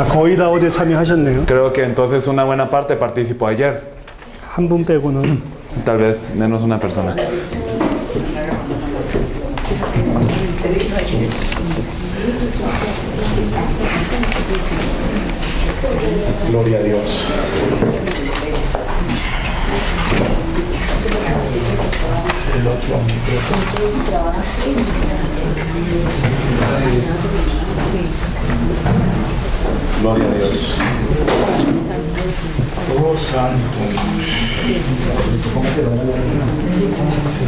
자, 거의 다 어제 참여하셨네요. Creo que entonces una buena parte participó ayer. 한 분 빼고는. Tal vez menos una persona. Gloria a Dios. El otro Gloria a Dios. Oh Santo.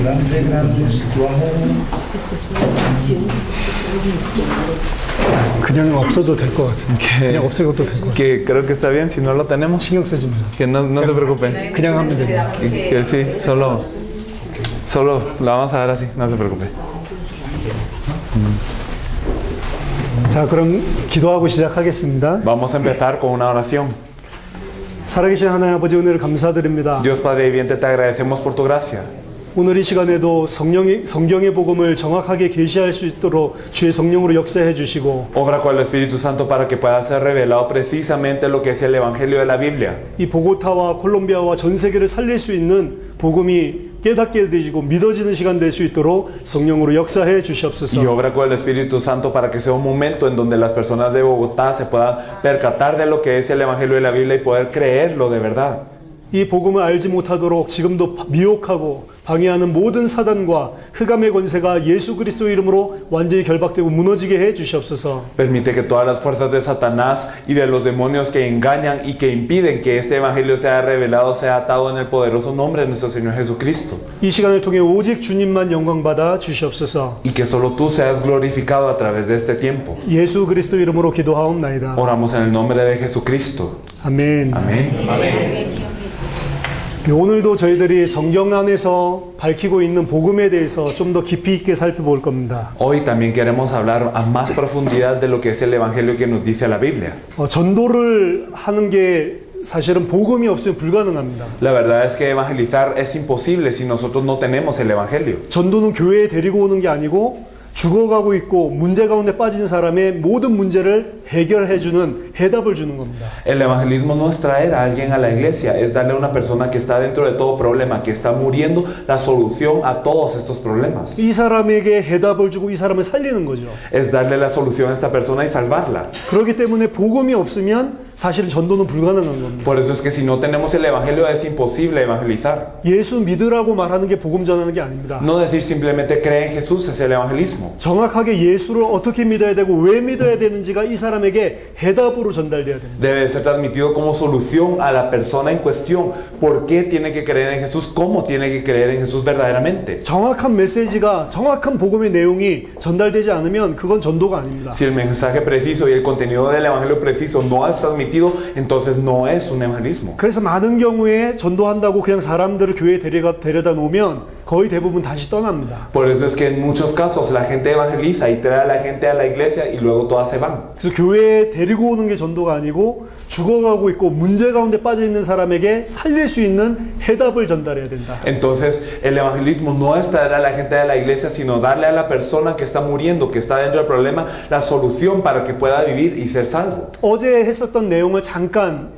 Grande, grande es tu amor. 그냥 없어도 될 것 같은데. 그냥 없애도 될 것 같아요. Que creo que está bien si no lo tenemos. 신경 쓰지 마요. Que no se preocupen. 그냥 하면 됩니다. Que sí, solo lo vamos a dar así, no se preocupe. 자, 그럼 기도하고 시작하겠습니다. Vamos a empezar con una oración. 살아계신 하나님 아버지 은혜를 감사드립니다. Dios Padre viviente, te agradecemos por tu gracia. 오늘 이 시간에도 성경의 복음을 정확하게 계시할 수 있도록 주의 성령으로 역사해 주시고 Obra con el Espíritu Santo para que pueda ser revelado precisamente lo que es el Evangelio de la Biblia. 이 보고타와 콜롬비아와 전 세계를 살릴 수 있는 복음이 깨닫게 되시고 믿어지는 시간 될 수 있도록 성령으로 역사해 Y 주시옵소서. obra con el Espíritu Santo para que sea un momento en donde las personas de Bogotá se puedan percatar de lo que es el Evangelio de la Biblia y poder creerlo de verdad. 이 복음을 알지 못하도록 지금도 미혹하고 방해하는 모든 사단과 흑암의 권세가 예수 그리스도 이름으로 완전히 결박되고 무너지게 해 주시옵소서. Permite que todas las fuerzas de Satanás y de los demonios que engañan y que impiden que este Evangelio sea revelado sea atado en el poderoso nombre de nuestro Señor Jesucristo. 이 시간을 통해 오직 주님만 영광 받아 주시옵소서. Y que solo tú seas glorificado a través de este tiempo. 예수 그리스도 이름으로 기도하옵나이다. Oramos en el nombre de Jesucristo. 아멘. Amén. 오늘도 저희들이 성경 안에서 밝히고 있는 복음에 대해서 좀 더 깊이 있게 살펴볼 겁니다. Hoy también queremos hablar a más profundidad de lo que es el Evangelio que nos dice la Biblia. 전도를 하는 게 사실은 복음이 없으면 불가능합니다. La verdad es que evangelizar es imposible si nosotros no tenemos el Evangelio. 전도는 교회에 데리고 오는 게 아니고 죽어가고 있고 문제 가운데 빠진 사람의 모든 문제를 해결해주는 해답을 주는 겁니다. El evangelismo no es traer a alguien a la iglesia, es darle a una persona que está dentro de todo problema, que está muriendo, la solución a todos estos problemas. 이 사람에게 해답을 주고 이 사람을 살리는 거죠. Es darle la solución a esta persona y salvarla. 그렇기 때문에 복음이 없으면 사실은 전도는 불가능한 겁니다. Por eso es que si no tenemos el evangelio es imposible evangelizar. 예수 믿으라고 말하는 게 복음 전하는 게 아닙니다. No decir simplemente cree en Jesús es el evangelismo. 정확하게 예수를 어떻게 믿어야 되고 왜 믿어야 되는지가 이 사람에게 해답으로 전달돼야 됩니다. Debe ser transmitido como solución a la persona en cuestión. ¿Por qué tiene que creer en Jesús? ¿Cómo tiene que creer en Jesús verdaderamente? 정확한 메시지가 정확한 복음의 내용이 전달되지 않으면 그건 전도가 아닙니다. Si el mensaje preciso y el contenido del evangelio preciso no es transmitido, entonces no es un evangelismo. 그래서 많은 경우에 전도한다고 그냥 사람들을 교회에 데려다 놓으면 거의 대부분 다시 떠납니다. Por eso es que en muchos casos la gente evangeliza y trae a la gente a la iglesia y luego todas se van. 그래서 교회에 데리고 오는 게 전도가 아니고 죽어가고 있고 문제 가운데 빠져 있는 사람에게 살릴 수 있는 해답을 전달해야 된다. Entonces el evangelismo no es traer a la gente a la iglesia, sino darle a la persona que está muriendo, que está dentro del problema, la solución para que pueda vivir y ser salvo. 어제 했었던 내용을 잠깐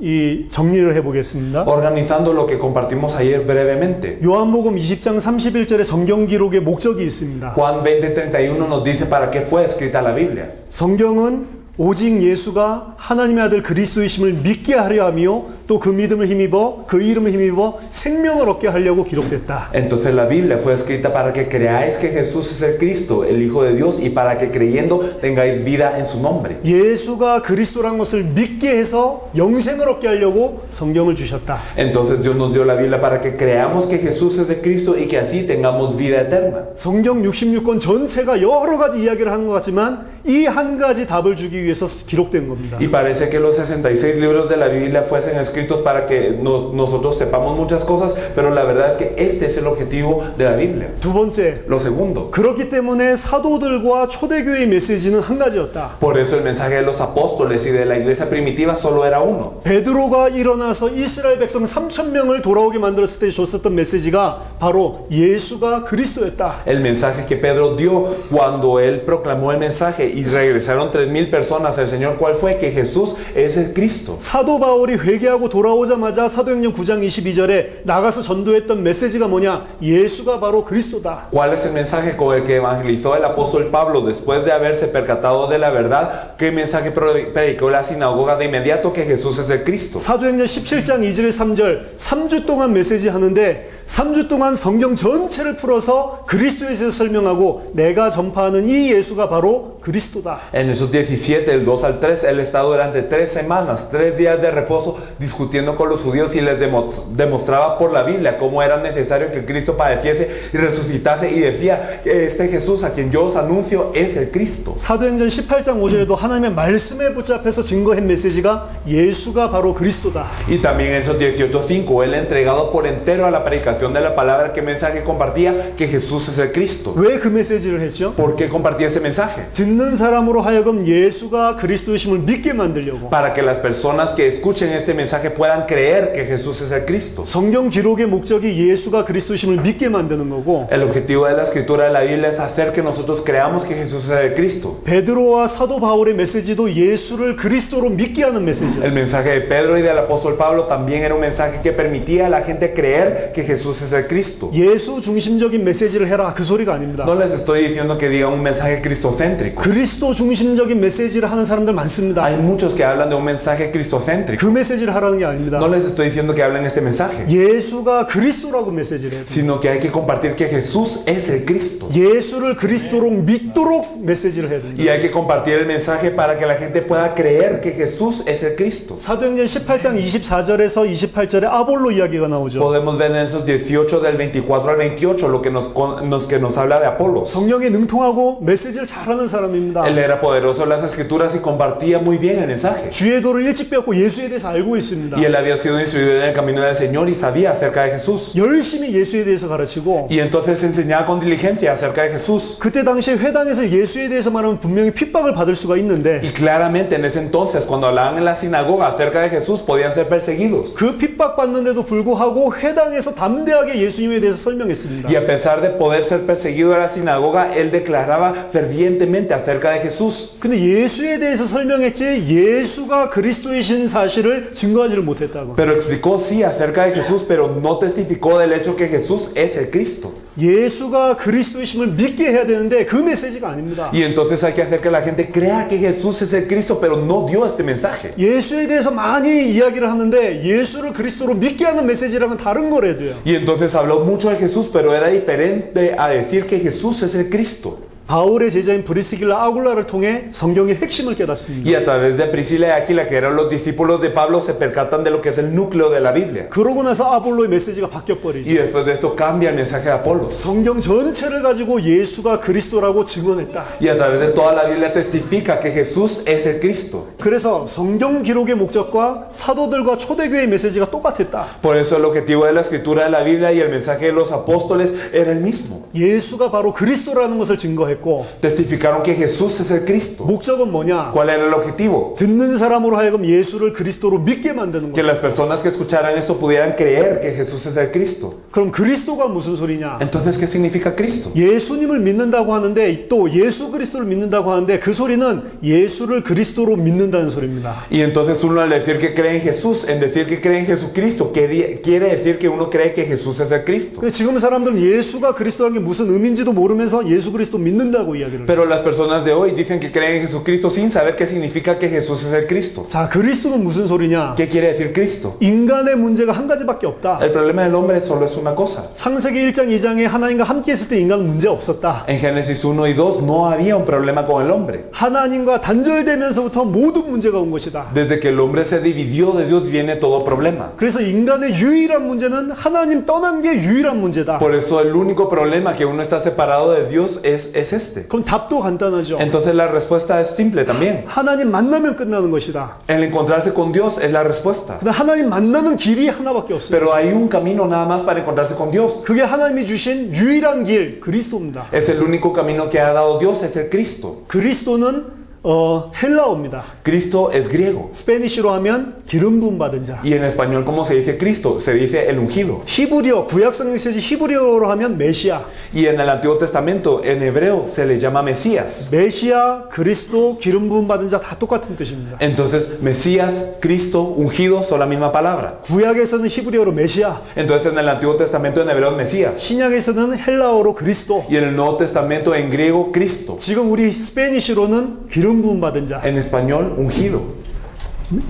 정리를 해보겠습니다. Organizando lo que compartimos ayer brevemente. 요한복음 20장 31절에 성경 기록의 목적이 있습니다. Juan 20:31 nos dice para qué fue escrita la Biblia. 성경은 오직 예수가 하나님의 아들 그리스도이심을 믿게 하려 하며 또 그 믿음을 힘입어 그 이름을 힘입어 생명을 얻게 하려고 기록됐다. Entonces la Biblia fue escrita para que creáis que Jesús es el Cristo, el Hijo de Dios, y para que creyendo tengáis vida en su nombre. 예수가 그리스도란 것을 믿게 해서 영생을 얻게 하려고 성경을 주셨다. Entonces Dios nos dio la Biblia para que creamos que Jesús es el Cristo y que así tengamos vida eterna. 성경 66권 전체가 여러 가지 이야기를 하는 것 같지만 이 한 가지 답을 주기 위해서 기록된 겁니다. Y parece que los 66 libros de la Biblia fuesen escritos para que nosotros sepamos muchas cosas, pero la verdad es que este es el objetivo de la Biblia. 두 번째, Lo segundo, 그렇기 때문에 사도들과 초대교회의 메시지는 한 가지였다. por eso el mensaje de los apóstoles y de la iglesia primitiva solo era uno. 베드로가 일어나서 이스라엘 백성 3,000명을 돌아오게 만들었을 때 줬었던 메시지가 바로 예수가 그리스도였다. El mensaje que Pedro dio cuando él proclamó el mensaje y regresaron 3,000 personas personas el Señor, ¿cuál fue? Que Jesús es el Cristo. 사도 바울이 회개하고 돌아오자마자 사도행전 9장 22절에 나가서 전도했던 메시지가 뭐냐? 예수가 바로 그리스도다. ¿Cuál es el mensaje con el que evangelizó el apóstol Pablo después de haberse percatado de la verdad? ¿Qué mensaje predicó la sinagoga de inmediato? Que Jesús es el Cristo. 사도행전 17장 2절 3절 3주 동안 메시지 하는데 3주 동안 성경 전체를 풀어서 그리스도에 대해서 설명하고 내가 전파하는 이 예수가 바로 그리스도다. En Hechos 17, del 2 al 3, él está durante 3 semanas, 3 días de reposo, discutiendo con los judíos y les demostraba por la Biblia cómo era necesario que Cristo padeciese y resucitase, y decía que este Jesús a quien yo os anuncio es el Cristo. 사도행전 18장 5절에도 하나님의 말씀에 붙잡혀서 증거한 메시지가 예수가 바로 그리스도다. Y también en Hechos 18:5, él entregado por entero a la predicación de la palabra, ¿qué mensaje compartía? Que Jesús es el Cristo. 왜 그 메시지를 했죠? ¿Por qué compartía ese mensaje? 듣는 사람으로 하여금 예수가 그리스도이심을 믿게 만들려고. Para que las personas que escuchen este mensaje puedan creer que Jesús es el Cristo. 성경 기록의 목적이 예수가 그리스도이심을 믿게 만드는 거고. El objetivo de la escritura de la Biblia es hacer que nosotros creamos que Jesús es el Cristo. 베드로와 사도 바울의 메시지도 예수를 그리스도로 믿게 하는 El 메시지였어요. mensaje de Pedro y del apóstol Pablo también era un mensaje que permitía a la gente creer que Jesús es el Cristo. 예수 중심적인 메시지를 해라 그 소리가 아닙니다. No les estoy diciendo que digan un mensaje cristocéntrico. 그리스도 중심적인 메시지를 하는 사람들 많습니다. Hay muchos que hablan de un mensaje 그 cristocéntrico. 메시지를 하라는 게 아닙니다. No les estoy diciendo que hablen este mensaje, 예수가 그리스도라고 메시지를 해요. sino que hay que compartir que Jesús es el Cristo. 예수를 그리스도로 믿도록 메시지를 해야 됩니다. Y hay que compartir el mensaje para que la gente pueda creer que Jesús es el Cristo. 사도행전 18장 24절에서 28절에 아볼로 이야기가 나오죠. Podemos ver en esos 18 del 24 al 28 lo que nos habla de Apolos. 성령에 능통하고 메시지를 잘하는 사람입니다. Él era poderoso en las escrituras y compartía muy bien el mensaje. 주의 도를 일찍 배웠고 예수에 대해서 알고 있습니다. Y él había sido instruido en el camino del Señor y sabía acerca de Jesús. 열심히 예수에 대해서 가르치고 Y entonces enseñaba con diligencia acerca de Jesús. 그때 당시 회당에서 예수에 대해서 말하면 분명히 핍박을 받을 수가 있는데 Y claramente en ese entonces, cuando hablaban en la sinagoga acerca de Jesús, podían ser perseguidos. 그 핍박받는데도 불구하고 회당에서 담대하게 예수님에 대해서 설명했습니다. Y a pesar de poder ser perseguido en la sinagoga, él declaraba fervientemente acerca de Jesús. 근데 예수에 대해서 설명했지 예수가 그리스도이신 사실을 증거하지를 못했다고. Pero explicó sí acerca de Jesús, pero no testificó del hecho que Jesús es el Cristo. 예수가 그리스도이심을 믿게 해야 되는데 그 메시지가 아닙니다. Y entonces hay que hacer que la gente crea que Jesús es el Cristo, pero no dio este mensaje. 예수에 대해서 많이 이야기를 하는데 예수를 그리스도로 믿게 하는 메시지랑은 다른 거래도요. Y entonces habló mucho de Jesús, pero era diferente a decir que Jesús es el Cristo. 바울의 제자인 브리스길라 아굴라를 통해 성경의 핵심을 깨닫습니다. Y a través de Priscila y Aquila, que eran los discípulos de Pablo, se percatan de lo que es el núcleo de la Biblia. 그러고 나서 아볼로의 메시지가 바뀌어버리죠. Y después de esto cambia el mensaje de Apolos. 성경 전체를 가지고 예수가 그리스도라고 증언했다. Y a través de toda la Biblia testifica que Jesús es el Cristo. 그래서 성경 기록의 목적과 사도들과 초대교회의 메시지가 똑같았다. Por eso el objetivo de la escritura de la Biblia y el mensaje de los apóstoles era el mismo. 예수가 바로 그리스도라는 것을 증거했고 Testificaron que Jesús es el Cristo. 목적은 뭐냐? ¿Cuál era el objetivo? 듣는 사람으로 하여금 예수를 그리스도로 믿게 만드는 Que 거예요. las personas que escucharan esto pudieran creer que Jesús es el Cristo. 그럼 그리스도가 무슨 소리냐? Entonces, ¿qué significa Cristo? 예수님을 믿는다고 하는데 또 예수 그리스도를 믿는다고 하는데 그 소리는 예수를 그리스도로 믿는다는 소리입니다. Y entonces uno al decir que cree en Jesús, en decir que cree en Jesucristo, quiere decir que uno cree que Jesús es el Cristo. 근데 지금 사람들은 예수가 그리스도라는 게 무슨 의미인지도 모르면서 예수 그리스도 믿는다고 이야기를 해요. Pero las personas de hoy dicen que creen en Jesucristo sin saber qué significa que Jesús es el Cristo. 자, 그리스도는 무슨 소리냐? ¿Qué quiere decir Cristo? 인간의 문제가 한 가지밖에 없다. El problema del hombre solo es una cosa. 창세기 1장 2장에 하나님과 함께 있을 때 인간은 문제 없었다. En Génesis 1 y 2 no había un problema con el hombre. 하나님과 단절되면서부터 모든 문제가 온 것이다. Desde que el hombre se dividió de Dios viene todo problema. 그래서 인간의 유일한 문제는 하나님 떠난 게 유일한 문제다. Por eso el único problema que uno está separado de Dios es este. 그럼 답도 간단하죠. Entonces la respuesta es simple también. 하나님 만나면 끝나는 것이다. El encontrarse con Dios es la respuesta. 근데 하나님 만나는 길이 하나밖에 없어요. Pero hay un camino nada más para encontrarse con Dios. 그게 하나님이 주신 유일한 길, 그리스도입니다. Es el único camino que ha dado Dios, es el Cristo. 그리스도는 헬라어입니다. Cristo es griego. 스페니쉬로 하면 기름 부음 받은 자. Y en español, ¿cómo se dice Cristo? Se dice el ungido. 히브리어, 구약 성경 쓰지 히브리어로 하면 메시아. Y en el Antiguo Testamento, en hebreo, se le llama Mesías. 메시아, 그리스도, 기름 부음 받은 자 다 똑같은 뜻입니다. Entonces, Mesías, Cristo, ungido son la misma palabra. 구약에서는 히브리어로 메시아, Entonces, en el Antiguo Testamento, en hebreo, es Mesías. 신약에서는 헬라어로 그리스도. Y en el Nuevo Testamento, en griego, Cristo. 지금 우리 스페니쉬로는 기름 부음 받은 자. En español, ungido.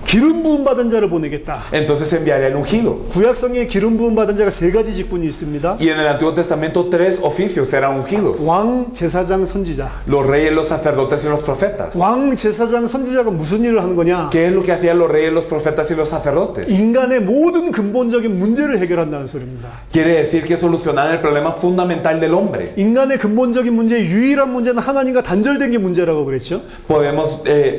기름 부음 받은 자를 보내겠다. Entonces enviaré al ungido. 구약 성경에 기름 부음 받은 자가 세 가지 직분이 있습니다. Y en el Antiguo Testamento 3 oficios eran ungidos. 왕, 제사장, 선지자. Los reyes, los sacerdotes y los profetas. 왕, 제사장, 선지자가 무슨 일을 하는 거냐? ¿Qué es lo que hacían los reyes, los profetas y los sacerdotes? 인간의 모든 근본적인 문제를 해결한다는 소리입니다. Quiere decir que solucionaban el problema fundamental del hombre. 인간의 근본적인 문제, 유일한 문제는 하나님과 단절된 게 문제라고 그랬죠.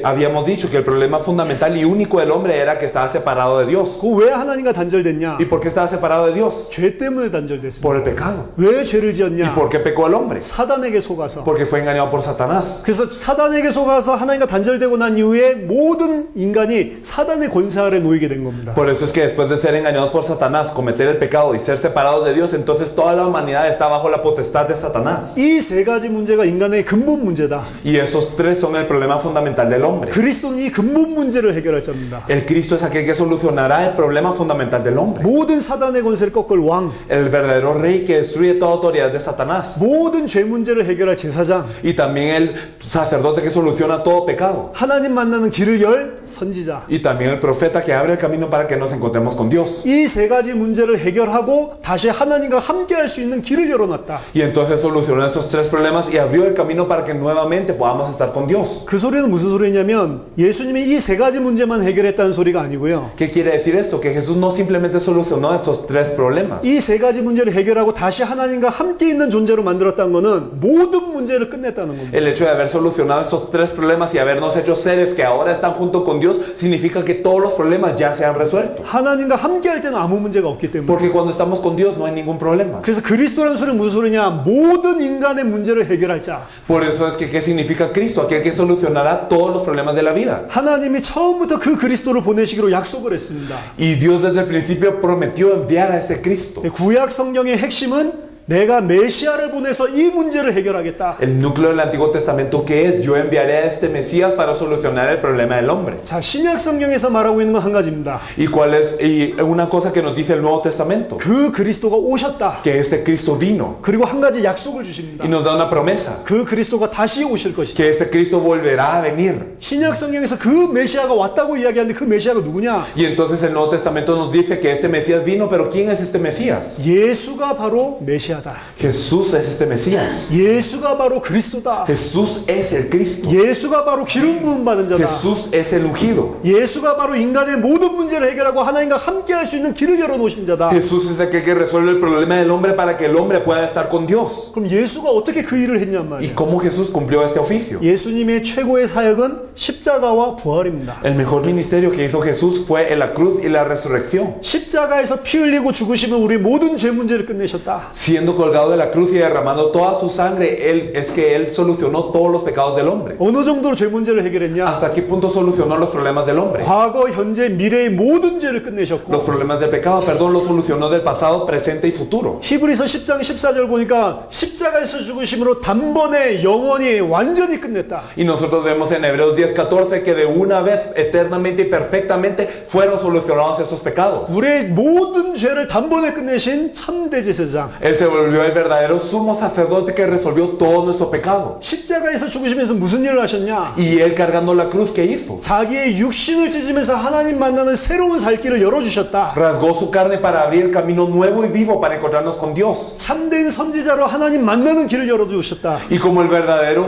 Habíamos dicho que el problema fundamental y único del hombre era que estaba separado de Dios. 그 왜 하나님과 단절됐냐? ¿Y por qué estaba separado de Dios? 죄 때문에 단절됐습니다. Por el pecado. 왜 죄를 ¿Y 지었냐? por qué pecó el hombre? 사단에게 속아서. Porque fue engañado por Satanás. 그래서 사단에게 속아서 하나님과 단절되고 난 이후에 모든 인간이 사단의 권세 아래 놓이게 된 겁니다. Por eso es que después de ser engañados por Satanás, cometer el pecado y ser separados de Dios, entonces toda la humanidad está bajo la potestad de Satanás. 이 세 가지 문제가 인간의 근본 문제다. Y esos tres son el problema fundamental del hombre. 그리스도는 이 근본 문제를 해결할 자입니다. El Cristo es aquel que solucionará el problema fundamental del hombre. 모든 사단의 권세를 꺾을 왕, El verdadero rey que destruye toda autoridad de Satanás. 모든 죄 문제를 해결할 제사장, Y también el sacerdote que soluciona todo pecado. 하나님 만나는 길을 열 선지자. Y también el profeta que abre el camino para que nos encontremos con Dios. 이 세 가지 문제를 해결하고 다시 하나님과 함께 할 수 있는 길을 열어놨다. Y entonces solucionó estos tres problemas y abrió el camino para que nuevamente podamos estar con Dios. 그 소리는 무슨 소리냐면 예수님이 이 세 가지 문제만 해결했다는 소리가 아니고요. ¿Qué quiere decir esto? Que Jesús no simplemente solucionó estos tres problemas. 이 세 가지 문제를 해결하고 다시 하나님과 함께 있는 존재로 만들었다는 것은 모든 문제를 끝냈다는 겁니다. El hecho de haber solucionado estos tres problemas y habernos hecho seres que ahora están junto con Dios significa que todos los problemas ya se han resuelto. 하나님과 함께 할 때는 아무 문제가 없기 때문에. Porque cuando estamos con Dios no hay ningún problema. 그래서 그리스도라는 소리는 무슨 소리냐? 모든 인간의 문제를 해결할 자. Por eso es que ¿qué significa Cristo? Aquel que solucionará todos los problemas de la vida. 하나님이 처음부터 그 그리스도를 보내시기로 약속을 했습니다. Y Dios desde el principio prometió enviar a este Cristo. 구약 성경의 핵심은 내가 메시아를 보내서 이 문제를 해결하겠다. El núcleo del Antiguo Testamento que es yo enviaré a este Mesías para solucionar el problema del hombre. 자, 신약 성경에서 말하고 있는 건 한 ga지입니다. ¿Y cuál es una cosa que nos dice el Nuevo Testamento? 그 그리스도가 오셨다. Que este Cristo vino 그리고 한 가지 약속을 주십니다. y nos da una promesa. 그 그리스도가 다시 오실 것이다. Que este Cristo volverá a venir. 신약 성경에서 그 메시아가 왔다고 이야기하는데 그 메시아가 누구냐? Y entonces el Nuevo Testamento nos dice que este Mesías vino, pero ¿quién es este Mesías? 예수가 바로 메시아다. Jesús es este Mesías. 예수가 바로 그리스도다. Jesús es el Cristo. 예수가 바로 기름 부음 받은 자다. Jesús es el ungido. 예수가 바로 인간의 모든 문제를 해결하고 하나님과 함께 할 수 있는 길을 열어놓으신 자다. Jesús es aquel que resuelve el problema del hombre para que el hombre pueda estar con Dios. 그럼 예수가 어떻게 그 일을 했냔 ¿Y 말이야. cómo Jesús cumplió este oficio? 예수님의 최고의 사역은 십자가와 부활입니다. El mejor ministerio que hizo Jesús fue en la cruz y la resurrección. 십자가에서 피 흘리고 죽으시면 우리 모든 죄 문제를 끝내셨다. Siendo colgado de la cruz y derramando toda su sangre, Él solucionó todos los pecados del hombre. 어느 정도로 죄 문제를 해결했냐? ¿Hasta qué punto solucionó los problemas del hombre? 과거, 현재, 미래의 모든 죄를 Los 끝내셨고 problemas del pecado, perdón, los solucionó del pasado, presente y futuro. 히브리서 10장 14절 보니까 십자가에서 죽으심으로 단번에 영원히 완전히 끝냈다. Y nosotros vemos en Hebreos 10:14 que de una vez, eternamente y perfectamente, fueron solucionados estos pecados. 우리의 모든 죄를 단번에 끝내신 참대 제사장. Él se volvió el verdadero sumo sacerdote que resolvió todo nuestro pecado. 십자가에서 죽으시면서 무슨 일을 하셨냐? Y Él cargando la cruz, ¿qué hizo? 자기의 육신을 찢으면서 하나님 만나는 새로운 살 길을 열어주셨다. Rasgó su carne para abrir el camino nuevo y vivo para encontrarnos con Dios. 참된 선지자로 하나님 만나는 길을 열어주셨다. Y como el verdadero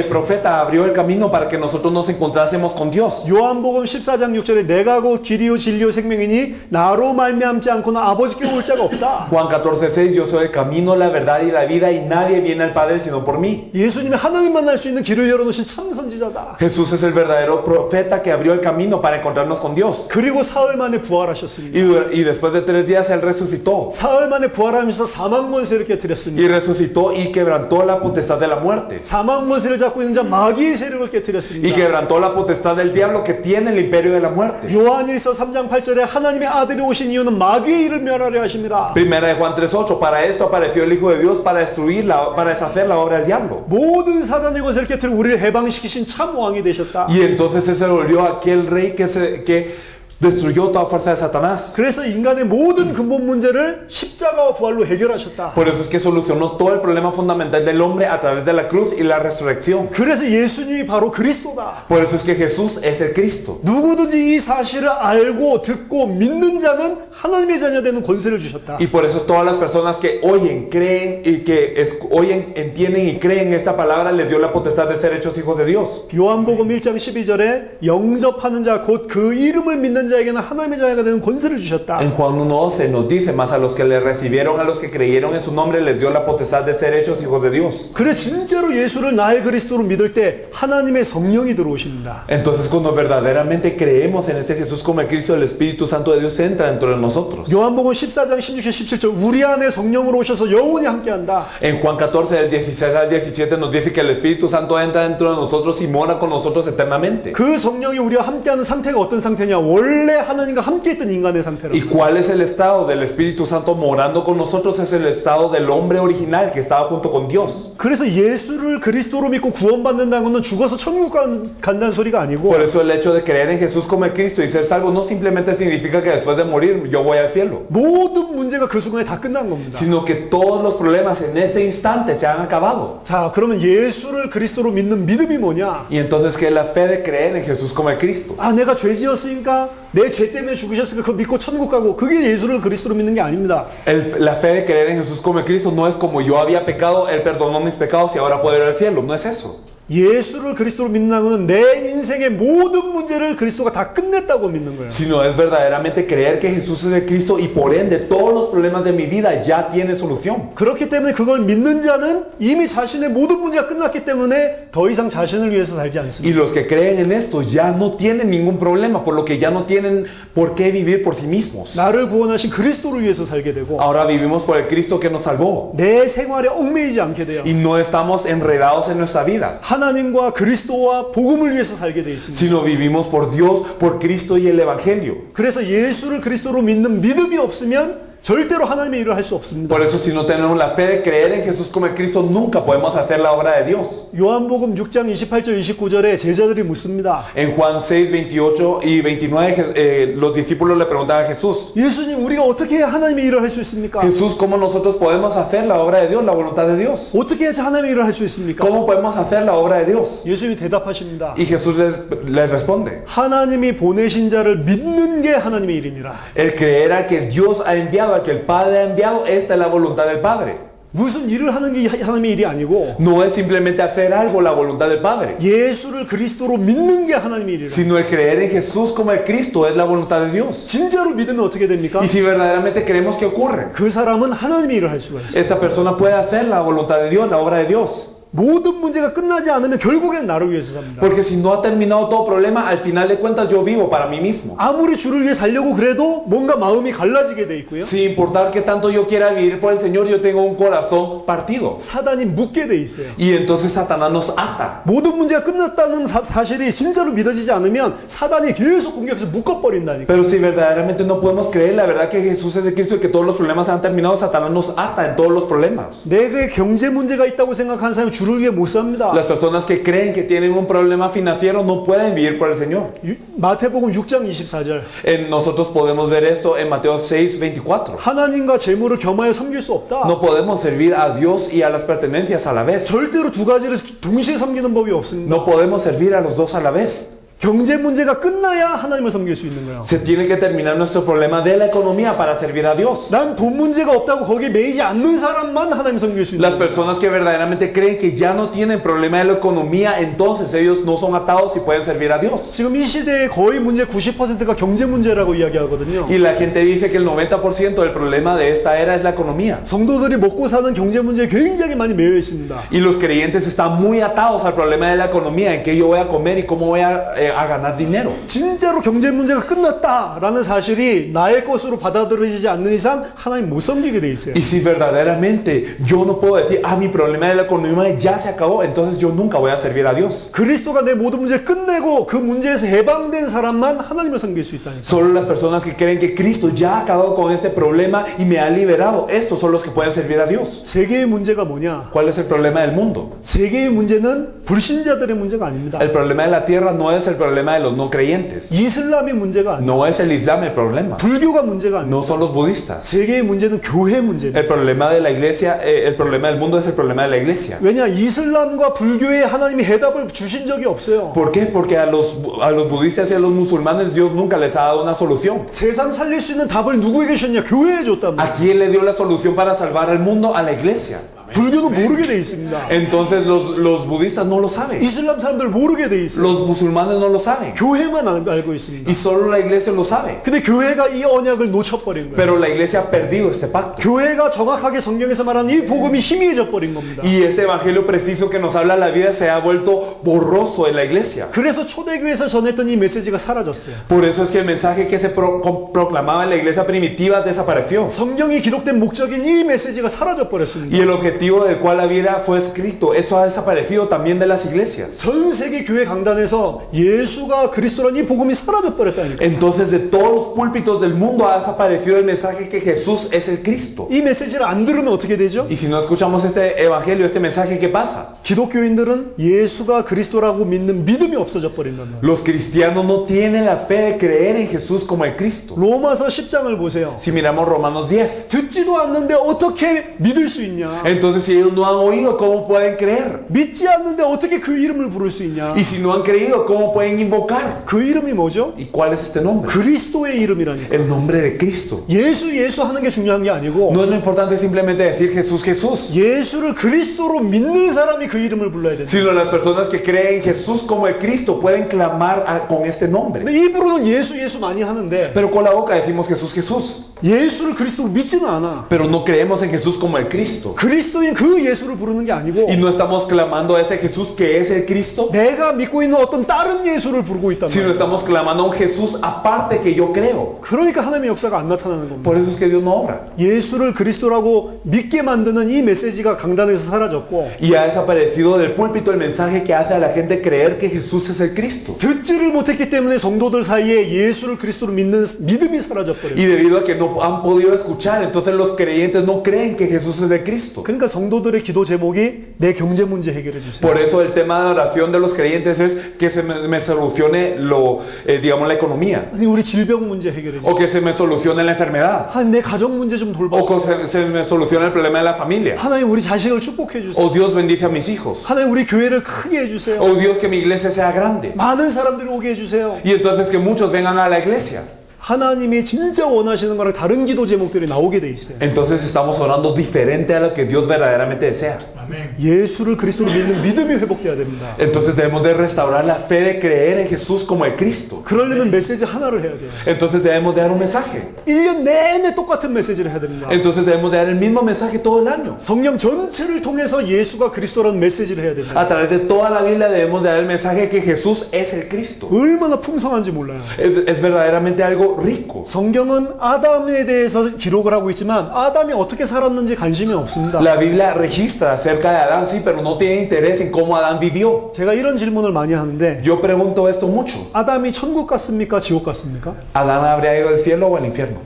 profeta abrió el camino para que nosotros nos encontrásemos con Dios. 요한복음 14장 6절에 내가 곧 길이요 진리요 생명이니 나로 말미암지 않고는 아버지께 올 자가 없다. Juan 14:6 yo soy el camino, la verdad y la vida, y nadie viene al Padre sino por mí. 예수님이 하나님 만날 수 있는 길을 열어놓으신 참 선지자다. Jesús es el verdadero profeta que abrió el camino para encontrarnos con Dios. 그리고 사흘 만에 부활하셨습니다. Y después de 3 días Él resucitó. 사흘 만에 부활하면서 사망 권세를 Y 깨뜨렸습니다. resucitó y quebrantó la potestad de la muerte. 사망 권세를 잡고 있는 자 마귀의 세력을 Y 깨뜨렸습니다. quebrantó la potestad del diablo que tiene el imperio de la muerte. 요한일서 3장 8절에 하나님의 아들이 오신 이유는 마귀의 일을 멸하려 하십니다. Primera de Juan 3:8, para esto apareció el Hijo de Dios, para para deshacer la obra del diablo. 모든 사단의 권세를 깨뜨리고 우리를 해방시키신 참 왕이 되셨다. Y entonces se volvió aquel rey que destruyó toda fuerza de Satanás. 그래서 인간의 모든 근본 문제를 십자가와 부활로 해결하셨다. Por eso es que solucionó todo el problema fundamental del hombre a través de la cruz y la resurrección. 그래서 예수님이 바로 그리스도다. Por eso es que Jesús es el Cristo. 누구든지 이 사실을 알고 듣고 믿는 자는 하나님의 자녀 되는 권세를 주셨다. Y por eso todas las personas que oyen, creen y oyen, entienden y creen esta palabra les dio la potestad de ser hechos hijos de Dios. 요한복음 1장 12절에 영접하는 자 곧 그 이름을 믿는 자에게는 하나님의 자녀가 되는 권세를 주셨다. En Juan 1:11 nos dice, más a los que le recibieron, a los que creyeron en su nombre, les dio la potestad de ser hechos hijos de Dios. 그래 진짜로 예수를 나의 그리스도로 믿을 때 하나님의 성령이 들어오십니다. Entonces cuando verdaderamente creemos en este Jesús como el Cristo, el Espíritu Santo de Dios entra dentro de nosotros. 요한복음 14장 16절 17절 우리 안에 성령으로 오셔서 영원히 함께한다. En Juan 14 del 16 al 17 nos dice que el Espíritu Santo entra dentro de nosotros y mora con nosotros eternamente. 그 성령이 우리와 함께하는 상태가 어떤 상태냐? 원래 하나님과 함께했던 인간의 상태로. ¿Y cuál es el estado del Espíritu Santo morando con nosotros? Es el estado del hombre original que estaba junto con Dios. 그래서 예수를 그리스도로 믿고 구원받는다는 것은 죽어서 천국 간다는 소리가 아니고 Por eso el hecho de creer en Jesús como el Cristo y ser salvo no simplemente significa que después de morir yo voy al cielo, 모든 문제가 그 순간에 다 끝난 겁니다. sino que todos los problemas en ese instante se han acabado. 자, 그러면 예수를 그리스도로 믿는 믿음이 뭐냐? Y entonces, ¿qué es la fe de creer en Jesús como el Cristo? 아, 내가 죄 지었으니까 내 죄 때문에 죽으셨으니까 그거 믿고 천국 가고 그게 예수를 그리스도로 믿는 게 아닙니다. La fe de creer en Jesús como el Cristo no es como yo había pecado, Él perdonó mis pecados y ahora puedo ir al cielo. No es eso. 예수를 그리스도로 믿는다는 것은 내 인생의 모든 문제를 그리스도가 다 끝냈다고 믿는 거예요. Sino es verdaderamente creer que Jesús es el Cristo y por ende todos los problemas de mi vida ya tienen solución. 그렇기 때문에 그걸 믿는 자는 이미 자신의 모든 문제가 끝났기 때문에 더 이상 자신을 위해서 살지 않습니다. Y los que creen en esto ya no tienen ningún problema, por lo que ya no tienen por qué vivir por sí mismos. 나를 구원하신 그리스도를 위해서 살게 되고 Ahora vivimos por el Cristo que nos salvó 내 생활에 얽매이지 않게 돼요. y no estamos enredados en nuestra vida, 하나님과 그리스도와 복음을 위해서 살게 돼 있습니다. sino vivimos por Dios, por Cristo y el Evangelio. 그래서 예수를 그리스도로 믿는 믿음이 없으면 절대로 하나님의 일을 할 수 없습니다. Por eso si no tenemos la fe de creer en Jesús como el Cristo, nunca podemos hacer la obra de Dios. 요한복음 6장 28절 29절에 제자들이 묻습니다. En Juan 6, 28 y 29, los discípulos le preguntan a Jesús, 예수님, 우리가 어떻게 해야 하나님의 일을 할 수 있습니까? Jesús, ¿cómo nosotros podemos hacer la obra de Dios, la voluntad de Dios? 어떻게 해야지 하나님의 일을 할 수 있습니까? ¿Cómo podemos hacer la obra de Dios? 예수님이 대답하십니다. Y Jesús les responde, 하나님이 보내신 자를 믿는 게 하나님의 일이니라. el creer a que Dios ha enviado, a que el Padre ha enviado, esta es la voluntad del Padre. 무슨 일을 하는 게 하나님의 일이 아니고 No es simplemente hacer algo la voluntad del Padre, 예수를 그리스도로 믿는 게 하나님의 일이라. sino el creer en Jesús como el Cristo es la voluntad de Dios. 진짜로 믿으면 어떻게 됩니까? Y si verdaderamente creemos que ocurre, 그 사람은 하나님의 일을 할 수가 있어요. esta persona puede hacer la voluntad de Dios, la obra de Dios. 모든 문제가 끝나지 않으면 결국엔 나를 위해서 삽니다. Porque si no ha terminado todo problema, al final de cuentas yo vivo para mí mismo. 아무리 주를 위해 살려고 그래도 뭔가 마음이 갈라지게 돼 있고요. Sin importar que tanto yo quiera vivir por el Señor, yo tengo un corazón partido. 사단이 묶게 돼 있어요. Y entonces Satanás nos ata. 모든 문제가 끝났다는 사실이 진짜로 믿어지지 않으면 사단이 계속 공격해서 묶어버린다니까. Pero si verdaderamente no podemos creer la verdad que Jesús es el Cristo y que todos los problemas han terminado, Satanás nos ata en todos los problemas. 내게 경제 문제가 있다고 생각하는 사람이 주를 위해 못 삽니다. Las personas que creen que tienen un problema financiero no pueden vivir por el Señor. 마태복음 6장 24절. Nosotros podemos ver esto en Mateo 6, 24. 하나님과 재물을 겸하여 섬길 수 없다. No podemos servir a Dios y a las pertenencias a la vez. 절대로 두 가지를 동시에 섬기는 법이 없습니다. No podemos servir a los dos a la vez. 경제 문제가 끝나야 하나님을 섬길 수 있는 거예요. Se tiene que terminar nuestro problema de la economía para servir a Dios. 난 돈 문제가 없다고 거기에 매이지 않는 사람만 하나님 섬길 수 있는 Las 거예요. personas que verdaderamente creen que ya no tienen problema de la economía, entonces ellos no son atados y pueden servir a Dios. 지금 이 시대의 거의 문제 90%가 경제 문제라고 이야기하거든요. Y la gente dice que el 90% del problema de esta era es la economía. 성도들이 먹고 사는 경제 문제에 굉장히 많이 매여 있습니다. Y los creyentes están muy atados al problema de la economía, en qué yo voy a comer y cómo voy a ganar dinero. 진짜로 경제 문제가 끝났다라는 사실이 나의 것으로 받아들여지지 않는 이상 하나님 못 섬기게 돼 있어요. Y si verdaderamente yo no puedo decir, mi problema de la economía ya se acabó, entonces yo nunca voy a servir a Dios. 그리스도가 내 모든 문제를 끝내고 그 문제에서 해방된 사람만 하나님을 섬길 수 있다니까. Solo las personas que creen que Cristo ya ha acabado con este problema y me ha liberado, estos son los que pueden servir a Dios. 세계의 문제가 뭐냐? ¿Cuál es el problema del mundo? 세계의 문제는 불신자들의 문제가 아닙니다. El problema de la tierra no es el problema de los no creyentes. 이슬람의 문제가 아니에요. No es el Islam el problema. 불교가 문제가 아니에요. No son los budistas. 세계의 문제는 교회 문제입니다. El problema de la iglesia, el problema del mundo es el problema de la iglesia. 왜냐? 이슬람과 불교에 하나님이 해답을 주신 적이 없어요. ¿Por qué? Porque a los budistas y a los musulmanes Dios nunca les ha dado una solución. 세상 살릴 수 있는 답을 누구에게 주셨냐? 교회에 줬단 말이에요. ¿A quién le dio la solución para salvar al mundo? A la iglesia. 불교는 모르게 돼 있습니다. Entonces los budistas no lo saben. 이슬람 사람들 모르게 돼 있어요. Los musulmanes no lo saben. 교회만 알고 있습니다. Y solo la iglesia lo sabe. 근데 교회가 이 언약을 놓쳐버린 거예요. Pero la iglesia ha perdido este pacto. 교회가 정확하게 성경에서 말하는 이 복음이 희미해져 버린 겁니다. Y este evangelio preciso que nos habla la vida se ha vuelto borroso en la iglesia. 그래서 초대교회에서 전했던 이 메시지가 사라졌어요. Por eso es que el mensaje que se proclamaba en la iglesia primitiva desapareció. 성경이 기록된 목적인 이 메시지가 사라져 버렸습니다. Y el objetivo del cual la vida fue escrito, eso ha desaparecido también de las iglesias. 전 세계 교회 강단에서 예수가 그리스도라는 이 복음이 사라져 버렸다니까. Entonces de todos los púlpitos del mundo ha desaparecido el mensaje que Jesús es el Cristo. 이 메시지를 안 들으면 어떻게 되죠? Y si no escuchamos este evangelio, este mensaje, ¿qué pasa? 기독교인들은 예수가 그리스도라고 믿는 믿음이 없어져 버린단 말이에요. Los cristianos no tienen la fe de creer en Jesús como el Cristo. 로마서 10장을 보세요. Si miramos Romanos 10, 듣지도 않는데 어떻게 믿을 수 있냐? entonces si ellos no han oído, ¿cómo pueden creer? 믿지 않는데 어떻게 그 이름을 부를 수 있냐? Y si no han creído, ¿cómo pueden invocar? 그 이름이 뭐죠? ¿Y cuál es este nombre? 그리스도의 이름이라니까. El nombre de Cristo. 예수 하는 게 중요한 게 아니고 No es lo importante simplemente decir Jesús, Jesús, 예수를 그리스도로 믿는 사람이 그 이름을 불러야 된다. sino las personas que creen en Jesús como el Cristo pueden clamar con este nombre. 근데 입으로는 예수 많이 하는데 Pero con la boca decimos Jesús, Jesús, 예수를 그리스도로 믿지는 않아. pero no creemos en Jesús como el Cristo. 그리스도인 그 예수를 부르는 게 아니고 Y no estamos clamando a ese Jesús que es el Cristo, 내가 믿고 있는 어떤 다른 예수를 부르고 있단 sino 말이야. estamos clamando a un Jesús aparte que yo creo. 그러니까 하나님의 역사가 안 나타나는 겁니다. Por eso es que Dios no obra. 예수를 그리스도라고 믿게 만드는 이 메시지가 강단에서 사라졌고 Y ha desaparecido del púlpito el mensaje que hace a la gente creer que Jesús es el Cristo. 듣지를 못했기 때문에 성도들 사이에 예수를 그리스도로 믿는 믿음이 사라져버려요. Y debido a que no han podido escuchar, entonces los creyentes no creen que Jesús es el Cristo. 그러니까 성도들의 기도 제목이 내 경제 문제 해결해 주세요. Por eso el tema de oración de los creyentes es que se me solucione digamos, la economía. 하나님 우리 질병 문제 해결해 주세요. O que se me solucione la enfermedad. 하나님 내 가정 문제 좀 돌봐. O que se me solucione el problema de la familia. 하나님 우리 자식을 축복해 주세요. O Dios bendice a mis hijos. 하나님 우리 교회를 크게 해 주세요. O Dios que mi iglesia sea grande. 많은 사람들이 오게 해 주세요. Y entonces que muchos vengan a la iglesia. 하나님이 진짜 원하시는 거랑 다른 기도 제목들이 나오게 돼 있어요. Entonces estamos orando diferente a lo que Dios verdaderamente desea. Amén. 예수를 그리스도로 믿는 믿음이 회복돼야 됩니다. Entonces debemos de restaurar la fe de creer en Jesús como el Cristo. 그러려면 메시지 하나를 해야 돼요. Entonces debemos de dar un mensaje. 1년 내내 똑같은 메시지를 해야 됩니다. Entonces debemos de dar el mismo mensaje todo el año. 성경 전체를 통해서 예수가 그리스도라는 메시지를 해야 됩니다. A través de toda la Biblia debemos de dar el mensaje que Jesús es el Cristo. 얼마나 풍성한지 몰라요. Es verdaderamente algo rico. 성경은 아담에 대해서 기록을 하고 있지만 아담이 어떻게 살았는지 관심이 없습니다. La Biblia registra acerca de Adán, sí, pero no tiene interés en cómo Adán vivió. 제가 이런 질문을 많이 하는데 Yo pregunto esto mucho. 아담이 천국 갔습니까? 지옥 갔습니까? ¿Adán habría ido al cielo o al infierno?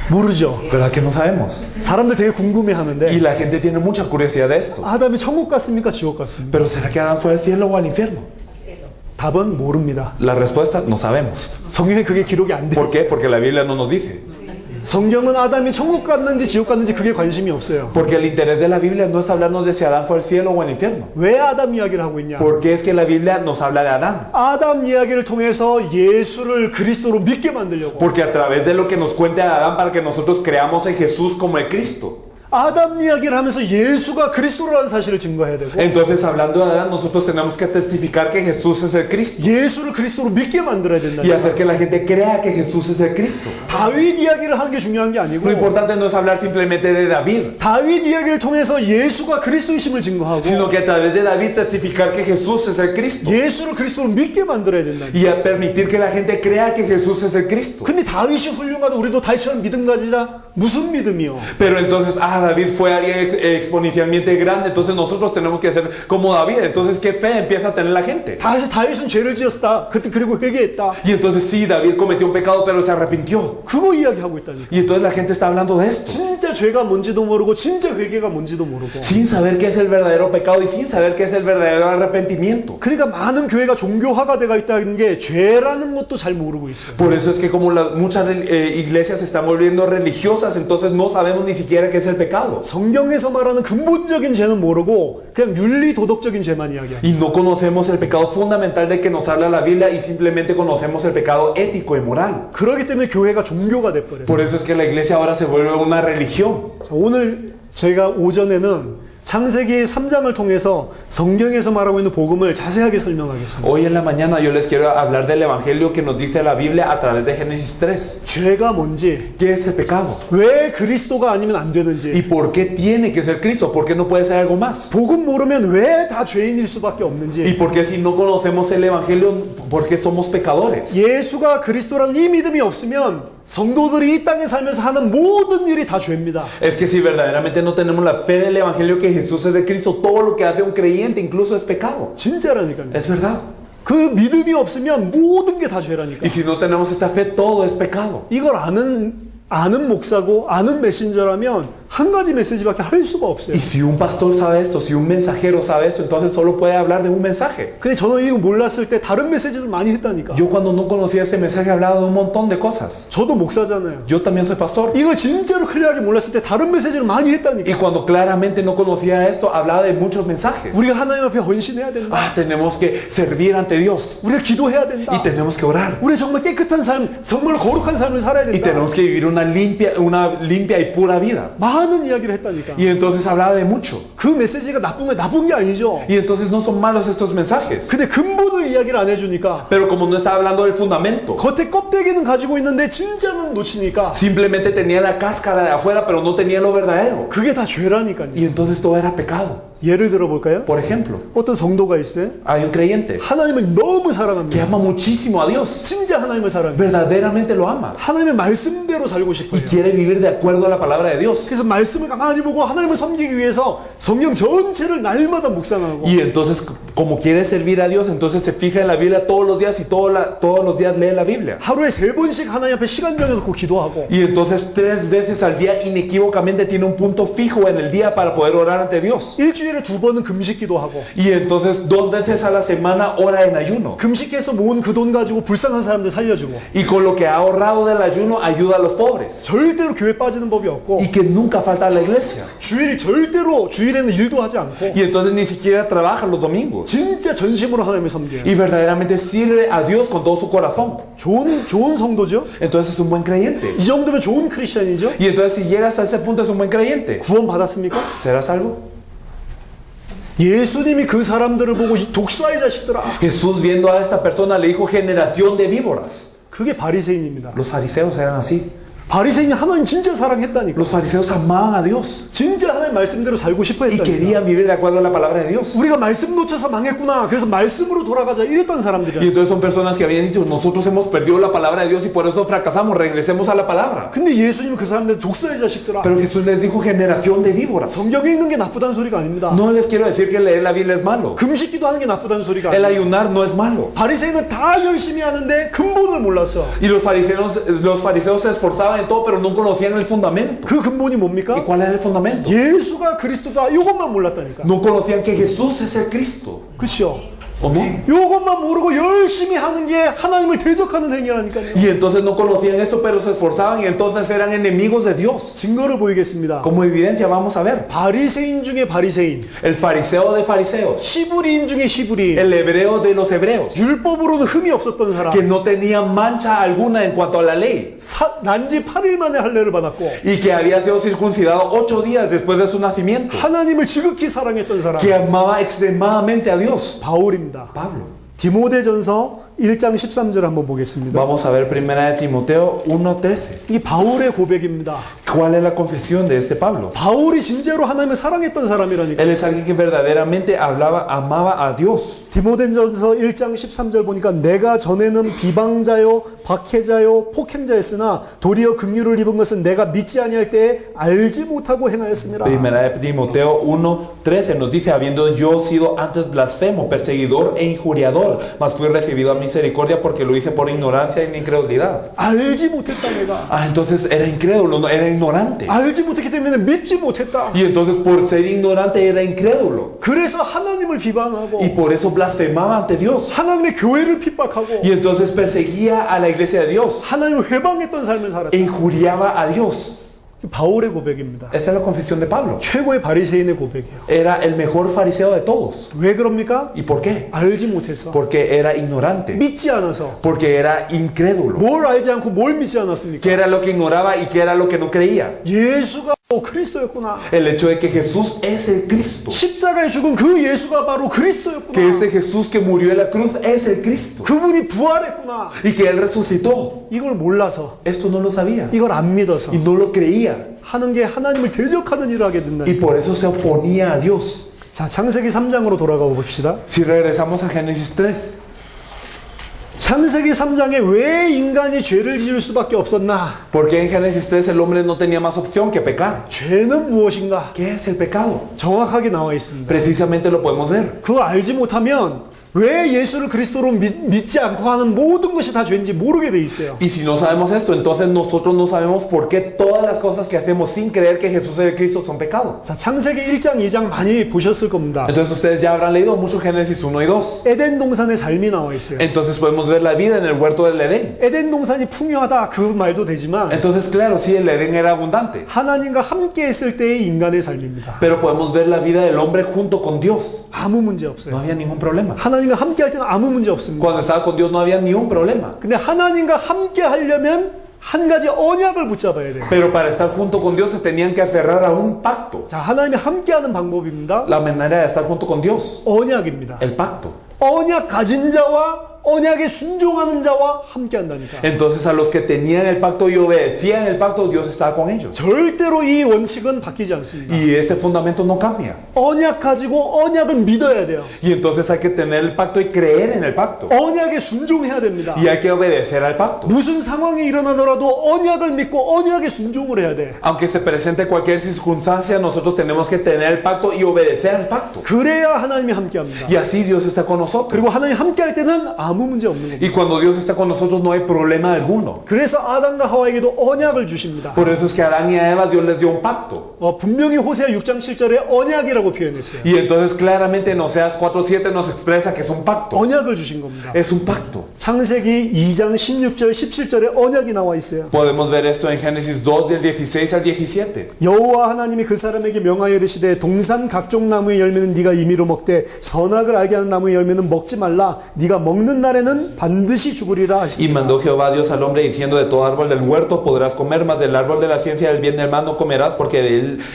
모르죠. ¿Verdad que no sabemos? 사람들 되게 Y 궁금해하는데 la gente tiene mucha curiosidad de esto. 아담이 천국 갔습니까? 지옥 갔습니까? Pero ¿será que Adán fue al cielo o al infierno? 답은 모릅니다. La respuesta no sabemos. 성경에 그게 기록이 안 돼요. ¿Por qué? Porque la Biblia no nos dice. 성경은 아담이 천국 갔는지 지옥 갔는지 그게 관심이 없어요. Porque el interés de la Biblia no es hablarnos de si Adán fue al cielo o al infierno. 왜 아담 이야기를 하고 있냐? ¿Por qué es que la Biblia nos habla de Adán? 아담 이야기를 통해서 예수를 그리스도로 믿게 만들려고. Porque a través de lo que nos cuenta Adán para que nosotros creamos en Jesús como el Cristo. 아담 이야기를 하면서 예수가 그리스도라는 사실을 증거해야 되고, Entonces, hablando de Adán, nosotros tenemos que testificar que Jesús es el Cristo 예수를 그리스도로 믿게 만들어야 된다. y hacer que la gente crea que Jesús es el Cristo. 다윗 이야기를 하는 게 중요한 게 아니고, Lo importante no es hablar simplemente de David, 다윗 이야기를 통해서 예수가 그리스도이심을 증거하고, sino que a través de David testificar que Jesús es el Cristo 예수를 그리스도로 믿게 만들어야 된다. y a permitir que la gente crea que Jesús es el Cristo. 근데 다윗이 훌륭하도 우리도 다윗처럼 믿음 가지자? 무슨 믿음이요? Pero entonces, David fue alguien exponencialmente grande, entonces nosotros tenemos que ser como David. Entonces, ¿qué fe empieza a tener la gente? 다윗은 죄를 지었다. 그때 그리고 회개했다. Y entonces sí, David cometió un pecado, pero se arrepintió. 그거 이야기하고 있다니까. Y entonces la gente está hablando de esto, 진짜 죄가 뭔지도 모르고 진짜 회개가 뭔지도 모르고. sin saber qué es el verdadero pecado y sin saber qué es el verdadero arrepentimiento. 그러니까 많은 교회가 종교화가 되어 있다는 게 죄라는 것도 잘 모르고 있어요. Por eso es que como muchas iglesias se están volviendo religiosas, entonces no sabemos ni siquiera qué es el pecado. 성경에서 말하는 근본적인 죄는 모르고 그냥 윤리 도덕적인 죄만 이야기해요. Y no conocemos el pecado fundamental del que nos habla la Biblia y simplemente conocemos el pecado ético y moral. 그렇기 때문에 교회가 종교가 돼버려요. Por eso es que la iglesia ahora se vuelve una religión. 오늘 저희가 오전에는 창세기 3장을 통해서 성경에서 말하고 있는 복음을 자세하게 설명하겠습니다. Hoy en la mañana yo les quiero hablar del evangelio que nos dice la Biblia a través de Génesis 3. 죄가 뭔지, ¿Qué es el pecado? 왜 그리스도가 아니면 안 되는지, ¿Y por qué tiene que ser Cristo? ¿Por qué no puede ser algo más? 복음 모르면 왜 다 죄인일 수밖에 ¿Y 없는지, por qué si no conocemos el evangelio, por qué somos pecadores? 예수가 그리스도라는 이 믿음이 없으면 성도들이 이 땅에 살면서 하는 모든 일이 다 죄입니다. Es que si verdaderamente no tenemos la fe del evangelio que Jesús es de Cristo, todo lo que hace un creyente incluso es pecado. 진짜라니까요. Es verdad. 그 믿음이 없으면 모든 게 다 죄라니까. Y si no tenemos esta fe, todo es pecado. 이걸 아는 목사고 아는 메신저라면 한 가지 메시지밖에 할 수가 없어요. Y si un pastor sabe esto, si un mensajero sabe esto, entonces solo puede hablar de un mensaje. 근데 저는 이거 몰랐을 때 다른 메시지를 많이 했다니까. Yo cuando no conocía este mensaje hablaba de un montón de cosas. 저도 목사잖아요. Yo también soy pastor. 이걸 진짜로 클리어하게 몰랐을 때 다른 메시지를 많이 Y 했다니까. cuando claramente no conocía esto, hablaba de muchos mensajes. 우리가 하나님 앞에 헌신해야 된다. Tenemos que servir ante Dios. 우리가 기도해야 된다. Y tenemos que orar. 우리 정말 깨끗한 삶, 정말 거룩한 삶을 살아야 Y 된다. tenemos que vivir una limpia y pura vida. 많은 이야기를 했다니까. Y entonces hablaba de mucho. 그 메시지가 나쁜 게 아니죠. Y entonces no son malos estos mensajes. 근데 근본을 이야기를 안 해주니까 Pero como no estaba hablando del fundamento, 겉에 껍데기는 가지고 있는데 진짜는 놓치니까 simplemente tenía la cáscara de afuera, pero no tenía lo verdadero. 그게 다 죄라니까요. Y entonces todo era pecado. 예를 들어 볼까요? Por ejemplo, 어떤 성도가 있어요. hay un creyente 하나님을 너무 que 사랑합니다. ama muchísimo a Dios. 진짜 하나님을 사랑해요. Verdaderamente lo ama. 하나님의 말씀대로 살고 Y 싶어요. quiere vivir de acuerdo a la palabra de Dios. 그래서 말씀을 가만히 보고 하나님을 섬기기 위해서 성경 전체를 날마다 묵상하고 Y entonces, como quiere servir a Dios, entonces se fija en la Biblia todos los días y todos los días lee la Biblia. 하루에 3번씩 하나님 앞에 시간 정해놓고 기도하고 Y entonces 3 veces al día inequívocamente tiene un punto fijo en el día para poder orar ante Dios. 일주일에 2번은 금식 기도하고 Y entonces 2 veces a la semana ora en ayuno. 금식해서 모은 그 돈 가지고 불쌍한 사람들 살려주고 Y con lo que ha ahorrado del ayuno ayuda a los pobres. 절대로 교회 빠지는 법이 없고 Y que nunca falta a la iglesia. 주일에는 일도 하지 않고 Y entonces ni siquiera trabaja los domingos. 진짜 전심으로 하나님을 섬겨요. Y verdaderamente sirve a Dios con todo su corazón. 좋은 성도죠? Entonces es un buen creyente. 이 정도면 좋은 크리스천이죠? Y entonces si llega hasta ese punto es un buen creyente. 구원 받았습니까? ¿Será salvo? 예수님이 그 사람들을 보고 이 독사의 자식들아, Jesús viendo a esta persona le dijo generación de víboras. 그게 바리새인입니다. Los fariseos eran así. 바리새인이 하나님 진짜 사랑했다니까. Los fariseos amaban a Dios 진짜 하나님 말씀대로 살고 싶어 y 했다니까. querían vivir de acuerdo a la palabra de Dios. 우리가 말씀 놓쳐서 망했구나. 그래서 말씀으로 돌아가자. 이랬던 Y 사람들이야. entonces son personas que habían dicho, nosotros hemos perdido la palabra de Dios y por eso fracasamos, regresemos a la palabra. 근데 예수님은 그 사람들 독사의 자식들아. Pero Jesús les dijo generación de víboras. 성경 읽는 게 나쁘다는 소리가 아닙니다. No les quiero decir que leer la Biblia es malo. 금식기도 하는 게 나쁘다는 소리가 El 아닙니다. ayunar no es malo. 바리새인은 다 열심히 하는데 근본을 몰랐어. Y los fariseos se esforzaban en todo, pero no conocían el fundamento. 그 근본이 ¿Y 뭡니까? cuál era el fundamento? 예수가 그리스도다. 이것만 몰랐다니까. No conocían que Jesús es el Cristo. 그렇죠? ¿O no? 요것만 모르고 열심히 하는 게 하나님을 대적하는 행위라니까요. Y entonces no conocían eso, pero se esforzaban y entonces eran enemigos de Dios. 증거를 보이겠습니다. Como evidencia vamos a ver. 바리새인 중에 바리새인, El fariseo de fariseos. 시브리인 중에 시브리인, El hebreo de los hebreos. 율법으로는 흠이 없었던 사람, Que no tenía mancha alguna en cuanto a la ley. 난지 8일 만에 할례를 받았고 Y que había sido circuncidado 8 días después de su nacimiento. 하나님을 지극히 사랑했던 사람, Que amaba extremadamente a Dios. 바울입니다. Pablo. 디모데전서 1장 13절 한번 보겠습니다. Vamos a ver primera de Timoteo 1:13. 이 바울의 고백입니다. ¿Cuál es la confesión de este Pablo? 바울이 진짜로 하나님을 사랑했던 사람이라니까. Él es alguien que verdaderamente amaba a Dios. 디모데전서 1장 13절 보니까 내가 전에는 비방자요 박해자요 폭행자였으나 도리어 긍휼을 입은 것은 내가 믿지 아니할 때에 알지 못하고 행하였음이라. Primera de Timoteo 1:13 nos dice, habiendo yo sido antes blasfemo, perseguidor e injuriador, mas fui recibido a misericordia porque lo hice por ignorancia y incredulidad. 알지 못했다 내가. Entonces era incrédulo, no, era ignorante. 알지 못했기 때문에 믿지 못했다. Y entonces por ser ignorante era incrédulo. 그래서 하나님을 비방하고 Y por eso blasfemaba ante Dios. 하나님의 교회를 핍박하고 Y entonces perseguía a la iglesia de Dios. 하나님을 회방했던 삶을 살았다. Injuriaba a Dios. 바울의 고백입니다. Esa es la confesión de Pablo. 최고의 바리새인의 고백이에요. Era el mejor fariseo de todos. 왜 그럽니까? ¿Y por qué? 알지 못해서. Porque era ignorante. 믿지 않아서. Porque era incrédulo. 뭘 알지 않고 뭘 믿지 않았습니까? ¿Qué era lo que ignoraba y qué era lo que no creía? 예수가 그리스도였구나. El hecho de que Jesús es el Cristo. 십자가에 죽은 그 예수가 바로 Que 그리스도였구나. ese Jesús que murió en la cruz es el Cristo. 그분이 부활했구나. Y que Él resucitó. 이걸 몰라서, Esto no lo sabía. 이걸 안 믿어서 Y no lo creía. 하는 게 하나님을 대적하는 일을 하게 된다. Y por eso se oponía a Dios. 자, 창세기 3장으로 돌아가 봅시다. Si regresamos a Génesis 3. 창세기 3장에 왜 인간이 죄를 지을 수밖에 없었나? Porque en Génesis 3 el hombre no tenía más opción que pecar. 죄는 무엇인가? ¿Qué es el pecado? 정확하게 나와 있습니다. Precisamente lo podemos ver. 그거 알지 못하면 왜 예수를 그리스도로 믿지 않고 하는 모든 것이 다 죄인지 모르게 돼 있어요. Y si no sabemos esto, entonces nosotros no sabemos por qué todas las cosas que hacemos sin creer que Jesús es el Cristo son pecado. 자, 창세기 1장, 2장 많이 보셨을 겁니다. Entonces ustedes ya habrán leído mucho Génesis 1 y 2. 에덴 동산의 삶이 나와 있어요. Entonces podemos ver la vida en el huerto del Edén. 에덴 동산이 풍요하다 그 말도 되지만 Entonces, claro, sí, el Edén era abundante. 하나님과 함께 했을 때의 인간의 삶입니다. Pero podemos ver la vida del hombre junto con Dios. 아무 문제 No 없어요. había ningún problema. 하나님과 함께 할 때는 아무 문제 없습니다. Cuando estaba con Dios no había ni un problema. 근데 하나님과 함께 하려면 한 가지 언약을 붙잡아야 돼요. Pero para estar junto con Dios se tenían que aferrar a un pacto. 자, 하나님이 함께 하는 방법입니다. La manera de estar junto con Dios, 언약입니다. el pacto. 언약 가진 자와 언약에 순종하는 자와 함께 한다니까. Entonces a los que tenían el pacto y obedecían el pacto, Dios estaba con ellos. 절대로 이 원칙은 바뀌지 않습니다. Y este fundamento no cambia. 언약 가지고 언약을 믿어야 돼요. Y entonces hay que tener el pacto y creer en el pacto. 언약에 순종해야 됩니다. Y hay que obedecer al pacto. 무슨 상황이 일어나더라도 언약을 믿고 언약에 순종을 해야 돼. Aunque se presente cualquier circunstancia, nosotros tenemos que tener el pacto y obedecer al pacto. 그래야 하나님이 함께합니다. Y así Dios está con nosotros. 그리고 하나님 함께할 때는 아무 문제 없는 겁니다. Y cuando Dios está con nosotros no hay problema alguno. 그래서 아담과 하와에게도 언약을 주십니다. Por eso es que a Adán y a Eva Dios les dio un pacto. 분명히 호세아 6장 7절에 언약이라고 표현했어요. Y entonces claramente en Oseas 4:7 nos expresa que es un pacto. 언약을 주신 겁니다. Es un pacto. 창세기 2장 16절 17절에 언약이 나와 있어요. Podemos ver esto en Génesis 2 del 16 al 17. 여호와 하나님이 그 사람에게 명하여 이르시되 동산 각종 나무의 열매는 네가 임의로 먹되 선악을 알게 하는 나무의 열매는 먹지 말라. 네가 먹는 날에는 반드시 죽으리라 Y 하시니라. mandó Jehová Dios al hombre diciendo: de todo árbol del huerto podrás comer, mas del árbol de la ciencia del bien y del mal no comerás, porque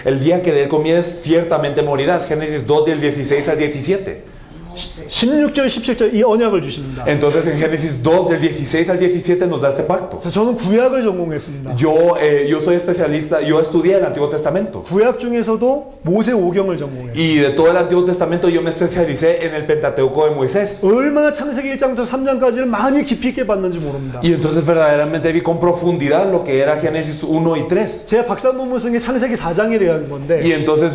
el día que de él comieres ciertamente morirás. Génesis 2 del 16 al 17. 16절 17절 이 언약을 주십니다. Entonces en Génesis 2 del 16 al 17 nos da este pacto. 자, 저는 구약을 전공했습니다. Yo soy especialista, yo estudié el Antiguo Testamento. 구약 중에서도 모세 오경을 전공해요. Y de todo el Antiguo Testamento yo me especialicé en el Pentateuco de Moisés. 얼마나 창세기 1장부터 3장까지를 많이 깊이 있게 봤는지 모릅니다. Y entonces verdaderamente vi con profundidad lo que era Génesis 1 y 3. 제 박사 논문 쓴 게 창세기 4장에 대한 건데 Y entonces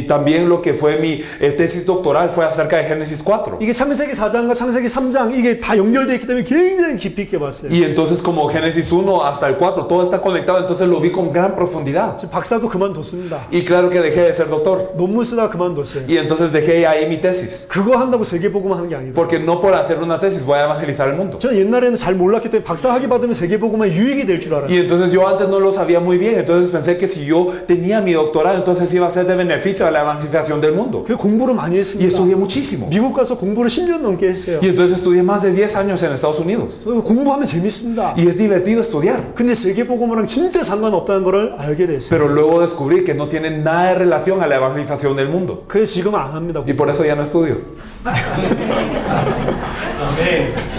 también lo que fue mi tesis doctoral fue acerca de Génesis Génesis 4. 이게 창세기 4장과 창세기 3장 이게 다 연결되어 있기 때문에 굉장히 깊이 있게 봤어요. Y entonces como Génesis 1 hasta el 4, todo está conectado, entonces lo vi con gran profundidad. 지금 박사도 그만뒀습니다. Y claro que dejé de ser doctor. 논문 쓰다 그만뒀어요. Y entonces dejé ahí mi tesis. 그거 한다고 세계복음 하는 게 아니다. Porque no por hacer una tesis voy a evangelizar el mundo. 저는 옛날에는 잘 몰랐기 때문에 박사 학위 받으면 세계복음에 유익이 될 줄 알았어요. Y entonces yo antes no lo sabía muy bien, entonces pensé que si yo tenía mi doctorado, entonces iba a ser de beneficio a la evangelización del mundo. 그 공부를 많이 Y 했습니다. estudié muchísimo. 미국 가서 공부를 10년 넘게 했어요. Y entonces estudié más de 10 años en Estados Unidos. 공부하면 재밌습니다. Y es divertido estudiar. 근데 세계복음이랑 진짜 상관없다는 걸 알게 됐어요. Pero luego descubrí que no tiene nada de relación a la evangelización del mundo. 그래서 지금 안 합니다. Y por eso ya no estudio.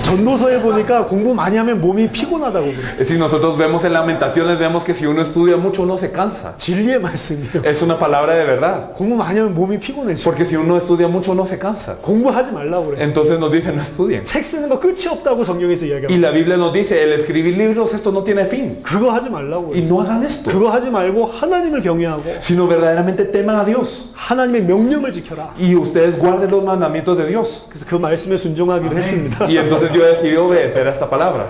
전도서에 보니까 공부 많이 하면 몸이 피곤하다고 그래요. Si nosotros vemos en Lamentaciones, vemos que si uno estudia mucho, uno se cansa. 진리의 말씀이에요. Es una palabra de verdad. 공부 많이 하면 몸이 피곤해져. Porque si uno estudia mucho, uno se cansa. 공부하지 말라고 그래요. Entonces nos dice, no estudien. 책 쓰는 거 끝이 없다고 성경에서 Y 이야기합니다. la Biblia nos dice, el escribir libros, esto no tiene fin. 그거 하지 말라고 Y 그래요. no hagan esto, 그거 하지 말고 하나님을 경외하고 sino verdaderamente teman a Dios. 하나님의 명령을 지켜라. Y ustedes guarden los mandamientos de Dios. 그래서 그 말씀에 순종하기로 했습니다. Y entonces yo decidí obedecer a esta palabra.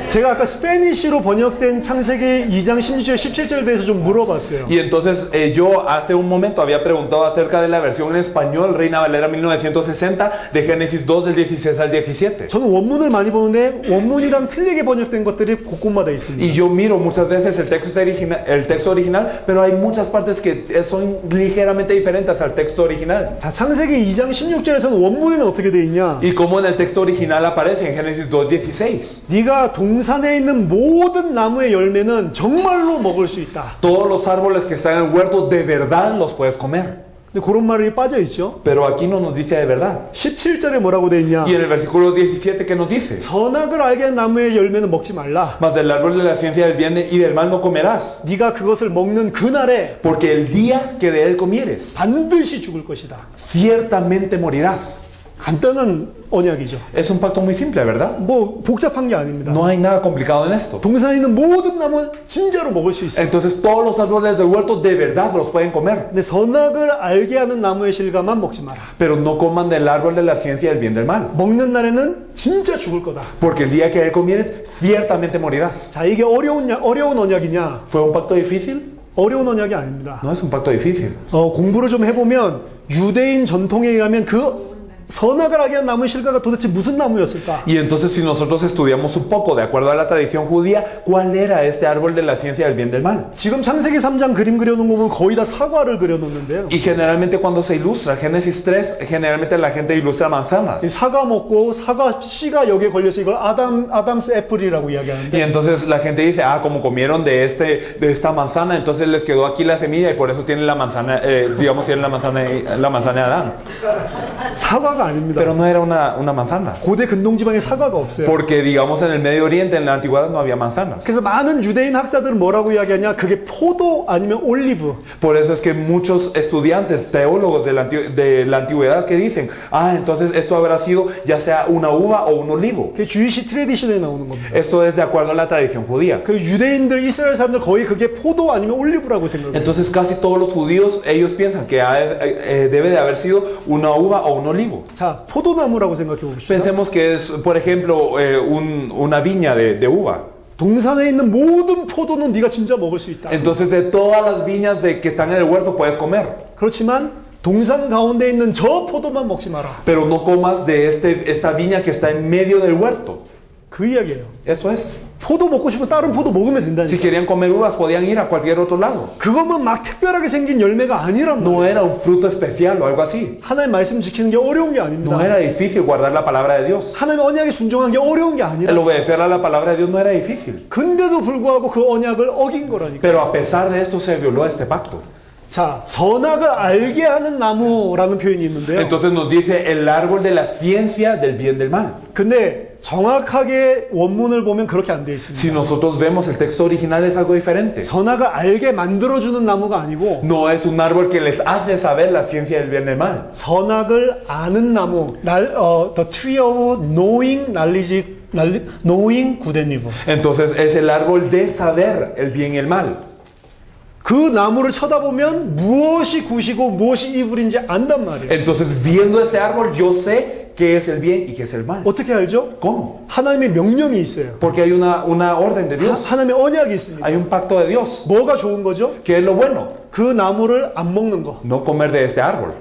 제가 아까 스페니쉬로 번역된 창세기 2장 16절 17절에 대해서 좀 물어봤어요. Y entonces yo hace un momento había preguntado acerca de la versión en español, Reina Valera 1960, de Génesis 2 del 16 al 17. 저는 원문을 많이 보는데 원문이랑 틀리게 번역된 것들이 곳곳마다 있습니다. Y yo miro muchas veces el texto original, pero hay muchas partes que son ligeramente diferentes al texto original. 자, 창세기 2장 16절에서는 원문에는 어떻게 돼 있냐? Y como en el texto original aparece en Génesis 2:16. 네가 동산에 있는 모든 나무의 열매는 정말로 먹을 수 있다. Todos los árboles que están en el huerto de verdad los puedes comer. 근데 그런 말이 빠져 있죠. Pero aquí no nos dice de verdad. 17절에 뭐라고 돼 있냐? Y en el versículo 17 que nos dice, 선악을 알게 한 나무의 열매는 먹지 말라. mas del árbol de la ciencia del bien y del mal no comerás, 네가 그것을 먹는 그날에 porque el día que de él comieres, 반드시 죽을 것이다. ciertamente morirás. 간단한 언약이죠. Es un pacto muy simple, ¿verdad? 뭐 복잡한 게 아닙니다. No hay nada complicado en esto. 동산에 있는 모든 나무는 진짜로 먹을 수 있어요. Entonces todos los árboles del huerto de verdad los pueden comer, 근데 선악을 알게 하는 나무의 실과만 먹지 마라. pero no coman del árbol de la ciencia del bien y del mal, 먹는 날에는 진짜 죽을 거다. porque el día que de él comieres, ciertamente morirás. 자, 이게 어려운 언약이냐? ¿Fue un pacto difícil? 어려운 언약이 아닙니다. No es un pacto difícil. 공부를 좀 해보면 유대인 전통에 의하면 그 선악을 알게 한 나무의 실과가 도대체 무슨 나무였을까? Y entonces si nosotros estudiamos un poco de acuerdo a la tradición judía, ¿cuál era este árbol de la ciencia del bien y del mal? 지금 창세기 3장 그림 그려놓은 거 보면 거의 다 사과를 그려놓는데요. Y generalmente cuando se ilustra Génesis 3, generalmente la gente ilustra 이 manzanas. 사과 먹고 사과 씨가 여기에 걸려서 이걸 아담스 애플이라고 이야기하는데 Y entonces la gente dice, como comieron de esta manzana, entonces les quedó aquí la semilla y por eso tienen la manzana, digamos, tienen la manzana de Adán. 사과가 아닙니다. Pero no era una manzana. 고대 근동지방에 사과가 없어요. Porque digamos en el Medio Oriente, en la antigüedad, no había manzanas. 그래서 많은 유대인 학자들은 뭐라고 이야기하냐? 그게 포도 아니면 올리브. Por eso es que muchos estudiantes, teólogos de la antigüedad que dicen, entonces esto habrá sido ya sea una uva o un olivo. 그게 주이시 트레디션에 나오는 겁니다. Esto es de acuerdo a la tradición judía. 그 유대인들, 이스라엘 사람들 거의 그게 포도 아니면 올리브라고 생각해요. Entonces casi todos los judíos, ellos piensan que debe de haber sido una uva o un olivo. 자, 포도나무라고 생각해 봅시다. Pensemos que es, por ejemplo, una viña de uva. 동산에 있는 모든 포도는 네가 진짜 먹을 수 있다. Entonces de todas las viñas que están en el huerto puedes comer. 그렇지만 동산 가운데 있는 저 포도만 먹지 마라. Pero no comas de esta viña que está en medio del huerto. 그 이야기예요. Eso es. 포도 먹고 싶으면 다른 포도 먹으면 Si 된다니까. querían comer uvas, podían ir a cualquier otro lado. 그것만 막 특별하게 생긴 열매가 아니란 말이에요. No era un fruto especial o algo así. 하나님 말씀 지키는 게 어려운 게 아닙니다. No era difícil guardar la palabra de Dios. 하나님 언약에 순종한 게 어려운 게 아니라. El obedecer a la palabra de Dios no era difícil. 근데도 불구하고 그 언약을 어긴 거라니까. Pero a pesar de esto se violó este pacto. 자, 선악을 알게 하는 나무라는 표현이 있는데요. Entonces nos dice el árbol de la ciencia del bien y del mal. 근데 정확하게 원문을 보면 그렇게 안 돼 있습니다. Si nosotros vemos el texto original es algo diferente. 선악을 알게 만들어주는 나무가 아니고 No es un árbol que les hace saber la ciencia del bien y del mal. 선악을 아는 나무, the tree of knowing knowing good and evil. Entonces es el árbol de saber el bien y el mal. 그 나무를 쳐다보면 무엇이 굿이고 무엇이 이불인지 안단 말이에요. Entonces, viendo este árbol, yo sé qué es el bien y qué es el mal. 어떻게 알죠? ¿Cómo? 하나님의 명령이 있어요. Porque hay una orden de Dios. 하나님의 언약이 있습니다. Hay un pacto de Dios. 뭐가 좋은 거죠? ¿Qué es lo bueno? 그 나무를 안 먹는 거. No comer de este árbol.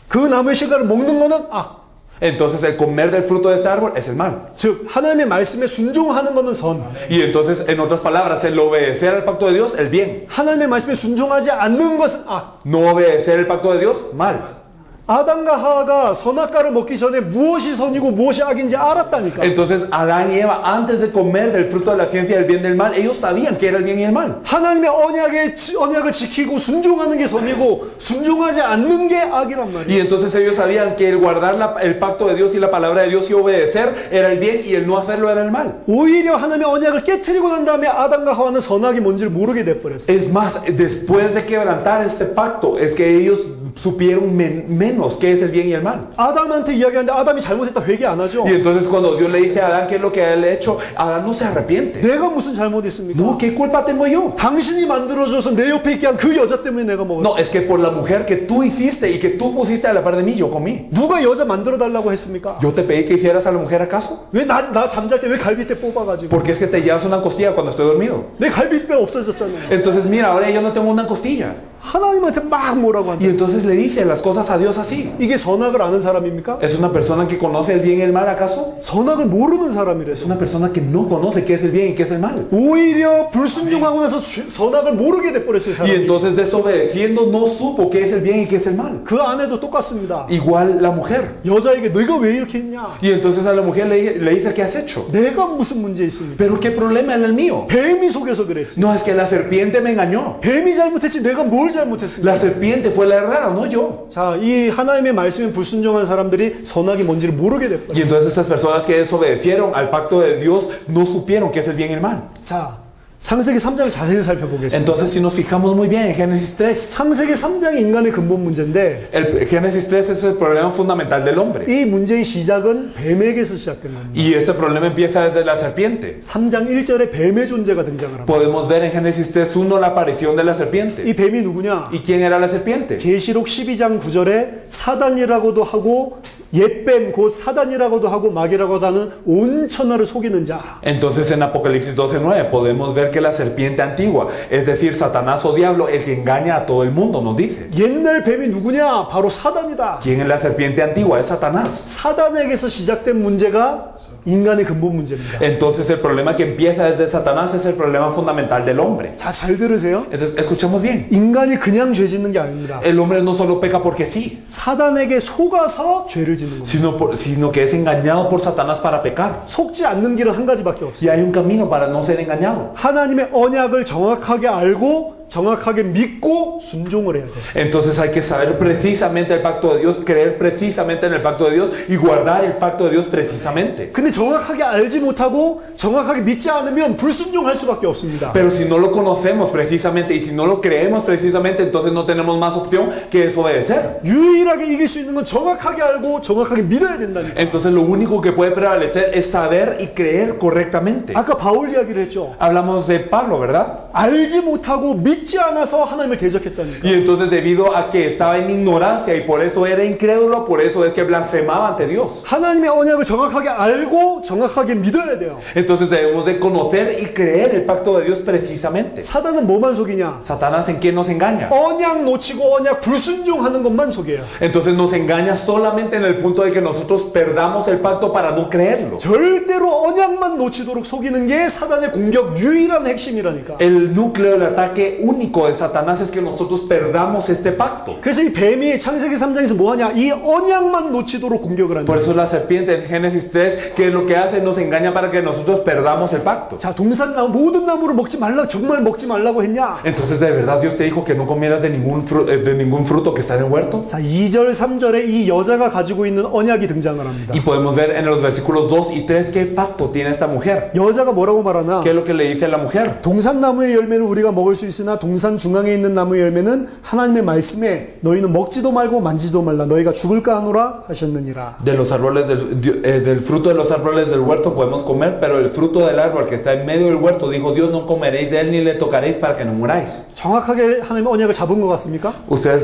그 나무의 실과를 먹는 거는 악. Entonces, el comer del fruto de este árbol es el mal. 즉 하나님의 말씀에 순종하는 거는 선. Y entonces, en otras palabras, el obedecer al pacto de Dios, el bien. 하나님의 말씀에 순종하지 않는 것은 악. No obedecer el pacto de Dios, mal. 아담과 하와가 선악과를 먹기 전에 무엇이 선이고 무엇이 악인지 알았다니까. Entonces, Adán y Eva, antes de comer del fruto de la ciencia del bien y del mal, ellos sabían qué era el bien y el mal. 하나님의 언약을 지키고 순종하는 게 선이고 순종하지 않는 게 악이란 말이에요. Y entonces ellos sabían que el guardar el pacto de Dios y la palabra de Dios y obedecer era el bien y el no hacerlo era el mal. 오히려 하나님의 언약을 깨트리고 난 다음에 아담과 하와는 선악이 뭔지를 모르게 돼버렸어요. Es más, después de quebrantar este pacto, es que ellos supieron menos qué es el bien y el mal. 아담한테 이야기하는데 아담이 잘못했다 회개 안 하죠. Y entonces cuando Dios le dice a Adán qué es lo que él ha hecho, Adán no se arrepiente. 내가 무슨 잘못했습니까? No, ¿qué culpa tengo yo? 당신이 만들어줘서 내 옆에 있게 한 그 여자 때문에 내가 먹었어. No, es que por la mujer que tú hiciste y que tú pusiste a la par de mí, yo comí. 누가 여자 만들어 달라고 했습니까? ¿Yo te pedí que hicieras a la mujer acaso? 왜 나 잠잘 때 왜 갈비뼈 뽑아가지고? Porque es que te llevas una costilla cuando estoy dormido. 내 갈비뼈 없어졌잖아요. Entonces mira, ahora yo no tengo una costilla. 하나님한테 막 뭐라고 한다. Y entonces le dice las cosas a Dios así. 이게 선악을 아는 사람입니까? ¿Es una persona que conoce el bien y el mal acaso? 선악을 모르는 Es 사람이래서. una persona que no conoce qué es el bien y qué es el mal. 오히려 불순종하고 나서 선악을 모르게 돼버렸어요. Y 사람이. entonces desobedeciendo no supo qué es el bien y qué es el mal. 그 아내도 똑같습니다. Igual la mujer. 여자에게 너희가 왜 이렇게 했냐? Y entonces a la mujer le dice, ¿qué has hecho? 내가 무슨 문제 있습니까? Pero ¿qué problema era el mío? 뱀이 속여서 그랬지. No, es que la serpiente me engañó. 뱀이 잘못했지 내가 뭘 잘못했습니까? La serpiente fue la errada, no yo. 자, 이 하나님의 말씀에 불순종한 사람들이 선악이 뭔지를 모르게 됐거든요. Y entonces estas personas que desobedecieron al pacto de Dios no supieron qué es el bien y el mal. 자, 창세기 3장을 자세히 살펴보겠습니다. Entonces si nos fijamos muy bien en Génesis 3, 창세기 3장이 인간의 근본 문제인데 el Génesis 3 es el problema fundamental del hombre. 이 문제의 시작은 뱀에게서 시작된 겁니다. Y este problema empieza desde la serpiente. 3장 1절에 뱀의 존재가 등장을 합니다. Podemos ver en Génesis 3:1 la aparición de la serpiente. 이 뱀이 누구냐? ¿Y quién era la serpiente? 계시록 12장 9절에 사단이라고도 하고 옛뱀 곧 사단이라고도 하고 마귀라고도 하는 온 천하를 속이는 자. Entonces en Apocalipsis 12:9 podemos ver que la serpiente antigua, es decir, Satanás o diablo, el que engaña a todo el mundo, nos dice. 옛날 뱀이 누구냐? 바로 사단이다. ¿Quién es la serpiente antigua? Es Satanás. 사단에게서 시작된 문제가 인간의 근본 문제입니다. Entonces el problema que empieza desde Satanás es el problema fundamental del hombre. 자, 잘 들으세요. Entonces escuchemos bien. 인간이 그냥 죄 짓는 게 아닙니다. El hombre no solo peca porque sí, 사단에게 속아서 죄를 짓는 겁니다. sino que es engañado por Satanás para pecar. 속지 않는 길은 한 가지밖에 없어요. Y hay un camino para no ser engañado. 하나님의 언약을 정확하게 알고 정확하게 믿고 순종을 해야 돼요. Entonces hay que saber precisamente el pacto de Dios, creer precisamente en el pacto de Dios y guardar el pacto de Dios precisamente. 근데 정확하게 알지 못하고 정확하게 믿지 않으면 불순종할 수밖에 없습니다. Pero si no lo conocemos precisamente y si no lo creemos precisamente, entonces no tenemos más opción que desobedecer. 유일하게 이길 수 있는 건 정확하게 알고 정확하게 믿어야 된다니까. Entonces lo único que puede prevalecer es saber y creer correctamente. 아까 바울 이야기를 했죠. Hablamos de Pablo, ¿verdad? 알지 못하고 믿지 않아서 하나님을 대적했다니까. Y entonces debido a que estaba en ignorancia y por eso era incrédulo, por eso es que blasfemaba ante Dios. 하나님의 언약을 정확하게 알고 정확하게 믿어야 돼요. Entonces debemos de conocer y creer el pacto de Dios precisamente. 사단은 뭐만 속이냐? Satanás en qué nos engaña. 언약 놓치고 언약 불순종하는 것만 속여요. Entonces nos engaña solamente en el punto de que nosotros perdamos el pacto para no creerlo. 절대로 언약만 놓치도록 속이는 게 사단의 공격 유일한 핵심이라니까. El núcleo del ataque único de Satanás es que nosotros perdamos este pacto. 그래서 이 뱀이 창세기 3장에서 뭐하냐? 이 언약만 놓치도록 공격을 한다. Por eso la serpiente en Génesis 3, que es lo que hace, nos engaña para que nosotros perdamos el pacto. 자, 동산나무 모든 나무를 먹지 말라 정말 먹지 말라고 했냐? Entonces de verdad Dios te dijo que no comieras de ningún fruto que está en el huerto. 자, 2절 3절에 이 여자가 가지고 있는 언약이 등장을 합니다. Y podemos ver en los versículos 2 y 3 qué pacto tiene esta mujer. 여자가 뭐라고 말하나? ¿Qué es lo que le dice a la mujer? 동산나무의 열매는 우리가 먹을 수 있으나 동산 중앙에 있는 나무의 열매는 하나님의 말씀에 너희는 먹지도 말고 만지도 말라 너희가 죽을까 하노라 하셨느니라. De los árboles del fruto de los árboles del huerto podemos comer, pero el fruto del árbol que está en medio del huerto dijo Dios, no comeréis de él ni le tocaréis para que no muráis. 정확하게 하나님의 언약을 잡은 것 같습니까?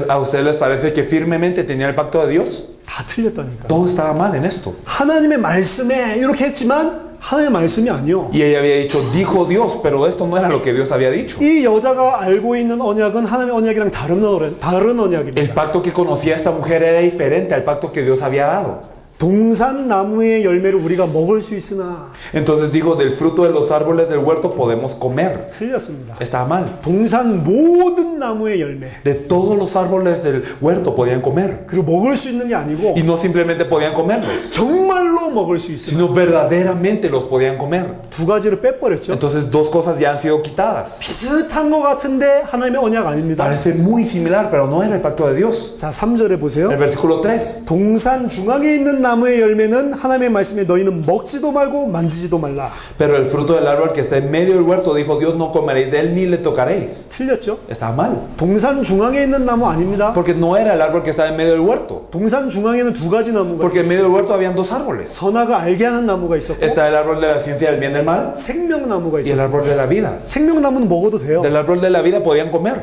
¿A ustedes les parece que firmemente tenía el pacto de Dios? 다 틀렸다니까. Todo estaba mal en esto. 하나님의 말씀에 이렇게 했지만 하나님의 말씀이 아니요. Y ella había dicho, dijo Dios, pero esto no era lo que Dios había dicho. 이 여자가 알고 있는 언약은 하나님의 언약이랑 다른 El 언약입니다. pacto que conocía esta mujer era diferente al pacto que Dios había dado. 동산 나무의 열매를 우리가 먹을 수 있으나 Entonces dijo, del fruto de los árboles del huerto podemos comer. 틀렸습니다. Estaba mal. 동산 모든 나무의 열매 De todos los árboles del huerto podían comer. 그리고 먹을 수 있는 게 아니고 Y no simplemente podían comerlos, 정말로 먹을 수 있으나 sino verdaderamente los podían comer. 두 가지를 빼버렸죠. Entonces dos cosas ya han sido quitadas. 비슷한 것 같은데 하나님의 언약 아닙니다. Parece muy similar, pero no era el pacto de Dios. 자, 3절에 보세요. El versículo 3. 동산 중앙에 있는 나무의 열매는 하나님의 말씀에 너희는 먹지도 말고 만지지도 말라. Pero el fruto del árbol que está en medio del huerto dijo Dios, no comeréis de él ni le tocaréis. 틀렸죠? Estaba mal. 동산 중앙에 있는 나무 아닙니다. Porque no era el árbol que estaba en medio del huerto. 동산 중앙에는 두 가지 나무가 Porque en 있어요. medio del huerto habían dos árboles. 선악을 알게 하는 나무가 있었고 Está el árbol de la ciencia del bien y del mal 생명나무가 y el 있었어요. árbol de la vida. 생명나무는 먹어도 돼요. Del árbol de la vida podían comer,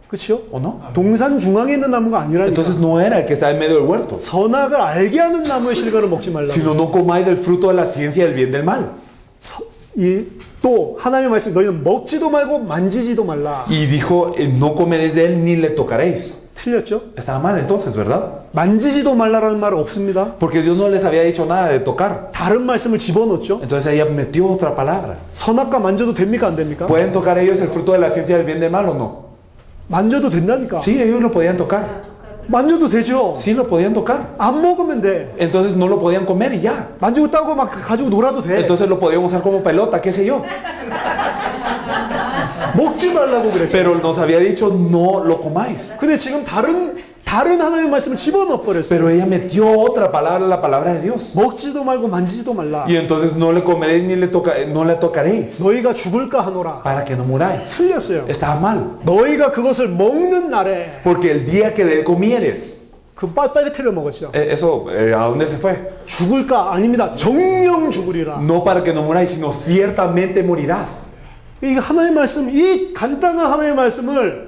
그렇죠? ¿o no? 동산 중앙에 있는 나무가 아니라니까. Entonces no era el que estaba en medio del huerto. 선악을 알게 하는 나무의 실과를 먹지 말라고. Sino no comáis del fruto de la ciencia del bien y del mal. 또 하나님의 말씀 너희는 먹지도 말고 만지지도 말라. Y dijo, no comeréis de él ni le tocaréis. 틀렸죠? Estaba mal entonces, ¿verdad? 만지지도 말라라는 말은 없습니다. Porque Dios no les había dicho nada de tocar. 다른 말씀을 집어넣었죠. Entonces ella metió otra palabra. 선악과 만져도 됩니까 안 됩니까? ¿Pueden tocar ellos el fruto de la ciencia del bien y del mal o no? 만져도 된다니까. Sí, ellos lo podían tocar. 만져도 되죠. Sí, lo podían tocar. 안 먹으면 돼. Entonces no lo podían comer y ya. 만지고 따고 막 가지고 놀아도 돼. Entonces lo podían usar como pelota, qué sé yo. 먹지 말라고 그랬죠. Pero nos había dicho, no lo comáis. 근데 지금 다른 하나님의 말씀을 집어넣어 버렸어요. Pero ella metió otra palabra, la palabra de Dios. 먹지도 말고 만지지도 말라. Y entonces no le comeréis ni no le tocaréis. 너희가 죽을까 하노라. Para que no muráis. 틀렸어요. Estaba mal. 너희가 그것을 먹는 날에 Porque el día que de él comieres, 그 빠르테를 먹었죠. eso, ¿a dónde se fue? 죽을까? 아닙니다. 정령 죽으리라. No para que no muráis, sino ciertamente morirás. 이 하나님의 말씀, 이 간단한 하나님의 말씀을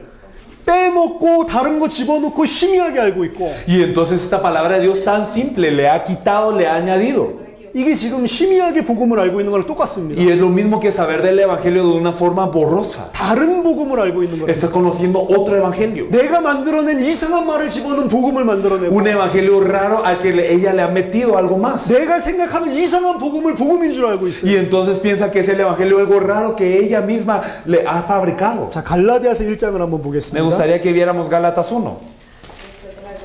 빼먹고 다른 거 집어넣고 희미하게 알고 있고 Y entonces esta palabra de Dios tan simple le ha quitado, le ha añadido. 이게 지금 희미하게 복음을 알고 있는 거랑 똑같습니다. Y es lo mismo que saber del evangelio de una forma borrosa. 다른 복음을 알고 있는 거예요. Está conociendo otro evangelio. 내가 만들어낸 이상한 말을 집어넣은 복음을 만들어내고 Un evangelio raro al que ella le ha metido algo más. 내가 생각하는 이상한 복음을 복음인 줄 알고 있어요. Y entonces piensa que es el evangelio algo raro que ella misma le ha fabricado. 자, 갈라디아서 1장을 한번 Me 보겠습니다. gustaría que viéramos Gálatas 1.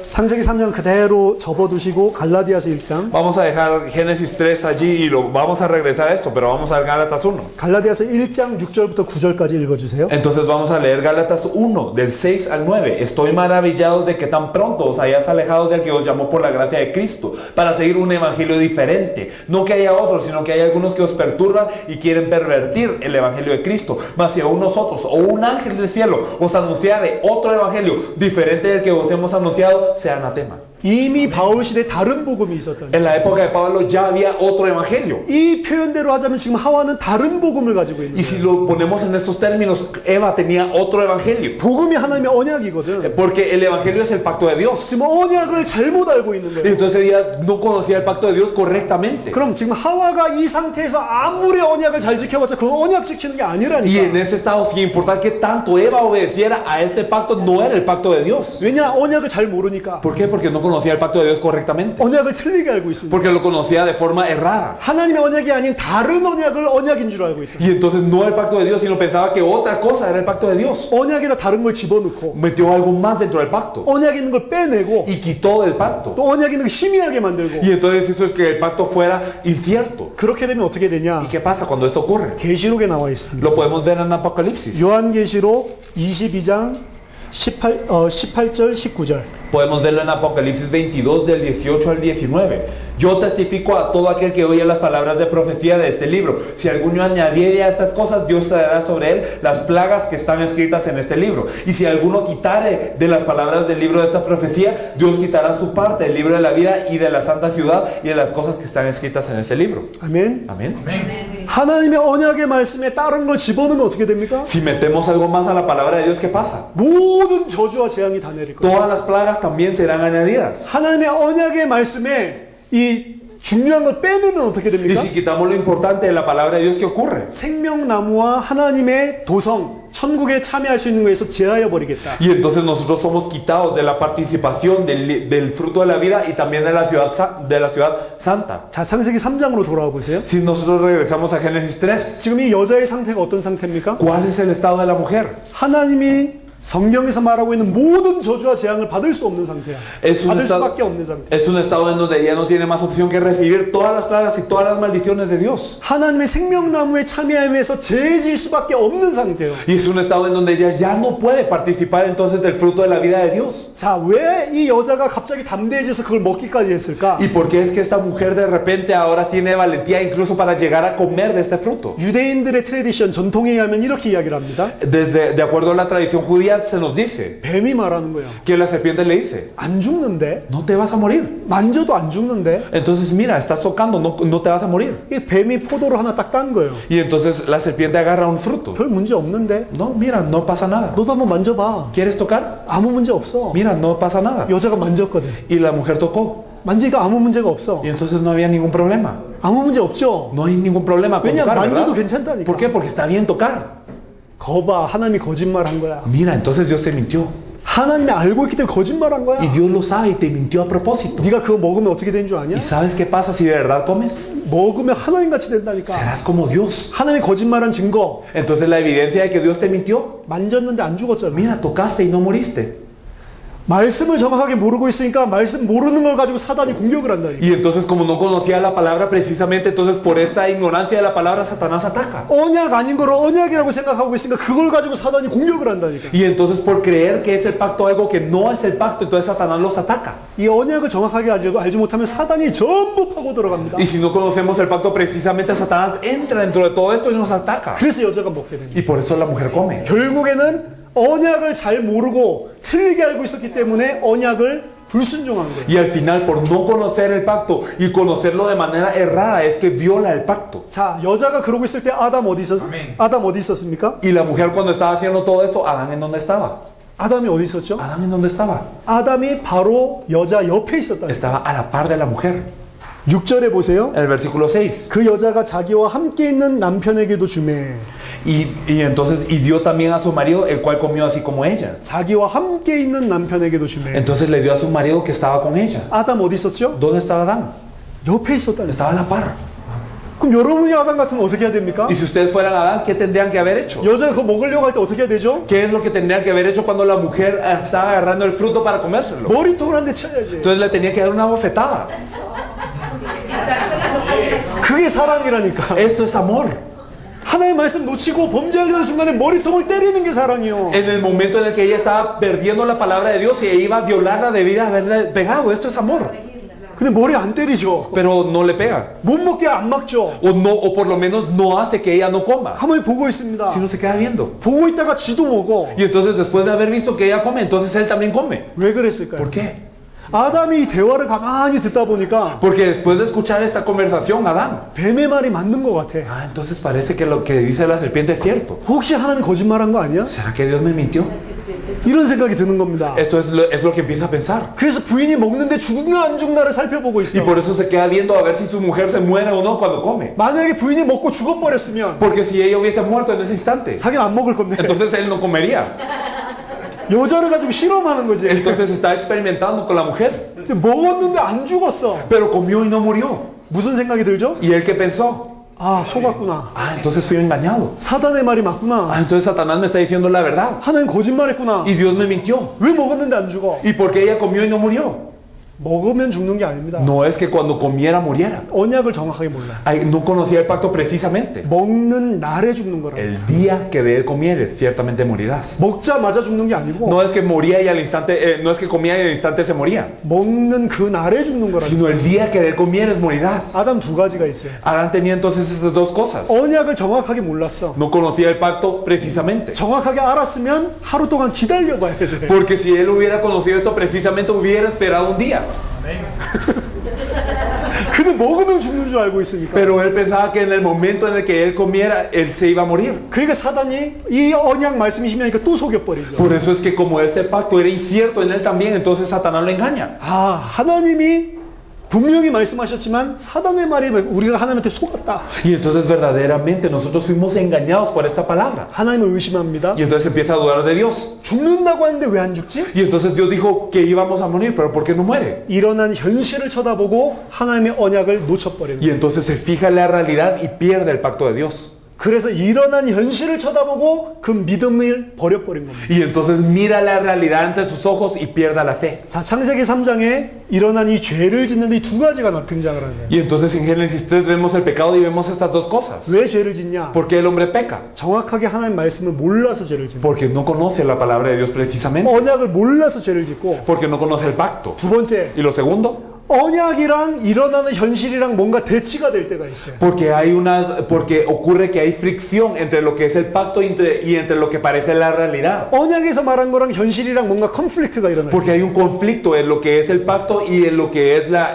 창세기 3장 그대로 접어두시고 갈라디아서 1장. Vamos a dejar Génesis 3 allí y vamos a regresar a esto, pero vamos a ver Gálatas 1. 갈라디아서 1장 6절부터 9절까지 읽어주세요. Entonces vamos a leer Gálatas 1, del 6 al 9. Estoy maravillado de que tan pronto os hayáis alejado del que os llamó por la gracia de Cristo, para seguir un evangelio diferente. No que haya otros, sino que hay algunos que os perturban y quieren pervertir el evangelio de Cristo. Mas si aún nosotros o un ángel del cielo os anunciare otro evangelio diferente del que os hemos anunciado, sea anatema. 이미 바울 시대에 다른 복음이 있었다. En la época de Pablo ya había otro evangelio. 이 표현대로 하자면 지금 하와는 다른 복음을 가지고 있는 Y 거예요. si lo ponemos en estos términos, Eva tenía otro evangelio. 복음이 하나님의 언약이거든. Porque el evangelio es el pacto de Dios. 지금 언약을 잘못 알고 있는 Y 거예요. entonces ella no conocía el pacto de Dios correctamente. 그럼 지금 하와가 이 상태에서 아무리 언약을 잘 지켜봤자 그 언약 지키는 게 Y 아니라니까. en ese estado, sin importar que tanto Eva obedeciera a este pacto, no era el pacto de Dios. 왜냐? 언약을 잘 모르니까. ¿Por qué? Porque no conocía el pacto de Dios correctamente. 언약을 틀리게 알고 있습니다. Porque lo conocía de forma errada. 하나님의 언약이 아닌 다른 언약을 언약인 줄 알고 있다. Y entonces no el pacto de Dios, sino pensaba que otra cosa era el pacto de Dios. 언약에다 다른 걸 집어넣고 Metió algo más dentro del pacto. 언약에 있는 걸 빼내고 Y quitó del pacto. 또 언약에 있는 걸 희미하게 만들고 Y entonces hizo que el pacto fuera incierto. 그렇게 되면 어떻게 되냐? ¿Y qué pasa cuando esto ocurre? 계시록에 나와 있습니다. Lo podemos ver en Apocalipsis. 요한계시록 22장 18절, 19절. Podemos verlo en Apocalipsis 22 del 18 al 19. Yo testifico a todo aquel que oye las palabras de profecía de este libro. Si alguno añadiere a estas cosas, Dios traerá sobre él las plagas que están escritas en este libro. Y si alguno quitare de las palabras del libro de esta profecía, Dios quitará su parte del libro de la vida y de la santa ciudad y de las cosas que están escritas en este libro. 아멘. Amén. 하나님의 언약의 말씀에 다른 걸 집어넣으면 어떻게 됩니까? Si metemos algo más a la palabra de Dios, ¿qué pasa? 모든 저주와 재앙이 다 내릴 거예요. Todas las plagas también serán añadidas. 하나님의 언약의 말씀에 이 중요한 걸 빼놓으면 어떻게 Y 됩니까? si quitamos lo importante de la palabra de Dios, ¿qué ocurre? 생명나무와 하나님의 도성, 천국에 참여할 수 있는 것에서 제하여 버리겠다. Y entonces nosotros somos quitados de la participación del fruto de la vida y también de la ciudad santa. 자, 창세기 3장으로 돌아와 보세요. Si nosotros regresamos a Génesis 3, 지금 이 여자의 상태가 어떤 상태입니까? ¿cuál es el estado de la mujer? 하나님이 성경에서 말하고 있는 모든 저주와 재앙을 받을 수 없는 상태야. Es un, 받을 estado, 수밖에 없는 상태. es un estado en donde ella no tiene más opción que recibir todas las plagas y todas las maldiciones de Dios. 하나님의 생명나무에 참여하면서 죄질 수밖에 없는 상태예요. Y es un estado en donde ella ya no puede participar entonces del fruto de la vida de Dios. 자, 왜 이 여자가 갑자기 담대해져서 그걸 먹기까지 했을까? ¿Y por qué es que esta mujer de repente ahora tiene valentía incluso para llegar a comer de este fruto? 유대인들의 트레디션, 전통에 의하면 이렇게 이야기를 합니다. De acuerdo a la tradición judía se nos dice 뱀이 말하는 거예요. que la serpiente le dice, 안 죽는데? no te vas a morir. 만져도 안 죽는데? Entonces mira, estás tocando, no te vas a morir. 이 뱀이 포도를 하나 딱 딴 거예요. Y entonces la serpiente agarra un fruto. 별 문제 없는데? No, mira, no pasa nada. 너도 한번 만져봐. ¿Quieres tocar? 아무 문제 없어. Mira, no pasa nada. 여자가 만졌거든. Y la mujer tocó. 만지니까 아무 문제가 없어. Y entonces no había ningún problema. 아무 문제 없죠? No hay ningún problema con 왜냐, tocar, 만져도 ¿verdad? 괜찮다니까. ¿Por qué? Porque está bien tocar. 거봐, 하나님이 거짓말한 거야. Mira, entonces Dios te mintió. 하나님이 알고 있기 때문에 거짓말한 거야. Y Dios lo sabe y te mintió a propósito. 네가 그거 먹으면 어떻게 되는 줄 아냐? ¿Y sabes qué pasa si de verdad comes? 먹으면 하나님같이 된다니까. Serás como Dios. 하나님이 거짓말한 증거. Entonces la evidencia de que Dios te mintió. 만졌는데 안 죽었잖아. Mira, tocaste y no moriste. 말씀을 정확하게 모르고 있으니까 말씀 모르는 걸 가지고 사단이 공격을 한다니까. Y entonces como no conocía la palabra precisamente, entonces por esta ignorancia de la palabra Satanás ataca. 언약 아닌 걸 언약이라고 생각하고 있으니까 그걸 가지고 사단이 공격을 한다니까. Y entonces por creer que es el pacto algo que no es el pacto, entonces Satanás los ataca. 이 언약을 정확하게 알지 못하면 사단이 전부 파고 들어갑니다. Y si no conocemos el pacto precisamente, Satanás entra dentro de todo esto y nos ataca. 그래서 여자가 먹게 됩니다. Y por eso la mujer come. 결국에는 언약을 잘 모르고 틀리게 알고 있었기 때문에 언약을 불순종한 거예요. Y al final, por no conocer el pacto y conocerlo de manera errada, es que viola el pacto. 자, 여자가 그러고 있을 때 아담 어디 있었습니까? Y la mujer cuando estaba haciendo todo esto, ¿Adán en dónde estaba? 아담이 어디 있었죠? ¿Adán en dónde estaba? 아담이 바로 여자 옆에 있었다. Estaba a la par de la mujer. 6절에 보세요. En el versículo 6. 그 여자가 자기와 함께 있는 남편에게도 주매. Y entonces, y dio también a su marido, el cual comió así como ella. 자기와 함께 있는 남편에게도 주매. Entonces le dio a su marido que estaba con ella. 아담 어디 있었죠? ¿Dónde estaba Adán? 옆에 있었다는. Estaba a la par. 그럼 여러분이 아담 같으면 어떻게 해야 됩니까? Y si ustedes fueran Adán, ¿qué tendrían que haber hecho? 여자가 그거 먹으려고 할 때 어떻게 해야 되죠? ¿Qué es lo que tendrían que haber hecho cuando la mujer estaba agarrando el fruto para comérselo? 머리통을 한 대 쳐야지. Entonces le tenía que dar una bofetada. 그게 사랑이라니까. Esto es amor. 하나의 말씀 놓치고 범죄하려는 순간에 머리통을 때리는 게 사랑이요. En el momento en el que ella estaba perdiendo la palabra de Dios y iba a violarla debía haberle pegado. Esto es amor. 근데 머리 안 때리죠. Pero no le pega. 못 먹게 안 막죠. O por lo menos no hace que ella no coma. 가만히 보고 있습니다. Sino se queda viendo. 보고 있다가 지도 먹어. Y entonces después de haber visto que ella come, entonces él también come. 왜 그랬을까요? ¿Por qué? 아담이 이 대화를 가만히 듣다 보니까 Porque después de escuchar esta conversación, Adán, 뱀의 말이 맞는 것 같아. entonces parece que lo que dice la serpiente es cierto. 혹시 하나님이 거짓말한 거 아니야? ¿Será que Dios me mintió? 이런 생각이 드는 겁니다. Esto es lo que empieza a pensar. 그래서 부인이 먹는데 죽나 안 죽나를 살펴보고 있어. Y por eso se queda viendo a ver si su mujer se muere o no cuando come. 만약에 부인이 먹고 죽어버렸으면 Porque si ella hubiese muerto en ese instante, 자기는 안 먹을 건데. entonces él no comería. 여자를 가지고 실험하는 거지. Entonces está experimentando con la mujer. 근데 먹었는데 안 죽었어. Pero comió y no murió. 무슨 생각이 들죠? ¿Y él qué pensó? 아, 속았구나. Entonces fui engañado. 사단의 말이 맞구나. Entonces Satanás me está diciendo la verdad. 하나님 거짓말했구나. Y Dios me mintió. 왜 먹었는데 안 죽어? ¿Y por qué ella comió y no murió? 먹으면 죽는 게 아닙니다. No es que cuando comiera muriera. 언약을 정확하게 몰라요. No conocía el pacto precisamente. 먹는 날에 죽는 거라고. El día que de él comieres, ciertamente morirás. 먹자마자 죽는 게 아니고 No es que moría y al instante, no es que comía y al instante se moría, 먹는 그 날에 죽는 거라고. sino el día que de él comieres morirás. 아담 두 가지가 있어요. Adán tenía entonces esas dos cosas. 언약을 정확하게 몰랐어. No conocía el pacto precisamente. 정확하게 알았으면 하루 동안 기다려봐야 돼. Porque si él hubiera conocido esto precisamente, hubiera esperado un día. 근데 먹으면 죽는 줄 알고 있으니까. Pero él pensaba que en el momento en el que él comiera, él se iba a morir. 그러니까 사단이 이 언약 말씀이 희미하니까 또 속여버리죠. Por eso es que como este pacto era incierto en él también, entonces Satanás lo engaña. 아, 하나님이 분명히 말씀하셨지만 사단의 말이 우리가 하나님한테 속았다. Y entonces verdaderamente nosotros fuimos engañados por esta palabra. 하나님을 의심합니다. Y entonces empieza a dudar de Dios. 죽는다고 하는데 왜 안 죽지? Y entonces Dios dijo que íbamos a morir, pero ¿por qué no muere? 일어난 현실을 쳐다보고 하나님의 언약을 놓쳐버리는 Y 거예요. entonces se fija en la realidad y pierde el pacto de Dios. 그래서 일어난 현실을 쳐다보고 그 믿음을 버려버린 겁니다. Y entonces mira la realidad ante sus ojos y pierda la fe. 자, 창세기 3장에 일어난 이 죄를 짓는 이 두 가지가 등장을 하네요. Y entonces en Génesis 3 vemos el pecado y vemos estas dos cosas. 왜 죄를 짓냐? ¿Por qué el hombre peca? 정확하게 하나님 말씀을 몰라서 죄를 짓는 거예요. Porque no conoce la palabra de Dios precisamente. 언약을 몰라서 죄를 짓고, Porque no conoce el pacto. 두 번째, Y lo segundo, 언약이랑 일어나는 현실이랑 뭔가 대치가 될 때가 있어요. porque ocurre que hay fricción entre lo que es el pacto y entre lo que parece la realidad. 언약에서 말한 거랑 현실이랑 뭔가 컨플릭트가 일어나요. Porque hay un conflicto en lo que es el pacto y en lo que es la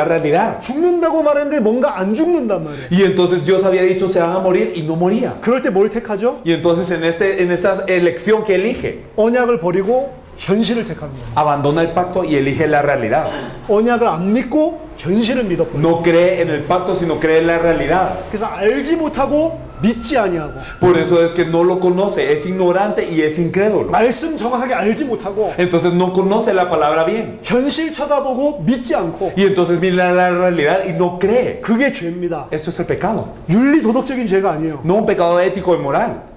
realidad. 죽는다고 말했는데 뭔가 안 죽는단 말이에요. Y entonces Dios había dicho se van a morir y no moría. 그럴 때 뭘 택하죠? Y entonces en esta elección que elige, 언약을 버리고 현실을 택하는 거예요. abandona el pacto y elige la realidad. 언약을 안 믿고 현실을 믿어버려요. No cree en el pacto, sino cree en la realidad. 그래서 알지 못하고 믿지 아니하고, Por eso es que no lo conoce, es ignorante y es incrédulo. 말씀 정확하게 알지 못하고 Entonces no conoce la palabra bien. 현실 쳐다보고 믿지 않고, Y entonces mira la realidad y no cree. 그게 죄입니다. Esto es el pecado. 윤리 도덕적인 죄가 아니에요. No un pecado ético y moral.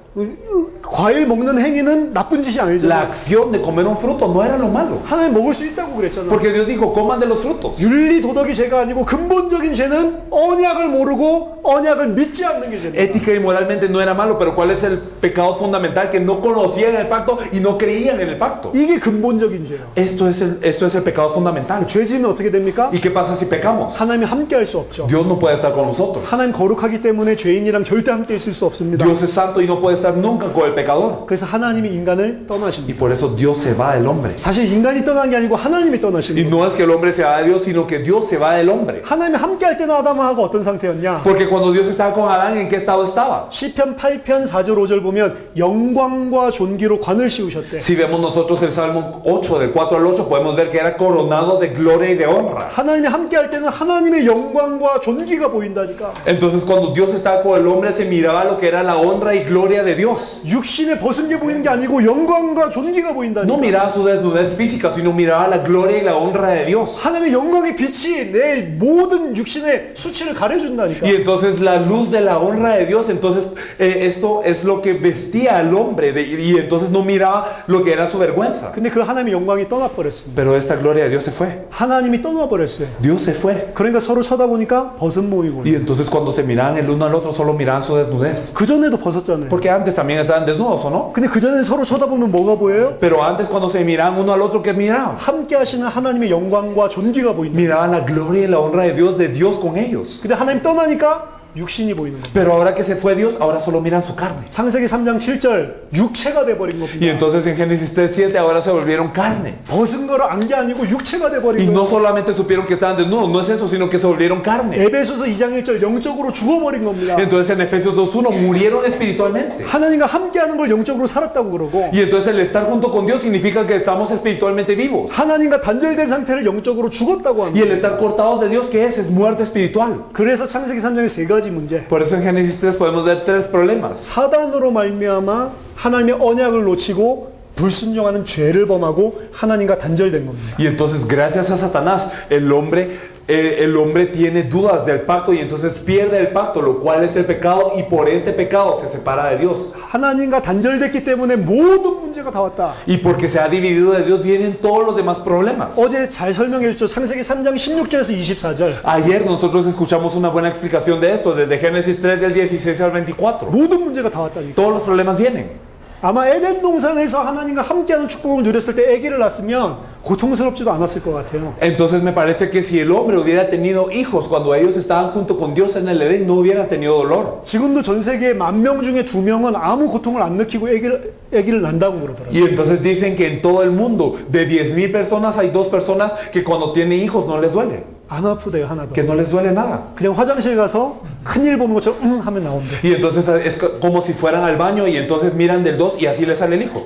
과일 먹는 행위는 나쁜 짓이 La 아니잖아요. acción de comer un fruto no era lo malo. 하나님 먹을 수 있다고 그랬잖아요. Porque Dios dijo, coman de los frutos. 윤리 도덕이 죄가 아니고 근본적인 죄는 언약을 모르고 언약을 믿지 않는 게 죄입니다. Ética y moralmente no era malo, pero ¿cuál es el pecado fundamental? Que no conocían el pacto y no creían en el pacto. 이게 근본적인 죄예요. Esto es el pecado fundamental. 죄 지으면 어떻게 됩니까? ¿Y qué pasa si pecamos? 하나님이 함께 할 수 없죠. Dios no puede estar con nosotros. 하나님 거룩하기 때문에 죄인이랑 절대 함께 있을 수 없습니다. Dios es santo y no puede estar nunca con el pecador. 그래서 하나님이 인간을 Y 떠나십니다. por eso Dios se va del hombre. 사실 인간이 떠난 게 아니고 하나님이 Y 떠나십니다. no es que el hombre se va de Dios, sino que Dios se va del hombre. 하나님이 함께 할 때는 아담하고 어떤 상태였냐? Porque cuando Dios estaba con Adán, ¿en qué estado estaba? 시편 8편 4절 5절 보면 영광과 존귀로 관을 씌우셨대. Si vemos nosotros el Salmo 8, del 4 al 8, podemos ver que era coronado de gloria y de honra. 하나님이 함께 할 때는 하나님의 영광과 존귀가 보인다니까. Entonces cuando Dios estaba con el hombre, se miraba lo que era la honra y gloria de Dios. 육신에 벗은 게 보이는 게 아니고 영광과 존귀가 No 보인다니까. miraba su desnudez física, sino miraba la gloria y la honra de Dios. 하나님의 영광의 빛이 내 모든 육신의 수치를 가려준다니까. Y entonces la luz de la honra de Dios, entonces esto es lo que vestía al hombre y entonces no miraba lo que era su vergüenza. 근데 그 하나님의 영광이 떠나버렸습니다. Pero esta gloria de Dios se fue. 하나님이 떠나버렸어요. Dios se fue. 그러니까 서로 쳐다보니까 벗은 몸이 보여요. Y entonces cuando se miraban el uno al otro, solo miraban su desnudez. 그전에도 벗었잖아요. Porque antes también estaban desnudos, ¿o no? 근데 그전에 서로 쳐다보면 뭐가 보여요? Pero antes cuando se miraban uno al otro, ¿qué miraban? 함께 하시는 하나님의 영광과 존귀가 보인다. Miraban la gloria y la honra de Dios con ellos. 근데 하나님 떠나니까 육신이 보이는 겁니다. Pero ahora que se fue Dios, ahora solo miran su carne. 창세기 3장 7절 육체가 돼버린 Y 겁니다. entonces en Génesis 3:7 ahora se volvieron carne. 벗은 거를 안 게 아니고 육체가 Y 돼버린 no 거예요. solamente supieron que estaban desnudos, no es eso, sino que se volvieron carne. 에베소서 2장 1절 영적으로 죽어버린 겁니다. Entonces en Efesios 2:1 murieron espiritualmente. 하나님과 함께하는 걸 영적으로 살았다고 그러고 Y entonces el estar junto con Dios significa que estamos espiritualmente vivos. 하나님과 단절된 상태를 영적으로 죽었다고 Y 합니다. el estar cortados de Dios, ¿qué es? Es muerte espiritual. 그래서 창세기 3장에 세 가지 문제. Por eso en Génesis 3 podemos ver tres problemas. 사단으로 말미암아 하나님의 언약을 놓치고 불순종하는 죄를 범하고 하나님과 단절된 겁니다. Y entonces gracias a Satanás, el hombre el hombre tiene dudas del pacto y entonces pierde el pacto, lo cual es el pecado, y por este pecado se separa de Dios. 하나님과 단절됐기 때문에 모든 문제가 다 왔다. Y porque se ha dividido de Dios vienen todos los demás problemas. 어제 잘 설명해 줬죠. 창세기 3장 16절에서 24절. Ayer nosotros escuchamos una buena explicación de esto, desde Génesis 3 del 16 al 24. 모든 문제가 다 왔다니까. Todos los problemas vienen. 아마 에덴 동산에서 하나님과 함께하는 축복을 누렸을 때 아기를 낳았으면 고통스럽지도 않았을 것 같아요. Entonces me parece que si el hombre hubiera tenido hijos cuando ellos estaban junto con Dios en el Edén, no hubieran tenido dolor. 지금도 전 세계 10,000명 중에 2명은 아무 고통을 안 느끼고 아기를 낳는다고 그러더라고요. Y entonces dicen que en todo el mundo, de 10,000 personas, hay 2 personas que cuando tienen hijos no les duele. 안 아프대요, 하나도. Que no les duele nada. 그냥 화장실 가서 큰일 보는 것처럼 하면 나온대. Y entonces es como si fueran al baño y entonces miran del 2 y así les sale el hijo.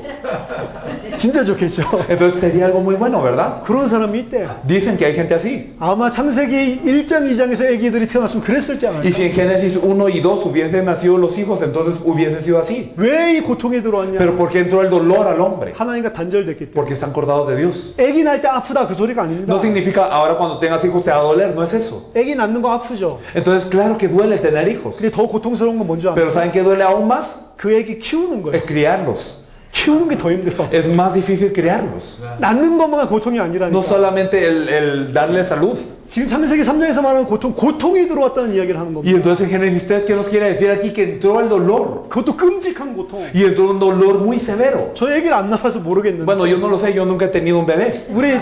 진짜 좋겠죠. Entonces sería algo muy bueno, ¿verdad? 그런 사람이 있대요. Dicen que hay gente así. 아마 창세기 1장, 2장에서 아기들이 태어났으면 그랬을지 Y 않을까. si en Génesis 1 y 2 hubiesen nacido los hijos, entonces hubiese sido así. 왜 이 고통이 들어왔냐? Pero ¿por qué entró el dolor al hombre? 하나님과 단절됐기 때문에. Porque están cortados de Dios. 아기 낳을 때 아프다 그 소리가 아닙니다. No significa ahora cuando tengas hijos te va a doler, no es eso. 아기 낳는 거 아프죠. Entonces claro que duele tener hijos. 근데 더 고통스러운 건 뭔지 Pero 알아요? ¿saben qué duele aún más? 그 아기 키우는 거예요. Es criarlos. 키우는 게 더 힘들어. Es más difícil criarlos. 낳는 것만 고통이 아니라니까. No solamente el darle salud. 지금 창세기 3장에서 말하는 고통이 들어왔다는 이야기를 하는 겁니다. Y entonces en Génesis 3, ¿qué nos quiere decir aquí? Que entró el dolor. 그것도 끔찍한 고통. Y entró un dolor muy severo. 저 아기를 안 낳아서 모르겠는데 Bueno, yo no lo sé, yo nunca he tenido un bebé. 우리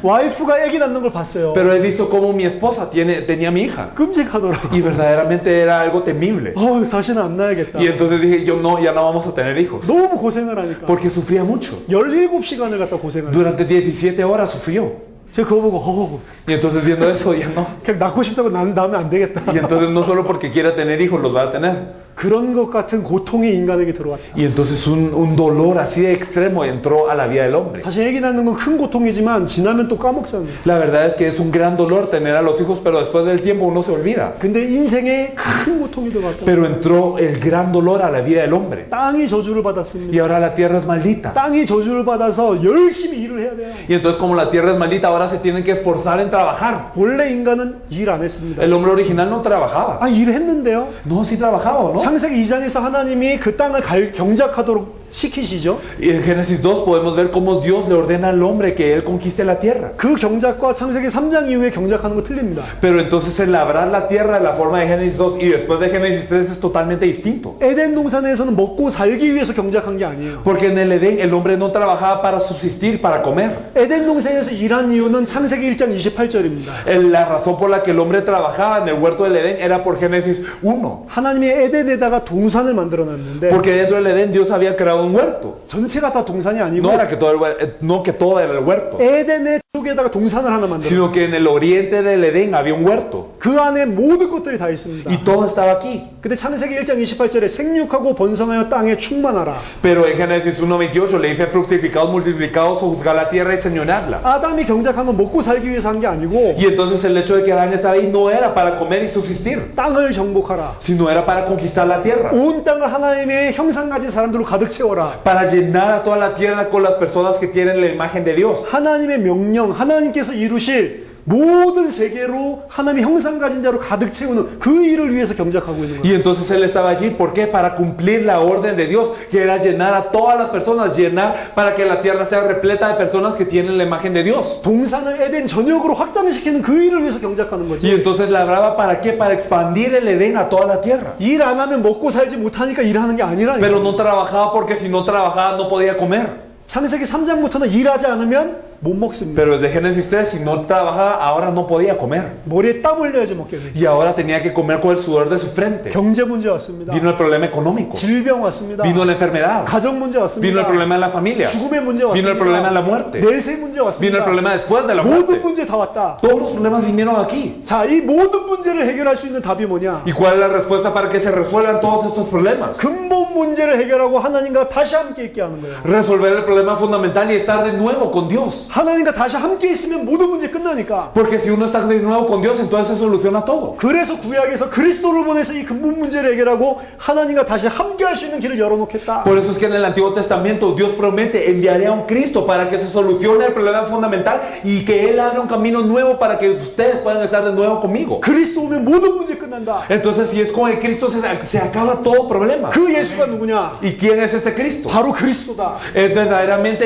와이프가 아기 낳는 걸 봤어요. Pero he visto cómo mi esposa tenía mi hija. 끔찍하더라고. Y verdaderamente era algo temible. 다시는 안 낳아야겠다. Y entonces dije, yo no, ya no vamos a tener hijos. 너무 고생을 하니까. Porque sufría mucho. 17시간을 갖다 고생을 해요. Durante 17 horas sufrió. 제가 그거 보고 Y entonces viendo eso, ya no. 그냥 낳고 싶다고 낳으면 안 되겠다. Y entonces no solo porque quiera tener hijos, los va a tener. 그런 것 같은 고통이 인간에게 들어왔다. Y entonces un dolor así de extremo entró a la vida del hombre. 사실 아기 낳는 건 큰 고통이지만 지나면 또 까먹잖아요. La verdad es que es un gran dolor tener a los hijos, pero después del tiempo uno se olvida. 근데 인생에 큰 고통이 들어왔다. Pero entró el gran dolor a la vida del hombre. 땅이 저주를 받았습니다. Y ahora la tierra es maldita. 땅이 저주를 받아서 열심히 일을 해야 돼요. Y entonces como la tierra es maldita, ahora se tienen que esforzar en trabajar. 원래 인간은 일 안 했습니다. El hombre original no trabajaba. 일을 했는데요. No, sí trabajaba, ¿no? 창세기 2장에서 하나님이 그 땅을 경작하도록 시키시죠. Y en Génesis 2 podemos ver cómo Dios le ordena al hombre que él conquiste la tierra. 그 경작과 창세기 3장 이후에 경작하는 거 틀립니다. Pero entonces el labrar la tierra de la forma de Génesis 2 y después de Génesis 3 es totalmente distinto. 에덴 동산에서는 먹고 살기 위해서 경작한 게 아니에요. Porque en el Edén el hombre no trabajaba para subsistir, para comer. 에덴 동산에서 일한 이유는 창세기 1장 28절입니다. La razón por la que el hombre trabajaba en el huerto del Edén era por Génesis 1. 하나님이 에덴에다가 동산을 만들어 놨는데 Porque dentro del Edén Dios había creado un huerto. 전체가 다 동산이 아니고 No era que todo, no que todo era el huerto, 에덴의 쪽에다가 동산을 하나 만들어. sino que en el oriente del Edén había un huerto. 그 안에 모든 것들이 다 있습니다. Y todo estaba aquí. 근데 창세기 1장 28절에 생육하고 번성하여 땅에 충만하라. Pero en Génesis 1:28 le dice fructificados, multiplicados, sojuzgar la tierra y señorearla. 아담이 경작한 건 먹고 살기 위해서 한 게 아니고 Y entonces el hecho de que Adán estaba ahí no era para comer y subsistir, 땅을 정복하라. sino era para conquistar la tierra. 온 땅을 하나님의 형상 가진 사람들로 가득 채워라. Para llenar a toda la tierra con las personas que tienen la imagen de Dios. 하나님의 명령, 하나님께서 이루실 모든 세계로 하나님의 형상 가진 자로 가득 채우는 그 일을 위해서 경작하고 있는 거예요. Y entonces él estaba allí, ¿por qué? Para cumplir la orden de Dios, que era llenar a todas las personas, llenar para que la tierra sea repleta de personas que tienen la imagen de Dios. 동산을 에덴 전역으로 확장시키는 그 일을 위해서 경작하는 Y 거지. entonces labraba para qué? Para expandir el Edén a toda la tierra. 일 안 하면 먹고 살지 못하니까 일하는 게 아니라니까. Pero no trabajaba porque si no trabajaba no podía comer. 창세기 3장부터는 일하지 않으면 못 먹습니다. Pero desde Génesis 3, si no trabajaba, ahora no podía comer. 머리에 땀 흘려야지 먹게 돼. Y ahora tenía que comer con el sudor de su frente. 경제 문제 왔습니다. Vino el problema económico. 질병 왔습니다. Vino la enfermedad. 가정 문제 왔습니다. Vino el problema de la familia. 죽음의 문제 왔습니다. Vino el problema de la muerte. 내세 문제 Vino 왔습니다. el problema después de la 모든 muerte. 문제 다 왔다. Todos los problemas vinieron aquí. 자, 이 모든 문제를 해결할 수 있는 답이 뭐냐? ¿Y cuál es la respuesta para que se resuelvan todos estos problemas? 근본 문제를 해결하고 하나님과 다시 함께 있게 하는 거예요. Resolver el problema fundamental y estar de nuevo con Dios. 하나님과 다시 함께 있으면 모든 문제 끝나니까. Porque si uno está de nuevo con Dios, entonces se soluciona todo. 그래서 구약에서 그리스도를 보내서 이 근본 문제를 해결하고 하나님과 다시 함께 할 수 있는 길을 열어놓겠다. Por eso es que en el Antiguo Testamento Dios promete enviaré a un Cristo para que se solucione el problema fundamental y que Él abra un camino nuevo para que ustedes puedan estar de nuevo conmigo. 그리스도 오면 모든 문제 끝난다. Entonces, si es con el Cristo, se acaba todo problema. 그 예수가 누구냐? ¿Y quién es este Cristo? 바로 그리스도다. Es verdaderamente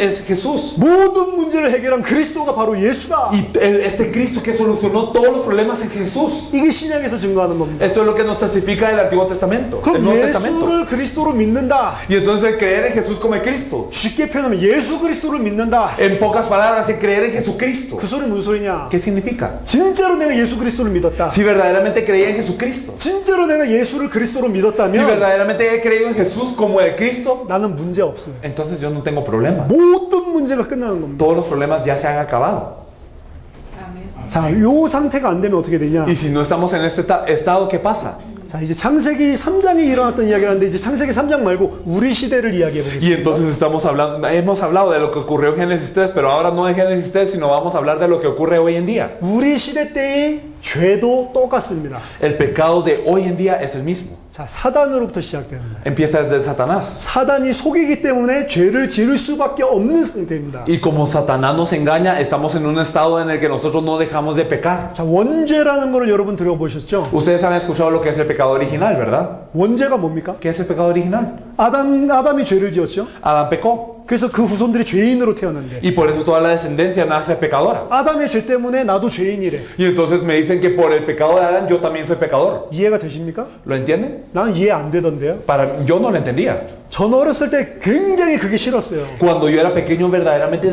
es Jesús. 모든 문제를 해결한 그리스도가 바로 예수다. Y este Cristo que solucionó todos los problemas es Jesús. 이게 신약에서 증거하는 겁니다. Esto es lo que nos testifica el Antiguo Testamento, el 그럼 Nuevo Testamento. 예수를 그리스도로 믿는다. Y entonces el creer en Jesús como el Cristo. 쉽게 표현하면 예수 그리스도를 믿는다. En pocas palabras, el creer en Jesucristo. 그 소리 무슨 소리냐? ¿Qué significa? 진짜로 내가 예수 그리스도를 믿었다. Si verdaderamente creía en Jesucristo. 진짜로 내가 예수를 그리스도로 Si 믿었다면 verdaderamente he creído en Jesús como el Cristo, 나는 문제 없어요. entonces yo no tengo problema. 모든 문제가 끝나는 겁니다. Todos los problemas ya se han acabado. 자, 요 상태가 안 되면 어떻게 되냐? Y si no estamos en este estado, ¿qué pasa? 자, 이제 창세기 3장에 일어났던 이야기를 하는데 이제 창세기 3장 말고 우리 시대를 이야기해 Y 보겠습니다. entonces hemos hablado de lo que ocurrió en Génesis 3, pero ahora no de Génesis 3, sino vamos a hablar de lo que ocurre hoy en día. 우리 시대 때의 죄도 똑같습니다. El pecado de hoy en día es el mismo. 자, 사단으로부터 시작되는 거예요. Empieza desde Satanás. 사단이 속이기 때문에 죄를 지을 수밖에 없는 상태입니다. Y como Satanás nos engaña, estamos en un estado en el que nosotros no dejamos de pecar. 자, 원죄라는 거를 여러분 들어보셨죠? Ustedes han escuchado lo que es el pecado original, ¿verdad? 원죄가 뭡니까? ¿Qué es el pecado original? 아담이 죄를 지었죠? Adán pecó. 그래서 그 후손들이 죄인으로 태어난대. Y por eso toda la descendencia nace pecadora. 아담의 죄 때문에 나도 죄인이래. Y entonces me dicen que por el pecado de Adán yo también soy pecador. 이해가 되십니까? ¿Lo entienden? 나는 이해 안 되던데요. Yo no lo entendía. 전 어렸을 때 굉장히 그게 싫었어요. Cuando yo era pequeño verdaderamente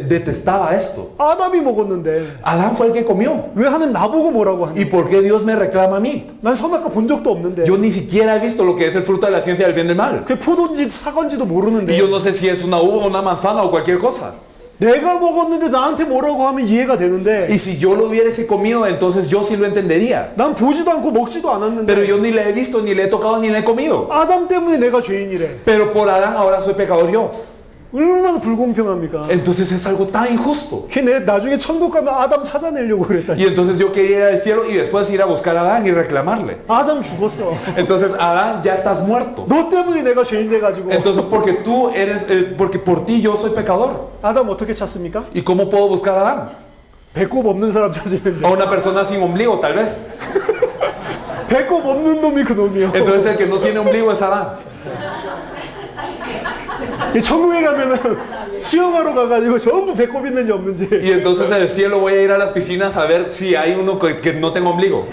detestaba esto. 아담이 먹었는데 Adán fue el que comió. 왜 하나님 나보고 뭐라고 하니? ¿Y por qué Dios me reclama a mí? 난 선악과 본 적도 없는데. Yo ni siquiera he visto lo que es el fruto de la ciencia del bien y del mal. 그 포도인지 사과인지도 Y 모르는데 yo no sé si es una uva, una manzana o cualquier cosa. 내가 먹었는데 나한테 뭐라고 하면 이해가 되는데 Y si yo lo hubiese comido, entonces yo sí lo entendería. 난 보지도 않고 먹지도 않았는데 Pero yo ni le he visto, ni le he tocado, ni le he comido. 아담 때문에 내가 죄인이래. Pero por Adán ahora soy pecador yo. 얼마나 불공평합니까? Entonces es algo tan injusto. 걔 내 나중에 천국 가면 아담 찾아내려고 그랬다. Y entonces yo quería ir al cielo y después ir a buscar a Adán y reclamarle. 아담 죽었어. Entonces, Adán, ya estás muerto. 너 때문에 내가 죄인 돼가지고. Entonces, porque por ti yo soy pecador. 아담 어떻게 찾습니까? ¿Y cómo puedo buscar a Adán? 배꼽 없는 사람 찾으면 A 돼. una persona sin ombligo, tal vez. 배꼽 없는 놈이 그 놈이요. Entonces, el que no tiene ombligo es Adán. 천국에 가면은 수영하러 가가지고 전부 배꼽 있는지 없는지. Y entonces en el cielo voy a ir a las piscinas a ver si hay uno que no tenga ombligo.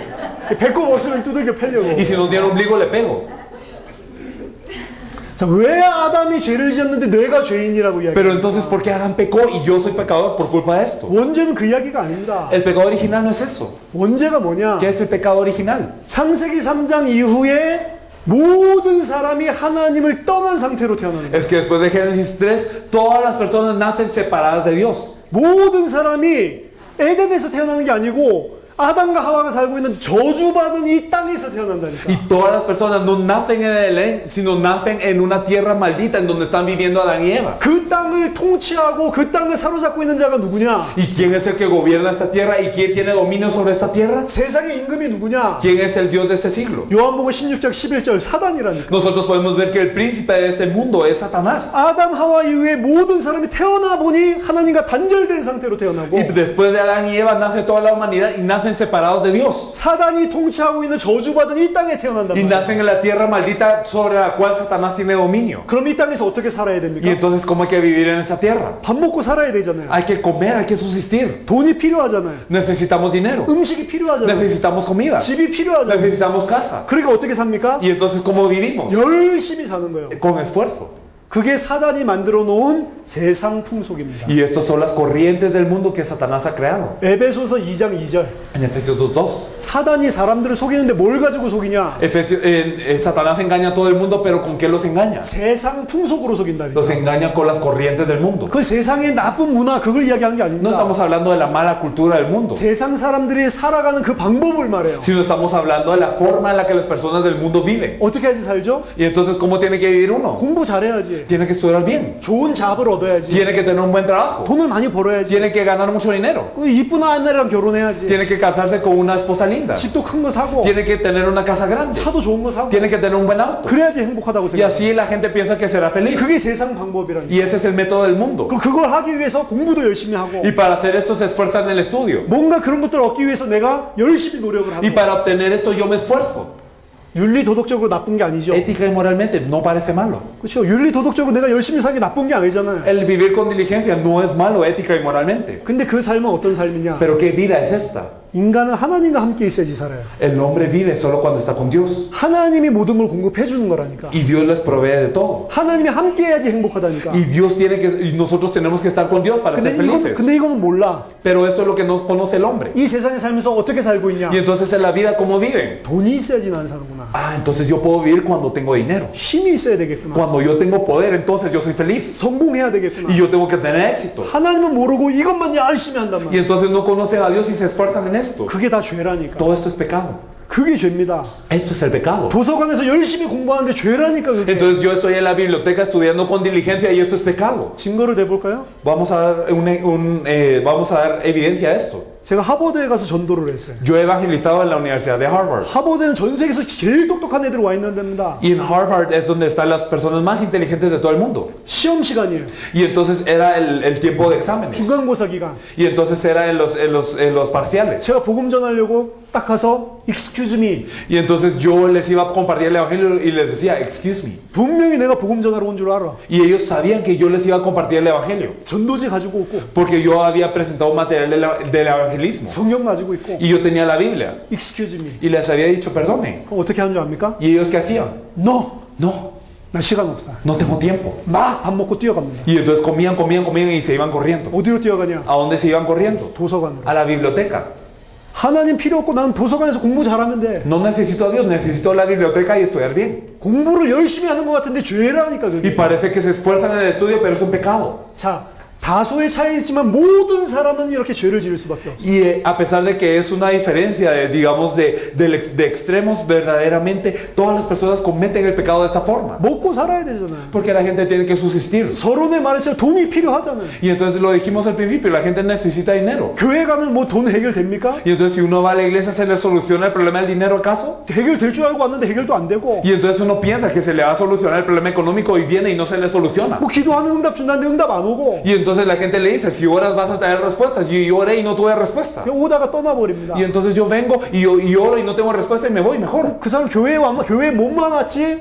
배꼽 없으면 두들겨 패려고. Y si no tiene ombligo, le pego. 자, 왜 아담이 죄를 지었는데 내가 죄인이라고 이야기해? Pero entonces, ¿por qué Adán pecó y yo soy pecador por culpa de esto? 원죄는 그 이야기가 아닙니다. El pecado original no es eso. 원죄가 뭐냐? ¿Qué es el pecado original? 창세기 3장 이후에 모든 사람이 하나님을 떠난 상태로 태어나는 거예요. Es que después de Génesis 3, todas las personas nacen separadas de Dios. 모든 사람이 에덴에서 태어나는 게 아니고 아담과 하와가 살고 있는 저주받은 이 땅에서 태어난다니까. Y todas las personas no nacen en el Edén, sino nacen en una tierra maldita en donde están viviendo Adán y Eva. 그 땅을 통치하고 그 땅을 사로잡고 있는 자가 누구냐? ¿Y quién es el que gobierna esta tierra? ¿Y quién tiene dominio sobre esta tierra? 세상의 임금이 누구냐? ¿Quién es el Dios de este siglo? 요한복음 16장 11절 사단이라니까. Nosotros podemos ver que el príncipe de este mundo es Satanás. 아담 하와 이후에 모든 사람이 태어나 보니 하나님과 단절된 상태로 태어나고 Y después de Adán y Eva nace toda la humanidad y nacen separados de Dios. 사단이 통치하고 있는 저주받은 이 땅에 태어난단 Y 말이야. nacen en la tierra maldita sobre la cual Satanás tiene dominio. 그럼 이 땅에서 어떻게 살아야 Y 됩니까? entonces, ¿cómo hay que vivir en esa tierra? 밥 먹고 살아야 되잖아요. Hay que comer, hay que subsistir. 돈이 필요하잖아요. Necesitamos dinero. 음식이 필요하잖아요. Necesitamos comida. 집이 필요하잖아요. Necesitamos casa. 그러니까 어떻게 삽니까? Y entonces, ¿cómo vivimos? 열심히 사는 거예요. Con esfuerzo. 그게 사단이 만들어 놓은 세상 풍속입니다. Y estas son las corrientes del mundo que Satanás ha creado. 에베소서 2장 2절. En Efesios 2:2. 사단이 사람들을 속이는데 뭘 가지고 속이냐? Satanás engaña a todo el mundo, pero ¿con qué los engaña? 세상 풍속으로 속인다니까. Los engaña con las corrientes del mundo. 그 세상의 나쁜 문화 그걸 이야기하는 게 No 아닙니다. estamos hablando de la mala cultura del mundo, 세상 사람들이 살아가는 그 방법을 말해요. sino estamos hablando de la forma en la que las personas del mundo viven. 어떻게 해야지 살죠? Y entonces, ¿cómo tiene que vivir uno? 공부 잘해야지. 공부해야지. tiene que estudiar bien, 좋은 잡을 얻어야지. tiene que tener un buen trabajo, 돈을 많이 벌어야지. tiene que ganar mucho dinero, 그 이쁜 아내랑 결혼해야지. tiene que casarse con una esposa linda, 집도 큰 거 사고 tiene que tener una casa grande, 차도 좋은 거 사고 tiene que tener un buen auto. 그래야지 행복하다고 Y 생각해. así la gente piensa que será feliz. 그게 세상 방법이라니. Y ese es el método del mundo. 그걸 하기 위해서 공부도 열심히 하고 Y para hacer esto se esfuerzan en el estudio. 뭔가 그런 것들을 얻기 위해서 내가 열심히 노력을 하고 Y para obtener esto yo me esfuerzo. 윤리 도덕적으로 나쁜 게 아니죠. Ética y moralmente no parece malo. 그렇죠. 윤리 도덕적으로 내가 열심히 사는 게 나쁜 게 아니잖아요. El vivir con diligencia no es malo ética y moralmente. 근데 그 삶은 어떤 삶이냐? Pero ¿qué vida es esta? 인간은 하나님과 함께 있어야지 살아요. El hombre vive solo cuando está con Dios. 하나님이 모든 걸 공급해 주는 거라니까. Y Dios les provee de todo. 하나님이 함께 해야지 행복하다니까. Y Dios tiene que, y nosotros tenemos que estar con Dios para ser felices. 근데 이거는 몰라. Pero eso es lo que no conoce el hombre. 이 세상에 살면서 어떻게 살고 있냐? Y entonces en la vida, ¿cómo viven? 돈이 있어야지 나는 사는구나. Ah, entonces yo puedo vivir cuando tengo dinero. 힘이 있어야 되겠구나. Cuando yo tengo poder, entonces yo soy feliz. 성공해야 되겠구나. Y yo tengo que tener éxito. 하나님은 모르고 이것만 열심히 한단 Y 말이야. entonces no conocen a Dios y se esfuerzan en esto. 그게 다 죄라니까. Todo esto es pecado. 그게 죄입니다. Esto es el pecado. 도서관에서 열심히 공부하는데 죄라니까 그게. Entonces yo estoy en la biblioteca estudiando con diligencia y esto es pecado. 증거를 대볼까요? Vamos a dar, vamos a dar evidencia a esto. 제가 하버드에 가서 전도를 했어요. Yo he evangelizado en la Universidad de Harvard. 하버드는 전 세계에서 제일 똑똑한 애들이 와 있는 데입니다. Y en Harvard es donde están las personas más inteligentes de todo el mundo. 시험 시간이에요. Y entonces era el tiempo de exámenes. 중간고사 기간. Y entonces era en los parciales. 제가 복음 전하려고 딱 가서 excuse me. Y entonces yo les iba a compartir el evangelio y les decía, excuse me. 분명히 내가 복음 전하러 온 줄 알아. Y ellos sabían que yo les iba a compartir el evangelio. 전도지 가지고 있고 Porque yo había presentado un material del evangelismo. 성경 가지고 있고 Y yo tenía la Biblia. excuse me. Y les había dicho, perdone. 그럼 어떻게 하는 줄 압니까? ¿Y ellos qué hacían? No. No, 나 시간 없다. no tengo tiempo. 막 밥 먹고 뛰어갑니다. Y entonces comían y se iban corriendo. 어디로 뛰어가냐? ¿A dónde se iban corriendo? 도서관으로. A la biblioteca. 하나님 필요 없고 나는 도서관에서 공부 잘하면 돼. No necesito a Dios, necesito la biblioteca y estudiar bien. 공부를 열심히 하는 것 같은데 죄라니까 Y 그게. parece que se esfuerzan en el estudio, pero es un pecado. 자, 다소의 차이지만 모든 사람은 이렇게 죄를 지을 수밖에 없어. Y a pesar de que es una diferencia, digamos, de extremos, verdaderamente, todas las personas cometen el pecado de esta forma. 먹고 살아야 되잖아요. Porque la gente tiene que subsistir. 서론에 말했지만 돈이 필요하잖아요. Y entonces lo dijimos al principio, la gente necesita dinero. 교회 가면 뭐 돈 해결됩니까? Y entonces si uno va a la iglesia, ¿se le soluciona el problema del dinero acaso? 해결될 줄 알고 왔는데 해결도 안 되고. Y entonces uno piensa que se le va a solucionar el problema económico y viene y no se le soluciona. 뭐 기도하면 응답 준다는데 응답 안 오고. Y entonces la gente le dice, si oras vas a tener respuestas. Y yo oré y no tuve respuesta. 그냥 오다가 떠나버립니다. Y entonces yo vengo y oro y no tengo respuesta y me voy mejor. 그 사람 교회에 와면 교회에 몸만 왔지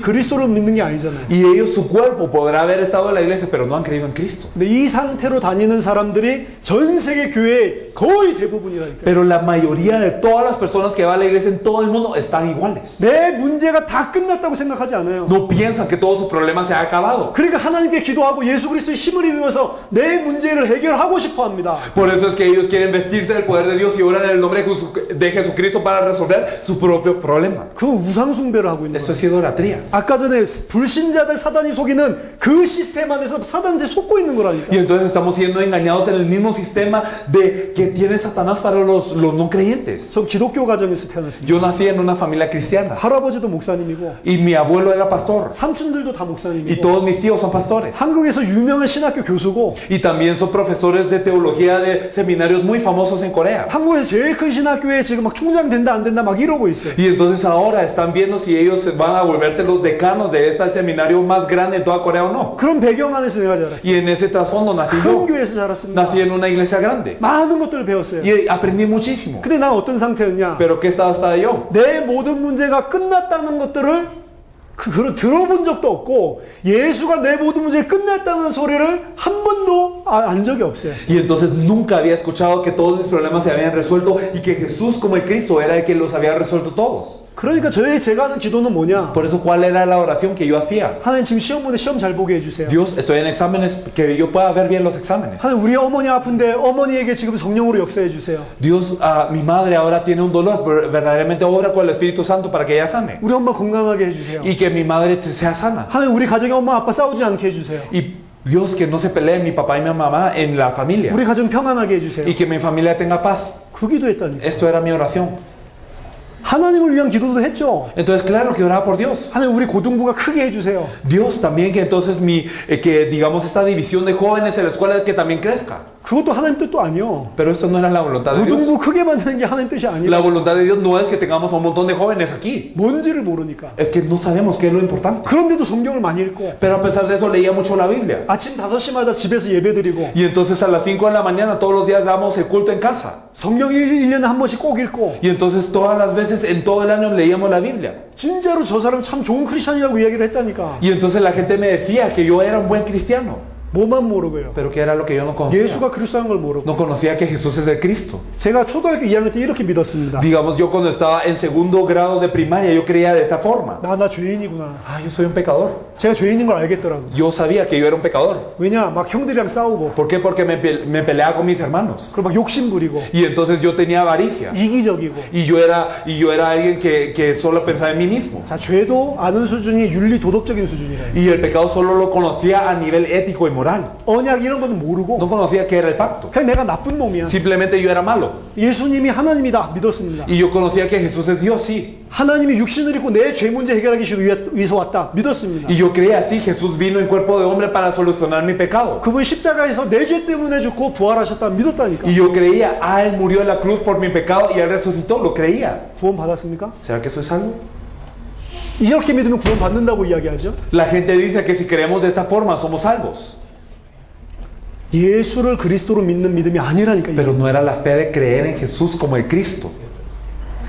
그리스도를 믿는 게 아니잖아요. Y ellos, su cuerpo podrá haber estado en la iglesia, pero no han creído en Cristo. 근데 이 상태로 다니는 사람들이 전 세계 교회의 거의 대부분이라니까요. Pero la mayoría de todas las personas que van a la iglesia en todo el mundo están iguales. 내 문제가 다 끝났다고 생각하지 않아요. No piensan que todo su problema se ha acabado. 그러니까 하나님께 기도하고 예수 그리스도의 힘을 입으면서 내 문제를 해결하고 싶어 합니다. Por eso es que ellos quieren vestirse del poder de Dios y oran en el nombre de Jesucristo para resolver su propio problema. 그 우상 숭배를 하고 있는 Esto 거예요. es idolatría. 아까 전에 불신자들 사단이 속이는 그 시스템 안에서 사단한테 속고 있는 거라니까. Y entonces estamos siendo engañados en el mismo sistema que tiene Satanás para los no creyentes. 전 기독교 가정에서 태어났습니다. Yo nací en una familia cristiana 할아버지도 목사님이고 y mi abuelo era pastor 삼촌들도 다 y 목사님이고 todos mis tíos son pastores. 한국에서 유명한 신학교 교수고 Y también son profesores de teología de seminarios muy famosos en Corea. 한국에서 제일 큰 신학교에 지금 막 총장 된다 안 된다 막 이러고 있어요. Y entonces ahora están viendo si ellos van a volverse los decanos de este seminario más grande en toda Corea o no. 그런 배경 안에서 내가 자랐어요. Y en ese trasfondo nací 큰 yo. 교회에서 자랐습니다. Nací en una iglesia grande. 많은 것들을 배웠어요. Y aprendí muchísimo. 근데 난 어떤 상태였냐? Pero ¿qué estado estaba yo? 내 모든 문제가 끝났다는 것들을 들어본 적도 없고 예수가 내 모든 문제를 끝냈다는 소리를 한 번도 안 적이 없어요. Y entonces nunca había escuchado que todos mis problemas se habían resuelto y que Jesús como el Cristo era el que los había resuelto todos. 그러니까 제가 하는 기도는 뭐냐? Por eso, ¿cuál era la oración que yo hacía? 하나님 지금 시험 보는데 시험 잘 보게 해주세요. Dios, estoy en exámenes, que yo pueda ver bien los exámenes. 하나님 우리 어머니 아픈데 어머니에게 지금 성령으로 역사해 주세요. Dios, mi madre ahora tiene un dolor, pero verdaderamente obra con el Espíritu Santo para que ella sane. 우리 엄마 건강하게 해주세요. Y que mi madre sea sana. 하나님 우리 가정에 엄마 아빠 싸우지 않게 해주세요. Y Dios, que no se peleen mi papá y mi mamá en la familia. 우리 가정 평안하게 해주세요. Y que mi familia tenga paz. 그 기도했다니까. Esto era mi oración. 하나님을 위한 기도도 했죠. Entonces, claro que oraba por Dios. 하나님 우리 고등부가 크게 해주세요. Dios también que entonces que digamos esta división de jóvenes en la escuela que también crezca. 그것도 하나님 뜻도 아니요. Pero esto no era la voluntad de Dios. 고등부 크게 만드는 게 하나님 뜻이 La 아니라 voluntad de Dios no es que tengamos a un montón de jóvenes aquí. 뭔지를 모르니까. Es que no sabemos qué es lo importante. 그런데도 성경을 많이 읽고 Pero a pesar de eso leía mucho la Biblia. 아침 5시마다 집에서 예배드리고 Y entonces a las 5 de la mañana todos los días damos el culto en casa. 성경 1년에 한 번씩 꼭 읽고 Y entonces todas las veces en todo el año leíamos la Biblia. 진짜로 저 사람 참 좋은 크리스천이라고 이야기를 했다니까. Y entonces la gente me decía que yo era un buen cristiano. 뭐만 모르고요. Pero que era lo que yo no conocía. 예수가 그리스도인 걸 모르고. No conocía que Jesús es el Cristo. 제가 초등학교 2학년 때 이렇게 믿었습니다. Digamos, yo cuando estaba en segundo grado de primaria, yo creía de esta forma. 나 죄인이구나. Ah, yo soy un pecador. 제가 죄인인 걸 알겠더라고요. Yo sabía que yo era un pecador. 왜냐? 막 형들이랑 싸우고 ¿Por qué? Porque me peleaba con mis hermanos. 그리고 막 욕심 부리고 Y entonces yo tenía avaricia. 이기적이고. Y yo era alguien que solo pensaba en mí mismo. 자, 죄도 아는 수준이 윤리 도덕적인 수준이래요. Y el pecado solo lo conocía a nivel ético y moral. 언약 이런 거는 모르고 No conocía qué era el pacto. 그냥 내가 나쁜 놈이야. Simplemente yo era malo. 예수님이 하나님이다 믿었습니다. Y yo conocía que Jesús es Dios, sí. 하나님이 육신을 입고 내 죄 문제 해결하기 위해서 왔다 믿었습니다. Y yo creía así, Jesús vino en cuerpo de hombre para solucionar mi pecado. 그분 십자가에서 내 죄 때문에 죽고 부활하셨다 믿었다니까. Y yo creía, Él murió en la cruz por mi pecado y Él resucitó, lo creía. 구원 받았습니까? ¿Será que soy salvo? 이렇게 믿으면 구원 받는다고 이야기하죠. La gente dice que si creemos de esta forma somos salvos. 예수를 그리스도로 믿는 믿음이 아니라니까요. Pero no era la fe de creer en Jesús como el Cristo.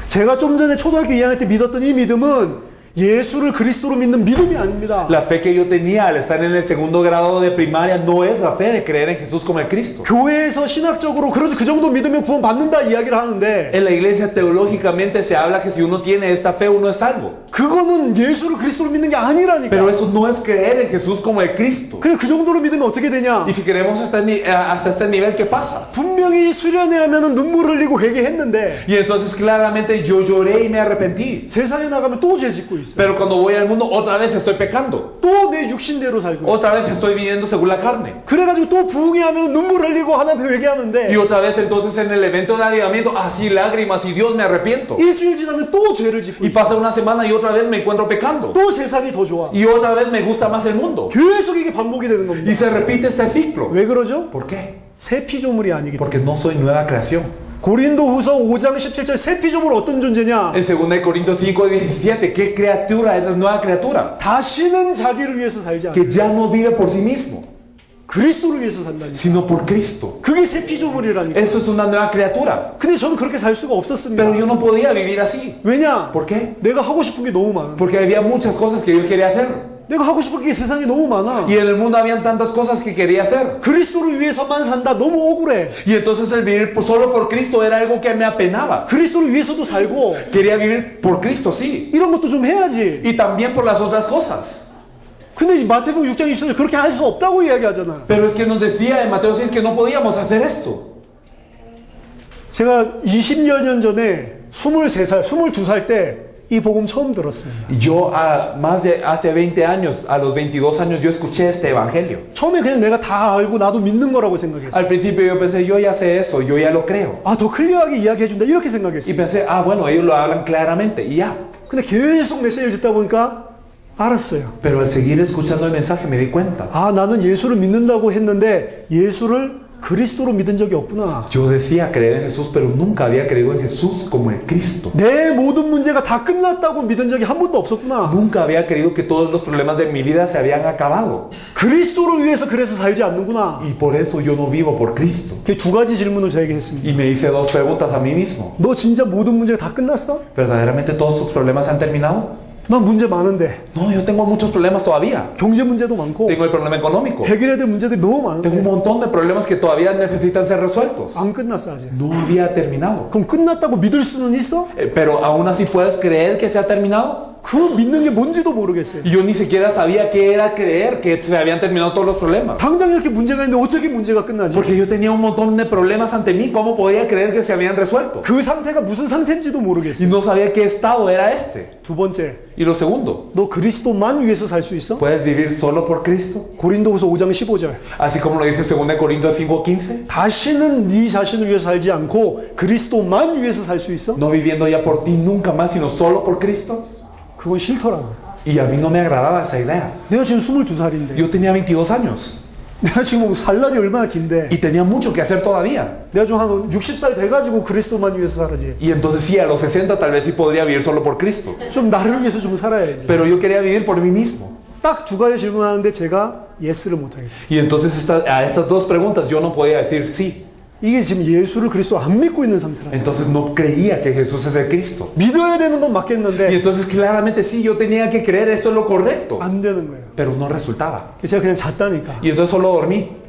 제가 좀 전에 초등학교 2학년 때 믿었던 이 믿음은 예수를 그리스도로 믿는 믿음이 아닙니다. La fe que yo tenía al estar en el segundo grado de primaria no es la fe de creer en Jesús como el Cristo. 교회에서 신학적으로 그 정도 믿으면 구원 받는다 이야기를 하는데 En la iglesia teológicamente se habla que si uno tiene esta fe uno es salvo. 그거는 예수를 그리스도로 믿는 게 아니라니까. Pero eso no es creer en Jesús como el Cristo. 그래 그 정도로 믿으면 어떻게 되냐? Y si queremos hasta este nivel, ¿qué pasa? 분명히 수련회 하면은 눈물 흘리고 회개했는데 Y entonces claramente yo lloré y me arrepentí. 세상에 나가면 또 죄 짓고 있어요. Pero cuando voy al mundo otra vez estoy pecando. 또 내 육신대로 살고 있어요. Otra vez estoy viviendo según la carne. 그래가지고 또 부흥회 하면 눈물 흘리고 하나님 회개하는데 Y otra vez entonces en el evento de avivamiento, así lágrimas y Dios me arrepiento. 일주일 지나면 또 죄를 짓고 Y 있어요. pasa una semana y otra vez me encuentro pecando. 또 세상이 더 좋아. Y otra vez me gusta más el mundo. 계속 이게 반복이 되는 겁니다. Y se repite este ciclo. 왜 그러죠? ¿Por qué? 새 피조물이 아니기 때문에. Porque no soy nueva creación. 고린도후서 5장 17절 새 피조물 어떤 존재냐? En 2 Corintios 5:17, ¿qué criatura es la nueva criatura? 다시는 자기를 위해서 살지 않아. Que ya no vive por sí mismo, 그리스도를 위해서 산다니까. sino por Cristo. 그게 새 피조물이라니까. Eso es una nueva criatura. 근데 저는 그렇게 살 수가 없었습니다. Pero yo no podía vivir así. 왜냐? ¿Por qué? 내가 하고 싶은 게 너무 많아. Porque había muchas cosas que yo quería hacer. 내가 하고 싶은 게 세상에 너무 많아. Y en el mundo habían tantas cosas que quería hacer. 그리스도를 위해서만 산다. 너무 억울해. Y entonces el vivir solo por Cristo era algo que me apenaba. 그리스도를 위해서도 살고 Quería vivir por Cristo, sí. 이런 것도 좀 해야지. Y también por las otras cosas. 근데 마태복음 6장 20절 그렇게 할 수 없다고 이야기하잖아. Pero es que nos decía en Mateo 6 que no podíamos hacer esto. 제가 20여 년 전에 23살, 22살 때 이 복음 처음 들었어요. Yo hace 20 años, a los 22 años, yo escuché este evangelio. 처음에 그냥 내가 다 알고 나도 믿는 거라고 생각했어요. Al principio yo pensé, yo ya sé eso, yo ya lo creo. 아, 더 클리어하게 이야기해준다 이렇게 Y 생각했어요. pensé, bueno, ellos lo hablan claramente, y ya. 근데 계속 메시지를 듣다 보니까 알았어요. Pero al seguir escuchando el mensaje me di cuenta. 아, 나는 예수를 믿는다고 했는데 예수를 그리스도로 믿은 적이 없구나. Yo decía creer en Jesús, pero nunca había creído en Jesús como el Cristo. 내 모든 문제가 다 끝났다고 믿은 적이 한 번도 없었구나. Nunca había creído que todos los problemas de mi vida se habían acabado. 그리스도를 위해서 그래서 살지 않는구나. Y por eso yo no vivo por Cristo. 그 두 가지 질문을 저에게 했습니다. Y me hice dos preguntas a mí mismo. 너 진짜 모든 문제가 다 끝났어? ¿Verdaderamente todos tus problemas han terminado? 난 문제 많은데. No, yo tengo muchos problemas todavía. 경제 문제도 많고 Tengo el problema económico. 해결해야 될 문제들이 너무 Tengo un 많은데 montón de problemas que todavía necesitan ser resueltos. 안 끝났어 아직. No había terminado. 그럼 끝났다고 믿을 수는 있어? Pero aún así puedes creer que se ha terminado. 그 믿는 게 뭔지도 모르겠어요. Y yo ni siquiera sabía qué era creer que se habían terminado todos los problemas. 당장 이렇게 문제가 있는데 어떻게 문제가 끝나지? Porque yo tenía un montón de problemas ante mí. ¿Cómo podía creer que se habían resuelto? 그 상태가 무슨 상태인지도 Y 모르겠어요. no sabía qué estado era este. 두 번째, Y lo segundo, 너 그리스도만 위해서 살 수 있어? ¿puedes vivir solo por Cristo? 고린도후서 5장 15절. Así como lo dice 2 Corintios 5:15. 다시는 네 자신을 위해서 살지 않고 그리스도만 위해서 살 수 있어? No viviendo ya por ti nunca más, sino solo por Cristo. 그건 싫더라고. Y a mí no me agradaba esa idea. 내가 지금 22살인데 Yo tenía 22 años 내가 지금 살 날이 얼마나 긴데 y tenía mucho que hacer todavía. 내가 좀 한 60살 돼가지고 그리스도만 위해서 살아지. Y entonces sí, a los 60 tal vez sí podría vivir solo por Cristo. 좀 나를 위해서 좀 살아야지. Pero yo quería vivir por mí mismo. 딱 두 가지 질문하는데 제가 예스를 못하겠다. Y entonces a estas dos preguntas yo no podía decir sí. 이게 지금 예수를 그리스도 안 믿고 있는 상태라. Entonces no creía que Jesús es el Cristo. 믿어야 되는 건 Y 맞겠는데 entonces claramente sí, yo tenía que creer esto es lo correcto. 안 되는 거예요. Pero no resultaba. 제가 그냥 잤다니까. Y entonces solo dormí.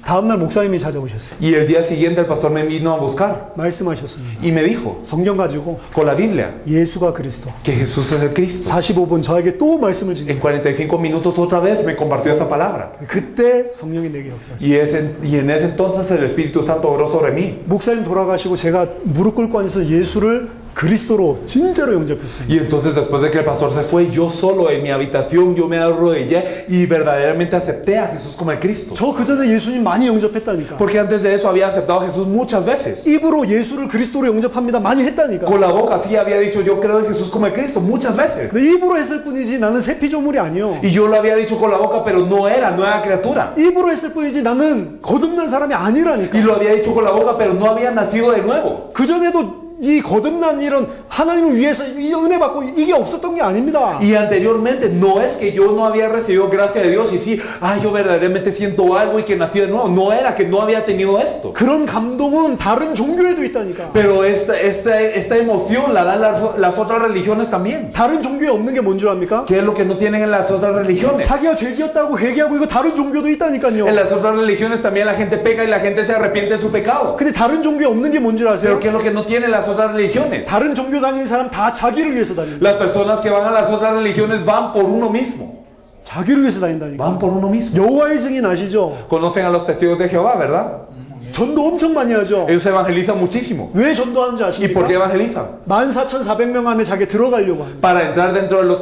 다음날 목사님이 찾아오셨어요. Y el día siguiente el pastor me vino a buscar. 말씀하셨습니다. Y me dijo, 성경 가지고 con la Biblia, 예수가 그리스도. que Jesús es el Cristo. 45분 저에게 또 말씀을 주니 En 45 minutos otra vez me compartió esa palabra. 그때 성령이 내게 역사하셨어요. Y en ese entonces el Espíritu Santo obró sobre mí. 목사님 돌아가시고 제가 무릎 꿇고 앉아서 예수를 그리스도로 진짜로 영접했어요. Y entonces después de que el pastor se fue, yo solo en mi habitación, yo me arrodillé y verdaderamente acepté a Jesús como el Cristo. 저 그전에 예수님 많이 영접했다니까. Porque antes de eso había aceptado a Jesús muchas veces. 입으로 예수를 그리스도로 영접합니다. 많이 했다니까. Con la boca sí había dicho yo creo en Jesús como el Cristo muchas veces. 근데 입으로 했을 뿐이지 나는 새 피조물이 아니요. Y yo lo había dicho con la boca, pero no era nueva criatura. 입으로 했을 뿐이지 나는 거듭난 사람이 아니라니까. Y lo había dicho con la boca, pero no había nacido de nuevo. 그전에도 이 거듭난 일은 하나님을 위해서 이 은혜 받고 이게 없었던 게 아닙니다. Y anteriormente no es que yo no había recibido gracia de Dios y sí, yo verdaderamente siento algo y que nací de nuevo. No era que no había tenido esto. 그런 감동은 다른 종교에도 있다니까. Pero esta emoción la dan las otras religiones también. 다른 종교에 없는 게 뭔 줄 압니까? ¿Qué es lo que no tienen en las otras religiones? 자기가 죄 지었다고 회개하고 이거 다른 종교도 있다니까요. En las otras religiones también la gente peca y la gente se arrepiente de su pecado. 근데 다른 종교에 없는 게 뭔 줄 아세요? Pero ¿qué es lo que no tienen las otras religiones? 다른 종교 다니는 사람 다 자기를 위해서 다닙니다. Las personas que van a las otras religiones van por uno mismo. 자기를 위해서 다닌다니까. Van por uno mismo. 여호와의 증인 아시죠? Conocen a los testigos de Jehová, ¿verdad? 전도 엄청 많이 하죠. Ellos evangelizan muchísimo. 왜 전도하는지 ¿Y por qué 아십니까? evangelizan? 14,400명 안에 자기 들어가려고 합니다. Para entrar dentro de los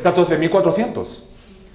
14.400.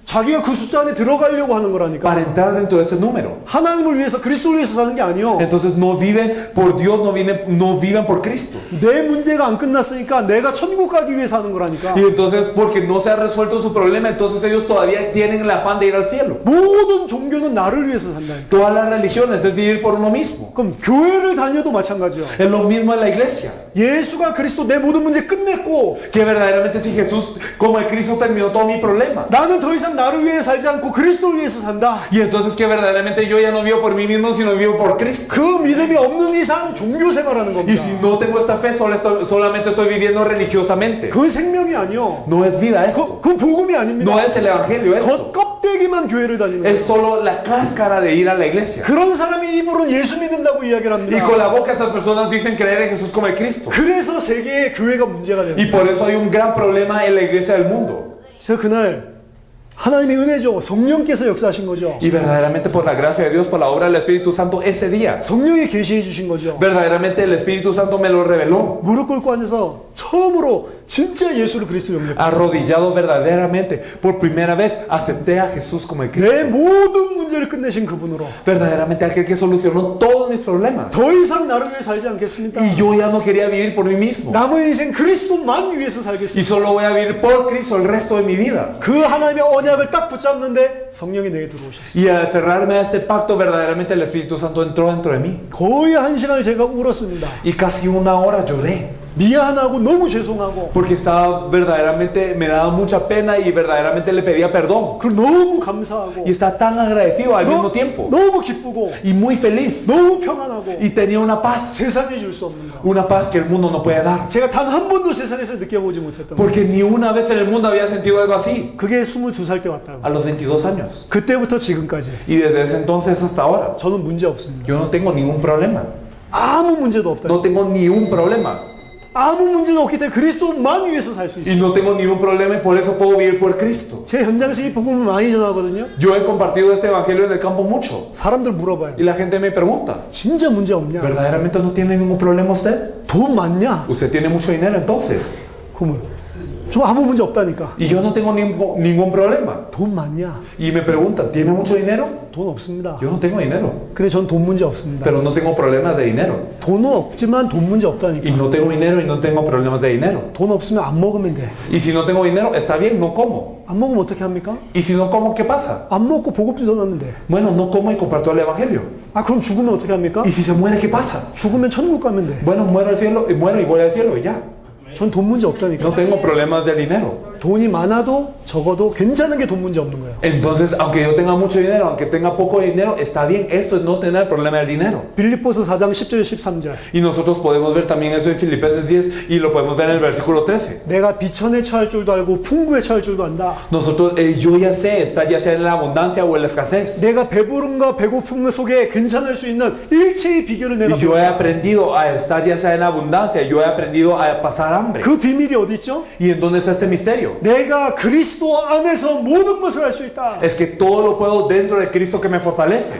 자기가 그 숫자 안에 들어가려고 하는 거라니까. Para entrar dentro de ese número. 하나님을 위해서 그리스도를 위해서 사는 게 아니요. Entonces no viven por Dios, no viven por Cristo. 내 문제가 안 끝났으니까 내가 천국 가기 위해서 하는 거라니까. Y entonces porque no se ha resuelto su problema, entonces ellos todavía tienen el afán de ir al cielo. 모든 종교는 나를 위해서 산다니까. Todas las religiones es vivir por uno mismo. 그럼 교회를 다녀도 마찬가지요. Es lo mismo en la iglesia. 예수가 그리스도 내 모든 문제 끝냈고 Que verdaderamente si Jesús como el Cristo terminó todo mi problema. 나는 더 이상 나를 위해 살지 않고 그리스도를 위해서 산다. Y entonces que verdaderamente yo ya no vivo por mí mismo, sino vivo por Cristo. 그 믿음이 없는 이상 종교 생활하는 Y 겁니다. si no tengo esta fe, solamente estoy viviendo religiosamente. 그 생명이 아니요. No es vida esto. 그 복음이 아닙니다. No es el evangelio esto. 겉껍데기만 교회를 다니는 거예요. Es solo la cáscara de ir a la iglesia. 그런 사람이 입으로는 예수 믿는다고 이야기를 Y 합니다. con la boca estas personas dicen creer en Jesús como el Cristo. 그래서 세계의 교회가 문제가 Y 됩니다. por eso hay un gran problema en la iglesia del mundo. 제가 그날 하나님의 은혜죠. 성령께서 역사하신 거죠. Y verdaderamente por la gracia de Dios, por la obra del Espíritu Santo, ese día, 성령이 계시해 주신 거죠. verdaderamente el Espíritu Santo me lo reveló. 무릎 꿇고 앉아서 처음으로 진짜 예수를 그리스도 영접했어요. Arrodillado verdaderamente, por primera vez, acepté a Jesús como el 내 Cristo. 모든 문제를 끝내신 그분으로 Verdaderamente aquel que solucionó todos mis problemas. 더 이상 나를 위해 살지 않겠습니다. Y yo ya no quería vivir por mí mismo. 남은 인생 그리스도만 위해서 Y 살겠습니다. solo voy a vivir por Cristo el resto de mi vida. 그 하나님의 언약을 딱 붙잡는데 성령이 내게 들어오셨어요. Y al aferrarme a este pacto, verdaderamente el Espíritu Santo entró dentro de mí. 거의 1시간을 제가 울었습니다. Y casi una hora lloré. 미안하고 너무 죄송하고 Porque estaba verdaderamente, me daba mucha pena y verdaderamente le pedía perdón. 그리고 너무 감사하고 Y estaba tan agradecido al mismo tiempo. 너무 기쁘고 Y muy feliz. 너무 평안하고 Y tenía una paz. 세상에 줄 수 없는 거. Una paz que el mundo no puede dar. 제가 단 한 번도 세상에서 느껴보지 못했던 거. Porque ni una vez en el mundo había sentido algo así. 그게 22살 때 왔다고. A los 22 años. 그때부터 지금까지 Y desde ese entonces hasta ahora. 저는 문제 없습니다. Yo no tengo ningún problema. 아무 문제도 없다. No tengo ni un problema. 아무 문제도 없기 때문에 그리스도만 위해서 살 수 Y 있어요. no tengo ningún problema y por eso puedo vivir por Cristo. 제 현장에서 이 복음을 많이 전하거든요. Yo he compartido este evangelio en el campo mucho. 사람들 물어봐요. Y la gente me pregunta, 진짜 문제 없냐? ¿verdaderamente no tiene ningún problema usted? 돈 많냐? Usted tiene mucho dinero entonces. 그러면 좀 아무 문제 없다니까. Y yo no tengo ningún problema. 돈 많냐? Y me preguntan, ¿tiene mucho dinero? 돈 없습니다. Yo no tengo dinero. 근데 전 돈 문제 없습니다. Pero no tengo problemas de dinero. 돈은 없지만 돈 문제 Y 없다니까. no tengo dinero y no tengo problemas de dinero. 돈 없으면 안 먹으면 돼. Y si no tengo dinero, está bien, no como. 안 먹으면 어떻게 합니까? Y si no como, ¿qué pasa? 안 먹고 복음 전하면 돼. Bueno, no como y comparto el evangelio. 아 그럼 죽으면 어떻게 합니까? Y si se muere, ¿qué pasa? 죽으면 천국 가면 돼. Bueno, muero y voy al cielo y ya. 전 돈 문제 없다니까. No tengo problemas de dinero. 돈이 많아도 적어도 괜찮은 게 돈 문제 없는 거예요. Entonces, aunque yo tenga mucho dinero, aunque tenga poco dinero, está bien. Esto es no tener problema del dinero. 빌립보서 4장 10절 13절. Y nosotros podemos ver también eso en Filipenses 10 y lo podemos ver en el versículo 13. 내가 비천에 처할 줄도 알고 풍부에 처할 줄도 안다. Nosotros, yo ya sé, está ya sea en la abundancia o en la escasez. 내가 배부름과 배고픔 속에 괜찮을 수 있는 일체의 비결을 내가 Y yo he aprendido a estar ya sea en abundancia, yo he aprendido a pasar hambre. 그 비밀이 어디 있죠? ¿Y en dónde está este misterio? 내가 그리스도 안에서 모든 것을 할 수 있다. Es que todo lo puedo dentro de Cristo que me fortalece.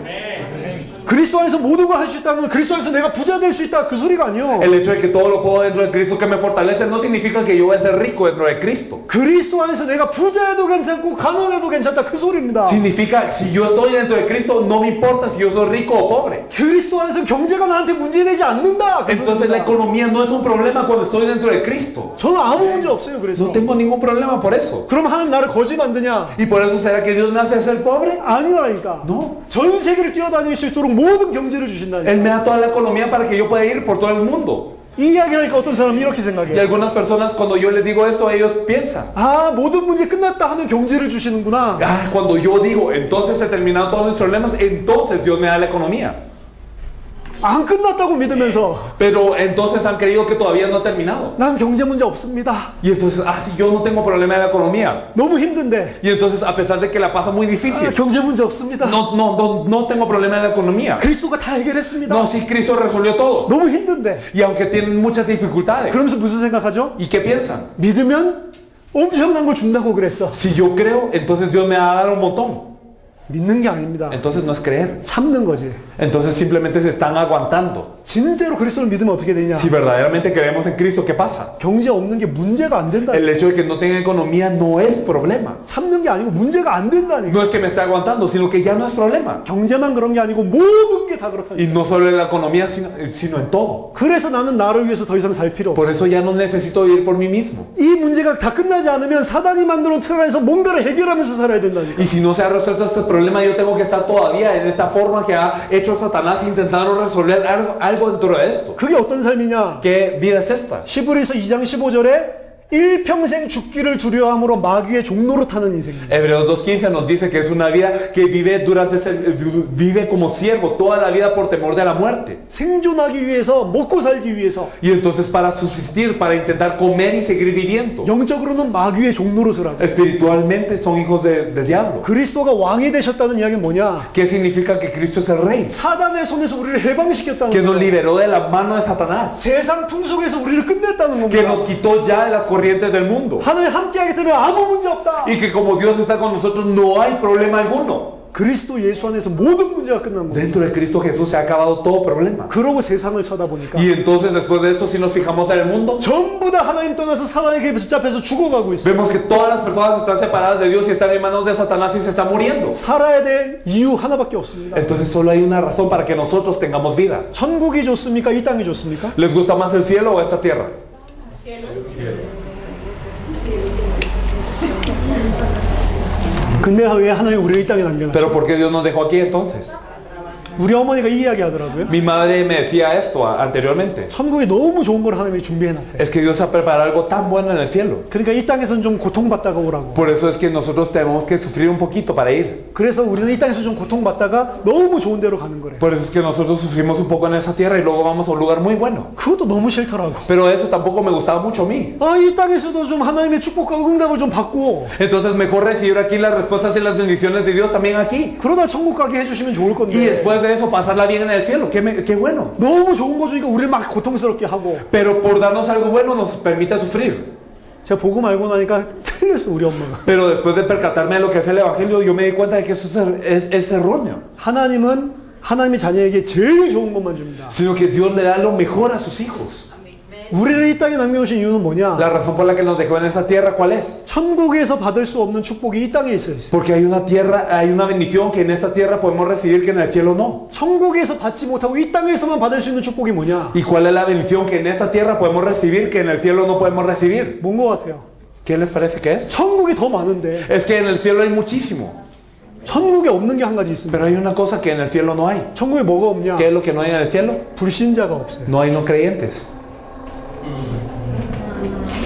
그리스도 안에서 모든 걸 할 수 있다는 건 그리스도 안에서 내가 부자 될 수 있다 그 소리가 아니요. El hecho de que todo lo puedo dentro de Cristo que me fortalece no significa que yo voy a ser rico dentro de Cristo. 그리스도 안에서 내가 부자여도 괜찮고 가난해도 괜찮다 그 소리입니다. Significa, si yo estoy dentro de Cristo, no me importa si yo soy rico o pobre. 그리스도 안에서 경제가 나한테 문제되지 않는다. 그 Entonces la 소리입니다. economía no es un problema cuando estoy dentro de Cristo. 저는 아무 문제 없어요. 그래서 No tengo ningún problema por eso. 그럼 하나님 나를 거지 만드냐? ¿Y por eso será que Dios me hace ser pobre? 아니라니까. No. 전 세계를 뛰어다닐 수 있도록 모든 경제를 주신다니까. Él me da toda la economía para que yo pueda ir por todo el mundo. 이 이야기하니까 어떤 사람은 이렇게 Y 생각해요. algunas personas cuando yo les digo esto, ellos piensan, 아, 모든 문제 끝났다 하면 경제를 주시는구나. ah, cuando yo digo, entonces se terminaron todos mis problemas, entonces Dios me da la economía. 안 끝났다고 믿으면서 Pero entonces han creído que todavía no ha terminado. 난 경제 문제 없습니다. Y entonces, ah, sí, yo no tengo problema de la economía. 너무 힘든데 Y entonces, a pesar de que la pasa muy 아, difícil, 경제 문제 없습니다. no tengo problema de la economía. 그리스도가 다 해결했습니다. No, sí, Cristo resolvió todo. 너무 힘든데. Y aunque tienen muchas dificultades. 그러면서 무슨 생각하죠? ¿Y qué piensan? 믿으면 엄청난 걸 준다고 그랬어. Si yo creo, entonces Dios me va a dar un montón. 믿는 게 아닙니다. Entonces no es creer. 참는 거지. Entonces simplemente se están aguantando. 진짜로 그리스도를 믿으면 어떻게 되냐? Si verdaderamente creemos en Cristo, ¿qué pasa? 경제 없는 게 문제가 안 된다. El hecho de que no tenga economía no es problema. 참는 게 아니고 문제가 안 된다니까. No es que me esté aguantando, sino que ya no es problema. 경제만 그런 게 아니고 모든 게 다 그렇다니까. Y no solo en la economía, sino en todo. 그래서 나는 나를 위해서 더 이상 살 필요 없어. Por eso ya no necesito vivir por mí mismo. 이 문제가 다 끝나지 않으면 사단이 만들어놓은 틀 안에서 뭔가를 해결하면서 살아야 된다니까. Y si no se ha resuelto este problema, yo tengo que estar todavía en esta forma que ha hecho Satanás intentando resolver algo dentro de esto. 그게 어떤 삶이냐? ¿Qué vida es esta? 히브리서 2장 15절에 일평생 죽기를 두려워함으로 마귀의 종로로 타는 인생입니다. Hebreos 2.15 nos dice que es una vida que vive como siervo toda la vida por temor de la muerte. 생존하기 위해서, 먹고 살기 위해서 Y entonces para subsistir, para intentar comer y seguir viviendo. 영적으로는 마귀의 종로로 서라고. Espiritualmente son hijos del diablo. 그리스도가 왕이 되셨다는 이야기는 뭐냐? ¿Qué significa que Cristo es el rey? 사단의 손에서 우리를 해방시켰다는 Que nos 거예요. liberó de la mano de Satanás. 세상 풍속에서 우리를 끝냈다는 Que 겁니다. nos quitó ya de las corrientes del mundo. 하나님 함께하기 때문에 아무 문제 없다. Y que como Dios está con nosotros no hay problema alguno. 그리스도 예수 안에서 모든 문제가 끝난 거예요. Dentro de Cristo Jesús se ha acabado todo problema. 그러고 세상을 쳐다보니까 Y entonces después de esto, si nos fijamos en el mundo, 전부 다 하나님 떠나서 사단에게 붙잡혀서 죽어가고 있어요. vemos que todas las personas están separadas de Dios y están en manos de Satanás y se están muriendo. 살아야 될 이유 하나밖에 없습니다. Entonces solo hay una razón para que nosotros tengamos vida. 천국이 좋습니까? 이 땅이 좋습니까? ¿Les gusta más el cielo o esta tierra? 근데 왜 하나님 우리를 이 땅에 남겨놨죠? Pero ¿por qué Dios nos dejó aquí entonces? 우리 어머니가 이 이야기 하더라고요. Mi madre me decía esto anteriormente. 천국에 너무 좋은 걸 하나님이 준비해놨대. Es que Dios ha preparado algo tan bueno en el cielo. 그러니까 이 땅에서는 좀 고통받다가 오라고. Por eso es que nosotros tenemos que sufrir un poquito para ir. 그래서 우리는 이 땅에서 좀 고통받다가 너무 좋은 데로 가는 거래. Por eso es que nosotros sufrimos un poco en esa tierra y luego vamos a un lugar muy bueno. 그것도 너무 싫더라고. Pero eso tampoco me gustaba mucho a mí. 아, 이 땅에서도 좀 하나님의 축복과 응답을 좀 받고 Entonces mejor recibir aquí las respuestas y las bendiciones de Dios también aquí. 그러다 천국 가게 해주시면 좋을 Y 건데 después de eso pasarla bien en el cielo. Qué bueno. 너무 좋은 거 주니까 우리를 막 고통스럽게 하고. Pero por darnos algo bueno nos permite sufrir. 제가 복음 알고 나니까 틀렸어, 우리 엄마가. Pero después de percatarme de lo que es el Evangelio, yo me di cuenta de que eso es erróneo. 하나님은 하나님이 자녀에게 제일 좋은 것만 줍니다. Sino que Dios le da lo mejor a sus hijos. 우리를 이 땅에 남겨놓으신 이유는 뭐냐? La razón por la que nos dejó en esta tierra, ¿cuál es? 천국에서 받을 수 없는 축복이 이 땅에 있어요. Porque hay una tierra, hay una bendición que en esta tierra podemos recibir que en el cielo no. 천국에서 받지 못하고 이 땅에서만 받을 수 있는 축복이 뭐냐? ¿Y cuál es la bendición que en esta tierra podemos recibir que en el cielo no podemos recibir? 뭔 것 같아요? ¿Qué les parece que es? 천국이 더 많은데 Es que en el cielo hay muchísimo. 천국에 없는 게 한 가지 있습니다. Pero hay una cosa que en el cielo no hay. 천국에 뭐가 없냐? ¿Qué es lo que no hay en el cielo? 불신자가 없어요. No hay no creyentes.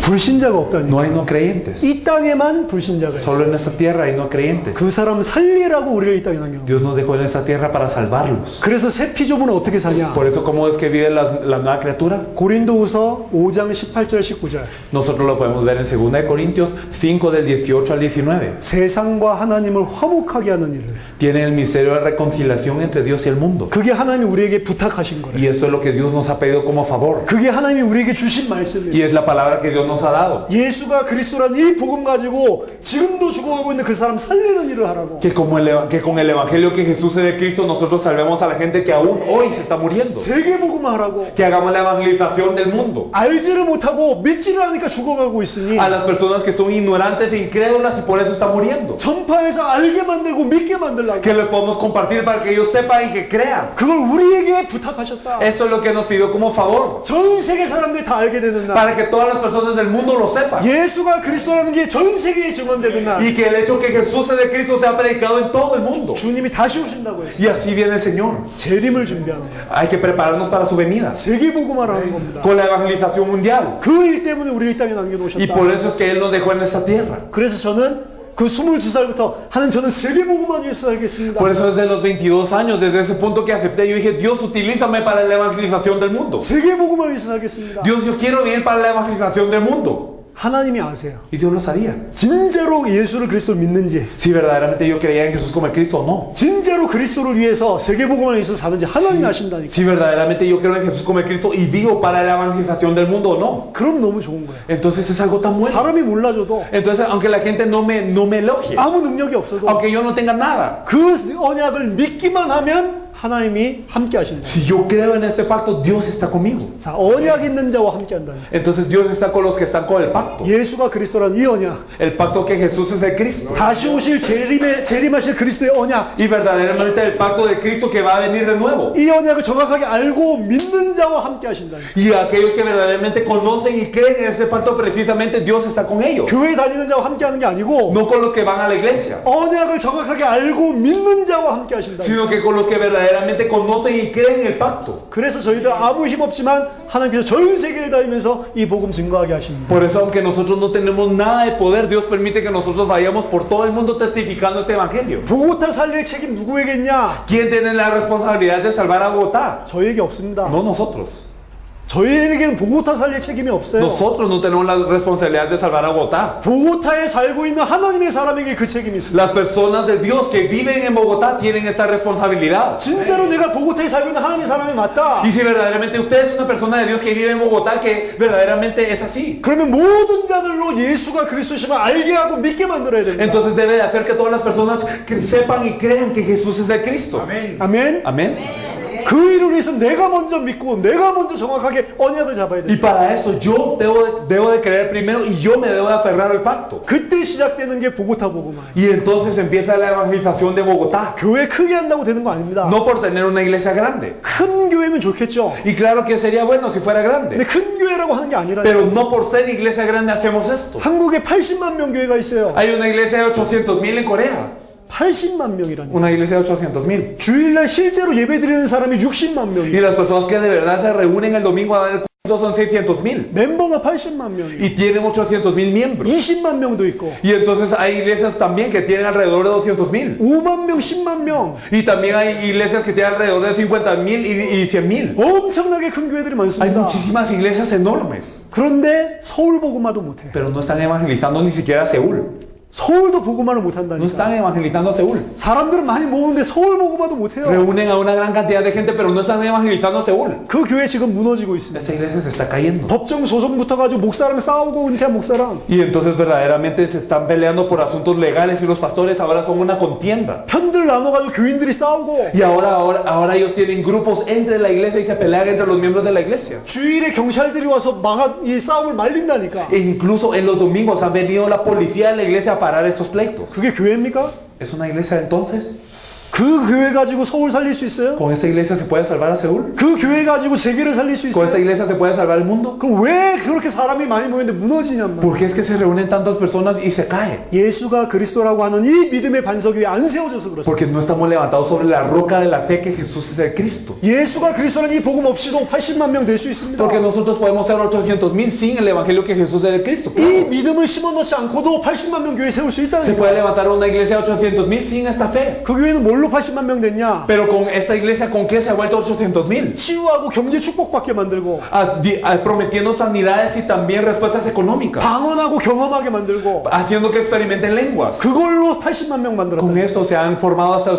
불신자가 없다니. No hay no creyentes. 이 땅에만 불신자가 있어요. Solo en esta tierra hay no creyentes. 그 사람 살리라고 우리를 이 땅에 남겨놓은 거예요. Dios nos dejó en esta tierra para salvarlos. 그래서 새 피조물은 어떻게 사냐? Por eso, ¿cómo es que vive la nueva criatura? 고린도후서 5장 18절 19절. Nosotros lo podemos ver en 2 Corintios 5 del 18 al 19. 세상과 하나님을 화목하게 하는 일을. Tiene el misterio de reconciliación entre Dios y el mundo. 그게 하나님이 우리에게 부탁하신 거예요. Y esto es lo que Dios nos ha pedido como favor. 그게 하나님이 우리에게 주신 말씀이에요. Y es la palabra que Dios nos ha dado. 예수가 그리스도라는 이 복음 가지고 지금도 죽어가고 있는 그 사람 살리는 일을 하라고. Que con el evangelio que Jesús es de Cristo, nosotros salvemos a la gente que aún hoy se está muriendo. 세계 복음을 하라고. Que hagamos la evangelización del mundo. 알지를 못하고 믿지를 않으니까 죽어가고 있으니 A las personas que son ignorantes e incrédulas y por eso están muriendo. 전파해서 알게 만들고 믿게 만들라고. Que les podemos compartir para que ellos sepan y que crean. 그걸 우리에게 부탁하셨다. Eso es lo que nos pidió como favor. 전 세계 사람들이 다 알게 되는 날. Para que todas las personas del mundo lo sepan. 예수가 그리스도라는 게 전 세계에 증언되는 날. Y que el hecho que Jesús es de Cristo sea predicado en todo el mundo. 주님이 다시 오신다고 했어요. Y así viene el Señor. 재림을 준비하는 거예요. Hay que prepararnos para su venida. 세계 복음화라는 겁니다. Con la evangelización mundial. 그 일 때문에 우리 이 땅에 Y 남겨놓으셨다. por eso es que Él nos dejó en esta tierra. 그래서 저는 그 22살부터 하는 저는 세계 복음만 위해서 살겠습니다. Por eso desde los 22 años, desde ese punto que acepté, yo dije, Dios, utilízame para la evangelización del mundo. 세계 복음만 위해서 살겠습니다. Dios, yo quiero vivir para la evangelización del mundo. 하나님이 아세요. Y Dios lo sabía. 진짜로 예수를 그리스도를 믿는지, Si verdaderamente yo creía en Jesús como el Cristo o no. 진짜로 그리스도를 위해서 세계 복음을 위해서 사는지 하나님이 아신다니까. Si verdaderamente yo creo en Jesús como el Cristo y vivo para la evangelización del mundo o no. 그럼 너무 좋은 거예요. Entonces es algo tan bueno. 사람이 몰라줘도 Entonces, aunque la gente no me elogie, 아무 능력이 없어도 aunque yo no tenga nada, 그 언약을 믿기만 하면 하나님이 함께 하신다. si yo creo en este pacto, Dios está conmigo. 자, 언약 있는 자와 함께 한다니. Entonces Dios está con los que están con el pacto. 예수가 그리스도라는 이 언약, El pacto que Jesús es el Cristo. 다시 오실 재림하실 그리스도의 언약, Y verdaderamente el pacto de Cristo que va a venir de nuevo. 이 언약을 정확하게 알고 믿는 자와 함께 하신다니. Y aquellos que verdaderamente conocen y creen en ese pacto, precisamente Dios está con ellos. 교회 다니는 자와 함께 하는 게 아니고 No con los que van a la iglesia, 언약을 정확하게 알고 믿는 자와 함께 하신다. sino que con los que verdaderamente conocen y creen el pacto. 그래서 저희들 아무 힘 없지만 하나님께서 전 세계를 다니면서 이 복음 증거하게 하십니다. Por eso, aunque nosotros no tenemos nada de poder, Dios permite que nosotros vayamos por todo el mundo testificando este evangelio. 보고타 살릴 책임 누구에게 있냐? ¿Quién tiene la responsabilidad de salvar a Bogotá? 저희에게 없습니다. No nosotros. 저희에게는 보고타 살릴 책임이 없어요. Nosotros no tenemos la responsabilidad de salvar a Bogotá. 보고타에 살고 있는 하나님의 사람에게 그 책임이 있습니다. Las personas de Dios que viven en Bogotá tienen esta responsabilidad. 진짜로 내가 보고타에 살고 있는 하나님의 사람이 맞다. Y si verdaderamente usted es una persona de Dios que vive en Bogotá, que verdaderamente es así, 그러면 모든 자들로 예수가 그리스도심을 알게 하고 믿게 만들어야 됩니다. entonces debe de hacer que todas las personas que sepan y crean que Jesús es el Cristo. 아멘. Amén. 그 일을 위해서 내가 먼저 믿고 내가 먼저 정확하게 언약을 잡아야 Y 됩니다. para eso yo debo de creer primero y yo me debo de aferrar al pacto. 그때 시작되는 게 보고타 복음화. Y entonces empieza la evangelización de Bogotá. 교회 크게 한다고 되는 거 아닙니다. No por tener una iglesia grande. 큰 교회면 좋겠죠. Y claro que sería bueno si fuera 근데 grande. 큰 교회라고 하는 게 아니라 Pero no por ser iglesia grande hacemos esto. 한국에 80만 명 교회가 있어요. Hay una iglesia de 800,000 en Corea. 80만 명이라니. Una iglesia de 800,000. 주일날 실제로 예배드리는 사람이 60만 Y 명이에요. las personas que de verdad se reúnen el domingo a dar el culto son 600,000. 멤버가 80만 명이에요. Y tienen 800,000 miembros. 20만 명도 있고 Y entonces hay iglesias también que tienen alrededor de 200,000. 5만 명, 10만 명. Y también hay iglesias que tienen alrededor de 50,000 y 100,000. 엄청나게 큰 교회들이 Hay 많습니다. muchísimas iglesias enormes. 그런데 서울 복음화도 못해. Pero no están evangelizando ni siquiera a Seúl. 서울도 보고만을 No 못한다니까. están evangelizando a Seúl. 사람들은 많이 모으는데 서울 보고만도 못해요. Reúnen a una gran cantidad de gente, pero no están evangelizando a Seúl. 그 교회 지금 무너지고 있습니다. Esta iglesia se está cayendo. 법정 소송 붙어가지고 목사랑 싸우고 은퇴한 목사랑 Y entonces verdaderamente se están peleando por asuntos legales y los pastores ahora son una contienda. 편들 나눠가지고 교인들이 싸우고 Y ahora ellos tienen grupos entre la iglesia y se pelean entre los miembros de la iglesia. 주일에 경찰들이 와서 이 싸움을 말린다니까. E incluso en los domingos ha venido la policía de la iglesia a parar estos pleitos. 그게 교회입니까? ¿Es una iglesia entonces? 그 교회 가지고 서울 살릴 수 있어요? ¿Con esa iglesia se puede salvar a Seúl? 그 교회 가지고 세계를 살릴 수 ¿Con esa 있어요? iglesia se puede salvar el mundo? 그럼 왜 그렇게 사람이 많이 모이는데 무너지냔 말이야. ¿Por qué es que se reúnen tantas personas y se cae? 예수가 그리스도라고 하는 이 믿음의 반석 위에 안 세워져서 그렇습니다. Porque no estamos levantados sobre la roca de la fe que Jesús es el Cristo. 예수가 그리스도라는 이 복음 없이도 80만 명 될 수 있습니다. Porque nosotros podemos ser 800,000 sin el evangelio que Jesús es el Cristo. 이 믿음을 심어놓지 않고도 80만 명 교회 세울 수 Se 있다는 puede 거예요. levantar una iglesia de 800,000 sin esta fe. 그 교회는 뭘로 80만 명 됐냐? Pero con esta iglesia, ¿con qué se ha vuelto 800,000? 치유하고 경제 축복받게 만들고 Prometiendo sanidades y también respuestas económicas. 방언하고 경험하게 만들고 Haciendo que experimenten lenguas. 그걸로 80만 명 만들었다. Con eso se han formado hasta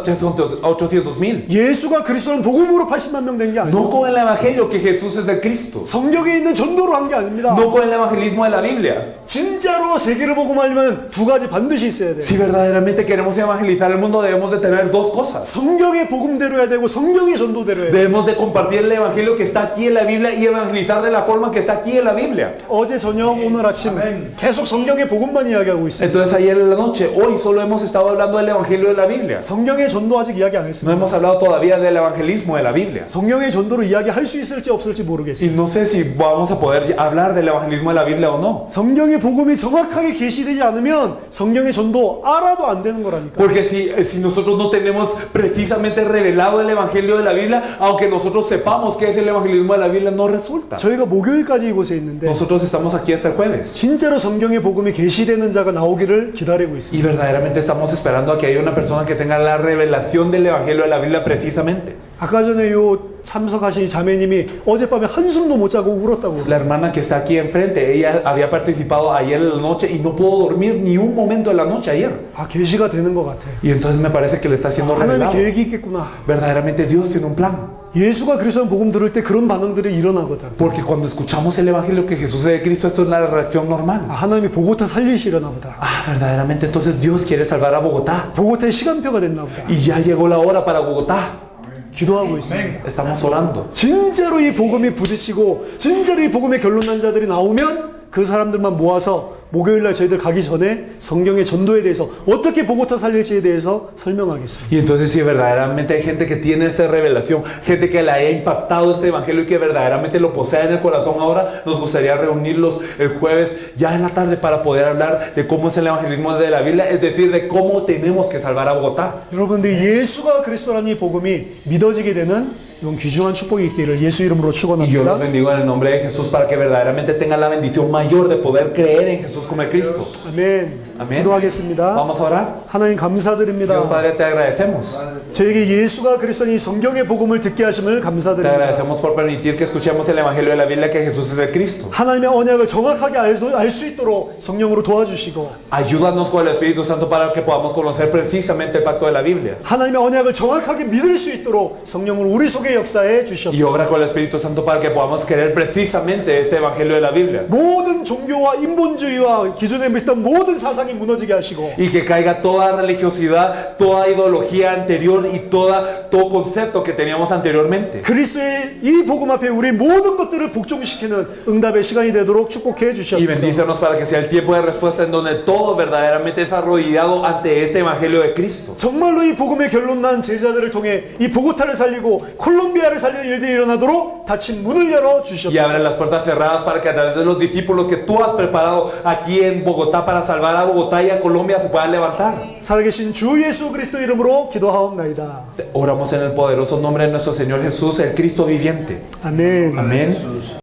800,000. 예수가 그리스도는 복음으로 80만 명 된 게 No 아니고 con el evangelio que Jesús es el Cristo. 성경에 있는 전도로 한 게 아닙니다. No con el evangelismo de la Biblia. 진짜로 세계를 복음하려면 두 가지 반드시 있어야 돼요. Si verdaderamente queremos evangelizar el mundo, debemos de tener dos cosas. 성경의 복음대로 해야 되고 성경의 전도대로 해야 돼요. Debemos de compartir el evangelio que está aquí en la Biblia y evangelizar de la forma que está aquí en la Biblia. 어제 저녁 오늘 아침 계속 성경의 복음만 이야기하고 있어요. Entonces ayer en la noche, hoy solo hemos estado hablando del evangelio de la Biblia. 성경의 전도 아직 이야기 안 No 했습니다. hemos hablado todavía del evangelismo de la Biblia. 성경의 전도로 이야기할 수 있을지 없을지 Y 모르겠어요. no sé si vamos a poder hablar del evangelismo de la Biblia o no. 성경의 복음이 정확하게 계시되지 않으면 성경의 전도 알아도 안 되는 거라니까. Porque si nosotros no tenemos precisamente revelado el evangelio de la Biblia, aunque nosotros sepamos qué es el evangelismo de la Biblia, no resulta. 저희가 목요일까지 이곳에 있는데 Nosotros estamos aquí hasta el jueves. 진짜로 성경의 복음이 계시되는 자가 나오기를 기다리고 있습니다. Y verdaderamente estamos esperando a que haya una persona que tenga la revelación del evangelio de la Biblia precisamente. 아까 전에 요 참석하신 자매님이 어젯밤에 한숨도 못 자고 울었다고. La hermana que está aquí enfrente, ella había participado ayer en la noche y no pudo dormir ni un momento de la noche ayer. 아, 계시가 되는 것 같아. Y entonces me parece que le está siendo 하나님의 revelado. 계획이 있겠구나. Verdaderamente Dios tiene un plan. 예수가 그리스도의 복음 들을 때 그런 반응들이 일어나거든. Porque cuando escuchamos el evangelio que Jesús es de Cristo, esto es la reacción normal. 아, 하나님이 보고타 살리시려나 보다. Ah, verdaderamente entonces Dios quiere salvar a Bogotá. 보고타의 시간표가 됐나 보다. Y ya llegó la hora para Bogotá. 기도하고 있습니다. Estamos orando. 진짜로 이 복음이 부딪히고 진짜로 이 복음의 결론 난 자들이 나오면 그 사람들만 모아서 목요일날 저희들 가기 전에 성경의 전도에 대해서 어떻게 보고타 살릴지에 대해서 설명하겠습니다. Y entonces si verdaderamente hay gente que tiene esta revelación, gente que le haya impactado este evangelio y que verdaderamente lo posea en el corazón ahora, nos gustaría reunirlos el jueves ya en la tarde para poder hablar de cómo es el evangelismo de la Biblia, es decir, de cómo tenemos que salvar a Bogotá. 여러분들 예수가 그리스도라는 이 복음이 믿어지게 되는 이런 귀중한 축복이 있기를 예수 이름으로 Y yo los 축원합니다. bendigo en el nombre de Jesús para que verdaderamente tengan la bendición mayor de poder creer en Jesús como el Cristo. 아멘. 아멘. 기도하겠습니다. Vamos a orar. 하나님 감사드립니다. Dios Padre, te agradecemos. 저에게 예수가 그리스도인 이 성경의 복음을 듣게 하심을 Te 감사드립니다. agradecemos por permitir que escuchemos el evangelio de la Biblia que Jesús es el Cristo. 하나님의 언약을 정확하게 알 수 있도록 성령으로 도와주시고 Ayúdanos con el Espíritu Santo para que podamos conocer precisamente el pacto de la Biblia. 하나님의 언약을 정확하게 믿을 수 있도록 성령을 우리 속에 역사해 Y 주시옵소서. obra con el Espíritu Santo para que podamos creer precisamente este evangelio de la Biblia. 모든 종교와 인본주의와 기존에 믿던 모든 사상이 무너지게 하시고 Y que caiga toda religiosidad, toda ideología anterior y todo concepto que teníamos anteriormente. 그리스도의 이 복음 앞에 우리 모든 것들을 복종시키는 응답의 시간이 되도록 축복해 Y 주시옵소서. bendícenos para que sea el tiempo de respuesta en donde todo verdaderamente es arrodillado ante este evangelio de Cristo. 정말로 이 복음의 결론 난 제자들을 통해 이 보고타를 살리고 콜롬비아를 살리는 일들이 일어나도록 닫힌 문을 열어 Y abre 주시옵소서. las puertas cerradas para que a través de los discípulos que tú has preparado aquí en Bogotá para salvar a Bogotá y a Colombia se puedan levantar. 살아계신 주 예수 그리스도 이름으로 기도하옵나이다. Oramos en el poderoso nombre de nuestro Señor Jesús, el Cristo viviente. 아멘. Amén.